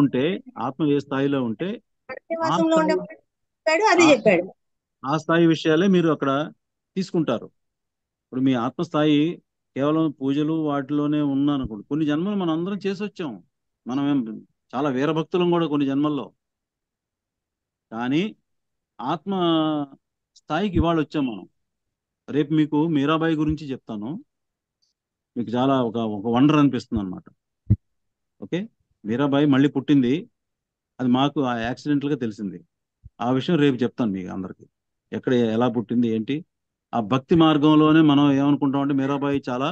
ఉంటే అరణ్యవాసంలో ఉండేవాడు అది చెప్పాడు. ఆ స్థాయి విషయాలే మీరు అక్కడ తీసుకుంటారు. ఇప్పుడు మీ ఆత్మస్థాయి కేవలం పూజలు వాటిలోనే ఉందనుకోండి, కొన్ని జన్మలు మనం అందరం చేసి వచ్చాం. మనం చాలా వీరభక్తులం కూడా కొన్ని జన్మల్లో. కానీ ఆత్మ స్థాయికి ఇవాళ వచ్చాం మనం. రేపు మీకు మీరాబాయి గురించి చెప్తాను, మీకు చాలా ఒక వండర్ అనిపిస్తుంది అనమాట. ఓకే, మీరాబాయి మళ్ళీ పుట్టింది, అది మాకు యాక్సిడెంటల్గా తెలిసింది. ఆ విషయం రేపు చెప్తాను మీకు అందరికి, ఎక్కడ ఎలా పుట్టింది ఏంటి. ఆ భక్తి మార్గంలోనే మనం ఏమనుకుంటాం అంటే మీరాబాయి చాలా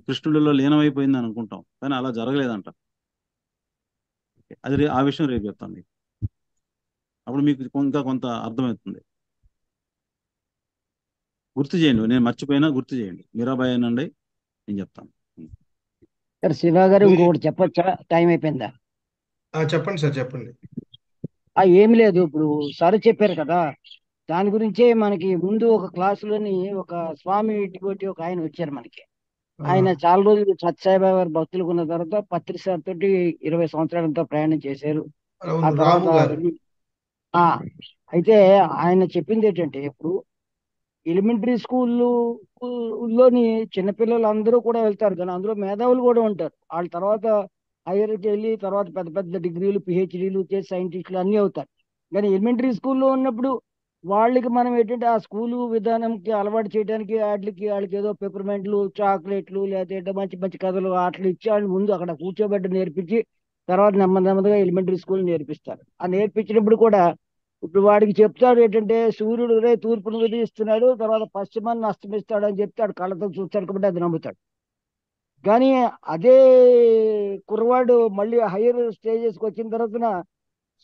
కృష్ణుడిలో లీనమైపోయింది అనుకుంటాం, కానీ అలా జరగలేదంట. అది ఆ విషయం రేపు చెప్తాను మీకు, అప్పుడు మీకు ఇంకా కొంత అర్థమవుతుంది. గుర్తు చేయండి, నేను మర్చిపోయినా గుర్తు చేయండి. మీరాబాయి అనండి, నేను చెప్తాను. సార్ శివ గారు ఇంకొకటి చెప్పొచ్చా? టైం అయిపోయిందా? చెప్పండి సార్, చెప్పండి. ఏమి లేదు, ఇప్పుడు సార్ చెప్పారు కదా, దాని గురించే మనకి ముందు ఒక క్లాసులోని ఒక స్వామి ఇంటికి ఒక ఆయన వచ్చారు మనకి. ఆయన చాలా రోజులు సత్యసాయిబాబా గారు భక్తులు ఉన్న తర్వాత పత్రి సార్ తోటి 20 సంవత్సరాలతో ప్రయాణం చేశారు. ఆ తర్వాత అయితే ఆయన చెప్పింది ఏంటంటే, ఇప్పుడు ఎలిమెంటరీ స్కూల్లోని చిన్నపిల్లలు అందరూ కూడా వెళ్తారు, కానీ అందులో మేధావులు కూడా ఉంటారు. వాళ్ళ తర్వాత హైయర్కి వెళ్ళి తర్వాత పెద్ద పెద్ద డిగ్రీలు, పిహెచ్డీలు చేసి సైంటిస్టులు అన్నీ అవుతారు. కానీ ఎలిమెంటరీ స్కూల్లో ఉన్నప్పుడు వాళ్ళకి మనం ఏంటంటే ఆ స్కూలు విధానంకి అలవాటు చేయడానికి వాళ్ళకి ఏదో పెపర్మెంట్లు, చాక్లెట్లు, లేకపోతే మంచి మంచి కథలు ఆటలు ఇచ్చి వాళ్ళు ముందు అక్కడ కూర్చోబెట్టి నేర్పించి తర్వాత నెమ్మదిగా ఎలిమెంటరీ స్కూల్ నేర్పిస్తారు. ఆ నేర్పించినప్పుడు కూడా ఇప్పుడు వాడికి చెప్తాడు ఏంటంటే, సూర్యుడు తూర్పును ఉదయిస్తున్నాడు, తర్వాత పశ్చిమాన్ని అస్తమిస్తాడు అని చెప్తాడు, కళ్ళతో చూస్తాడు కాబట్టి అది నమ్ముతాడు. కానీ అదే కుర్రవాడు మళ్ళీ హైయర్ స్టేజెస్కి వచ్చిన తర్వాత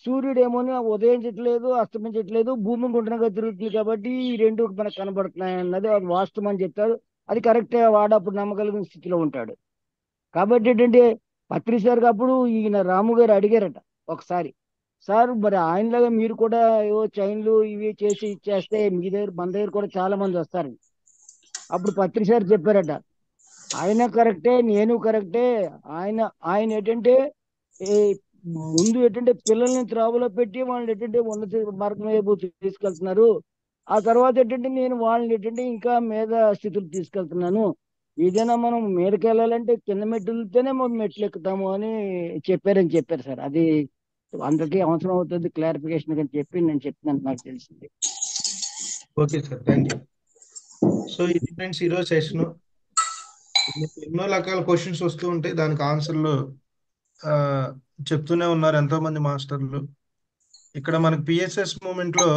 సూర్యుడు ఏమోని ఉదయించట్లేదు, అస్తమించట్లేదు, భూమి గుండ్రంగా తిరుగుతుంది కాబట్టి ఈ రెండు మనకు కనబడుతున్నాయి అన్నది అది వాస్తవం అని చెప్తాడు. అది కరెక్టే, వాడు అప్పుడు నమ్మగలిగిన స్థితిలో ఉంటాడు. కాబట్టి ఏంటంటే పత్రి సార్ అప్పుడు ఈయన రాము గారు అడిగారట ఒకసారి, సార్ మరి ఆయనలాగా మీరు కూడా ఏవో చైన్లు ఇవి చేసి ఇచ్చేస్తే మీ దగ్గర మన దగ్గర కూడా చాలా మంది వస్తారు. అప్పుడు పత్రి సార్ చెప్పారట, ఆయన కరెక్టే నేను కరెక్టే. ఆయన ఆయన ఏంటంటే ఏ ముందు ఏంటంటే పిల్లల్ని త్రోవలో పెట్టి వాళ్ళని ఏంటంటే ఉన్నత మార్గం వైపు తీసుకెళ్తున్నారు. ఆ తర్వాత ఏంటంటే నేను వాళ్ళని ఏంటంటే ఇంకా మీద స్థితులు తీసుకెళ్తున్నాను. ఏదైనా మనం మీదకి వెళ్ళాలంటే కింద మెట్లుతోనే మనం మెట్లు ఎక్కుతాము అని చెప్పారు సార్. అది అందరికీ అవసరం అవుతుంది క్లారిఫికేషన్ అని చెప్పి నేను చెప్తున్నాను, నాకు తెలిసింది. Okay sir, thank you. So ఇది ఫ్రెండ్స్ ఈరోజు సెషన్. ఎన్నో రకాల క్వశ్చన్స్ వస్తూ ఉంటాయి, దానికి ఆన్సర్లు చెప్తూనే ఉన్నారు ఎంతో మంది మాస్టర్లు. ఇక్కడ మనకి పిఎస్ఎస్ మూమెంట్ లో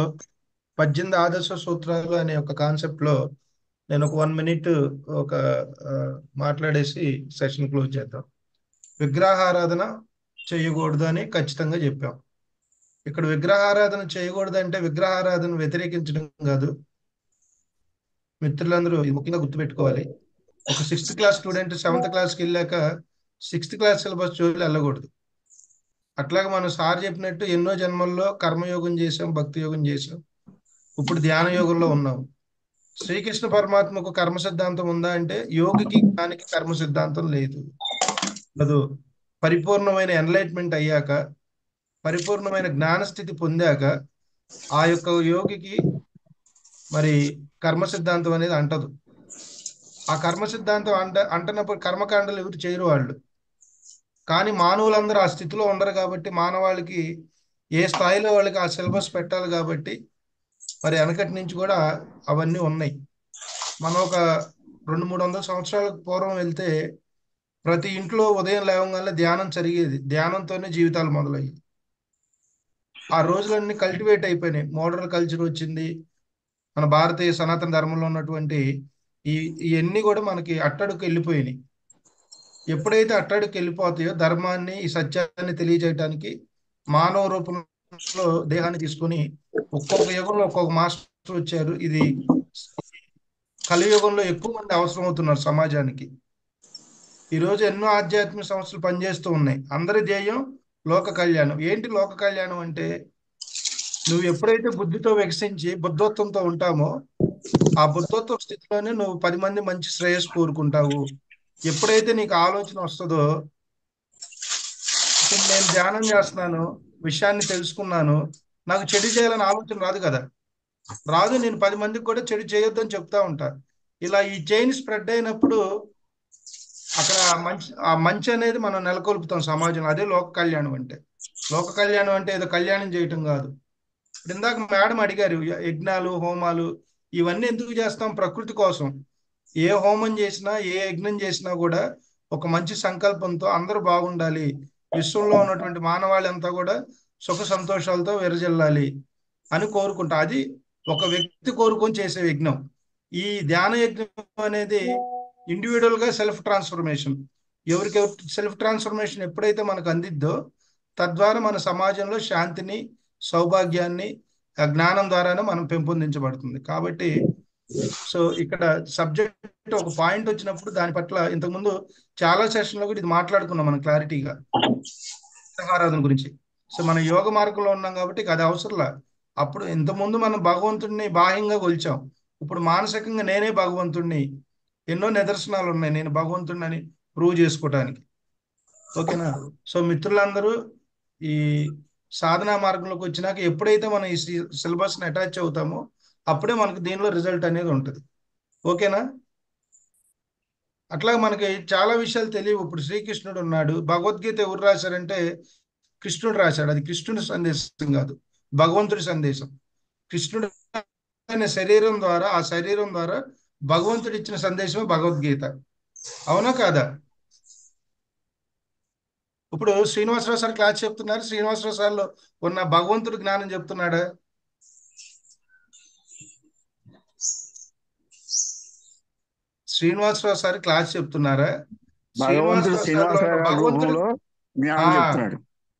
18 ఆదర్శ సూత్రాలు అనే ఒక కాన్సెప్ట్ లో నేను ఒక 1 minute ఒక మాట్లాడేసి సెషన్ క్లోజ్ చేద్దాం. విగ్రహారాధన చేయకూడదు అని ఖచ్చితంగా చెప్పాం. ఇక్కడ విగ్రహారాధన చేయకూడదు అంటే విగ్రహారాధన వ్యతిరేకించడం కాదు. మిత్రులందరూ ఇది ముఖ్యంగా గుర్తుపెట్టుకోవాలి. ఒక 6th క్లాస్ స్టూడెంట్ 7th క్లాస్కి వెళ్ళాక 6th క్లాస్ సిలబస్ జోలికి వెళ్ళకూడదు. అట్లాగే మనం సార్ చెప్పినట్టు ఎన్నో జన్మల్లో కర్మయోగం చేసాం, భక్తి యోగం చేసాం, ఇప్పుడు ధ్యాన యోగంలో ఉన్నాం. శ్రీకృష్ణ పరమాత్మకు కర్మ సిద్ధాంతం ఉందా అంటే యోగికి జ్ఞానికి కర్మ సిద్ధాంతం లేదు. పరిపూర్ణమైన ఎన్లైట్మెంట్ అయ్యాక, పరిపూర్ణమైన జ్ఞానస్థితి పొందాక ఆ యొక్క యోగికి మరి కర్మ సిద్ధాంతం అనేది అంటదు. ఆ కర్మ సిద్ధాంతం అంటనప్పుడు కర్మకాండలు ఎవరు చేయరు వాళ్ళు. కానీ మానవులందరూ ఆ స్థితిలో ఉండరు కాబట్టి మానవాళికి ఏ స్థాయిలో వాళ్ళకి ఆ సిలబస్ పెట్టాలి కాబట్టి మరి వెనకటి నుంచి కూడా అవన్నీ ఉన్నాయి. మనం ఒక 200-300 సంవత్సరాల పూర్వం వెళ్తే ప్రతి ఇంట్లో ఉదయం లేవగానే ధ్యానం జరిగేది. ధ్యానంతోనే జీవితాలు మొదలయ్యాయి. ఆ రోజులన్నీ కల్టివేట్ అయిపోయినాయి. మోడర్న్ కల్చర్ వచ్చింది. మన భారతీయ సనాతన ధర్మంలో ఉన్నటువంటి ఇవన్నీ కూడా మనకి అట్టడుకు వెళ్ళిపోయినాయి. ఎప్పుడైతే అట్టడుకు వెళ్ళిపోతాయో ధర్మాన్ని, ఈ సత్యాన్ని తెలియజేయడానికి మానవ రూపంలో దేహాన్ని తీసుకొని ఒక్కొక్క యుగంలో ఒక్కొక్క మాస్టర్ వచ్చారు. ఇది కలియుగంలో ఎక్కువ మంది అవసరం అవుతున్నారు సమాజానికి. ఈరోజు ఎన్నో ఆధ్యాత్మిక సంస్థలు పనిచేస్తూ ఉన్నాయి. అందరి ధ్యేయం లోక కళ్యాణం. ఏంటి లోక కళ్యాణం అంటే, నువ్వు ఎప్పుడైతే బుద్ధితో వికసించి బుద్ధత్వంతో ఉంటామో ఆ బుద్ధత్వ స్థితిలోనే నువ్వు 10 మంది మంచి శ్రేయస్సు కోరుకుంటావు. ఎప్పుడైతే నీకు ఆలోచన వస్తుందో, ఇప్పుడు నేను ధ్యానం చేస్తున్నాను, విషయాన్ని తెలుసుకున్నాను, నాకు చెడు చేయాలని ఆలోచన రాదు కదా. రాదు. నేను 10 మందికి కూడా చెడు చేయొద్దని చెప్తా ఉంటా. ఇలా ఈ చైన్ స్ప్రెడ్ అయినప్పుడు అక్కడ ఆ మంచి అనేది మనం నెలకొల్పుతాం సమాజంలో. అదే లోక కళ్యాణం అంటే. లోక కళ్యాణం అంటే ఏదో కళ్యాణం చేయటం కాదు. ఇప్పుడు ఇందాక మేడం అడిగారు, యజ్ఞాలు, హోమాలు ఇవన్నీ ఎందుకు చేస్తాం? ప్రకృతి కోసం. ఏ హోమం చేసినా, ఏ యజ్ఞం చేసినా కూడా ఒక మంచి సంకల్పంతో అందరూ బాగుండాలి, విశ్వంలో ఉన్నటువంటి మానవాళి కూడా సుఖ సంతోషాలతో విరజిల్లాలి అని కోరుకుంటా. అది ఒక వ్యక్తి కోరుకొని చేసే యజ్ఞం. ఈ ధ్యాన యజ్ఞం అనేది ఇండివిజువల్ గా సెల్ఫ్ ట్రాన్స్ఫర్మేషన్. ఎవరికి సెల్ఫ్ ట్రాన్స్ఫర్మేషన్ ఎప్పుడైతే మనకు అందిద్దో తద్వారా మన సమాజంలో శాంతిని, సౌభాగ్యాన్ని జ్ఞానం ద్వారానే మనం పెంపొందించబడుతుంది. కాబట్టి సో ఇక్కడ సబ్జెక్ట్ ఒక పాయింట్ వచ్చినప్పుడు దాని పట్ల ఇంతకుముందు చాలా సెషన్లో కూడా ఇది మాట్లాడుకున్నాం మనం క్లారిటీగా విగ్రహారాధన గురించి. సో మన యోగ మార్గంలో ఉన్నాం కాబట్టి అది అవసరంలా. అప్పుడు ఇంతకుముందు మనం భగవంతుడిని బాహ్యంగా కొలిచాం, ఇప్పుడు మానసికంగా నేనే భగవంతుడిని. ఎన్నో నిదర్శనాలు ఉన్నాయి నేను భగవంతుడిని అని ప్రూవ్ చేసుకోవడానికి. ఓకేనా? సో మిత్రులందరూ ఈ సాధనా మార్గంలోకి వచ్చినాక ఎప్పుడైతే మనం ఈ సిలబస్ని అటాచ్ అవుతామో అప్పుడే మనకు దీనిలో రిజల్ట్ అనేది ఉంటుంది. ఓకేనా? అట్లా మనకి చాలా విషయాలు తెలియవు. ఇప్పుడు శ్రీకృష్ణుడు ఉన్నాడు, భగవద్గీత ఎవరు రాశారంటే కృష్ణుడు రాశాడు. అది కృష్ణుడి సందేశం కాదు, భగవంతుడి సందేశం. కృష్ణుడు అనే శరీరం ద్వారా, ఆ శరీరం ద్వారా భగవంతుడు ఇచ్చిన సందేశమే భగవద్గీత. అవునా కాదా? ఇప్పుడు శ్రీనివాసరావు సార్ క్లాస్ చెప్తున్నారు, శ్రీనివాసరావు సార్లో ఉన్న భగవంతుడి జ్ఞానం చెప్తున్నాడా? శ్రీనివాసరావు సార్ క్లాస్ చెప్తున్నారా?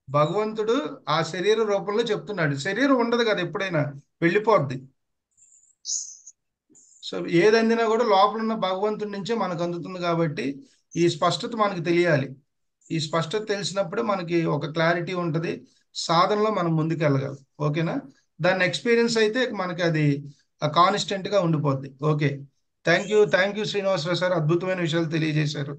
భగవంతుడు ఆ శరీర రూపంలో చెప్తున్నాడు. శరీరం ఉండదు కదా, ఎప్పుడైనా వెళ్ళిపోద్ది. సో ఏది అందినా కూడా లోపల ఉన్న భగవంతుడి నుంచే మనకు అందుతుంది. కాబట్టి ఈ స్పష్టత మనకు తెలియాలి. ఈ స్పష్టత తెలిసినప్పుడే మనకి ఒక క్లారిటీ ఉంటుంది, సాధనలో మనం ముందుకు వెళ్ళగలం. ఓకేనా? దాని ఎక్స్పీరియన్స్ అయితే మనకి అది కాన్స్టెంట్ గా ఉండిపోద్ది. Okay, thank you Srinivasarao sir, అద్భుతమైన విషయాలు తెలియజేశారు.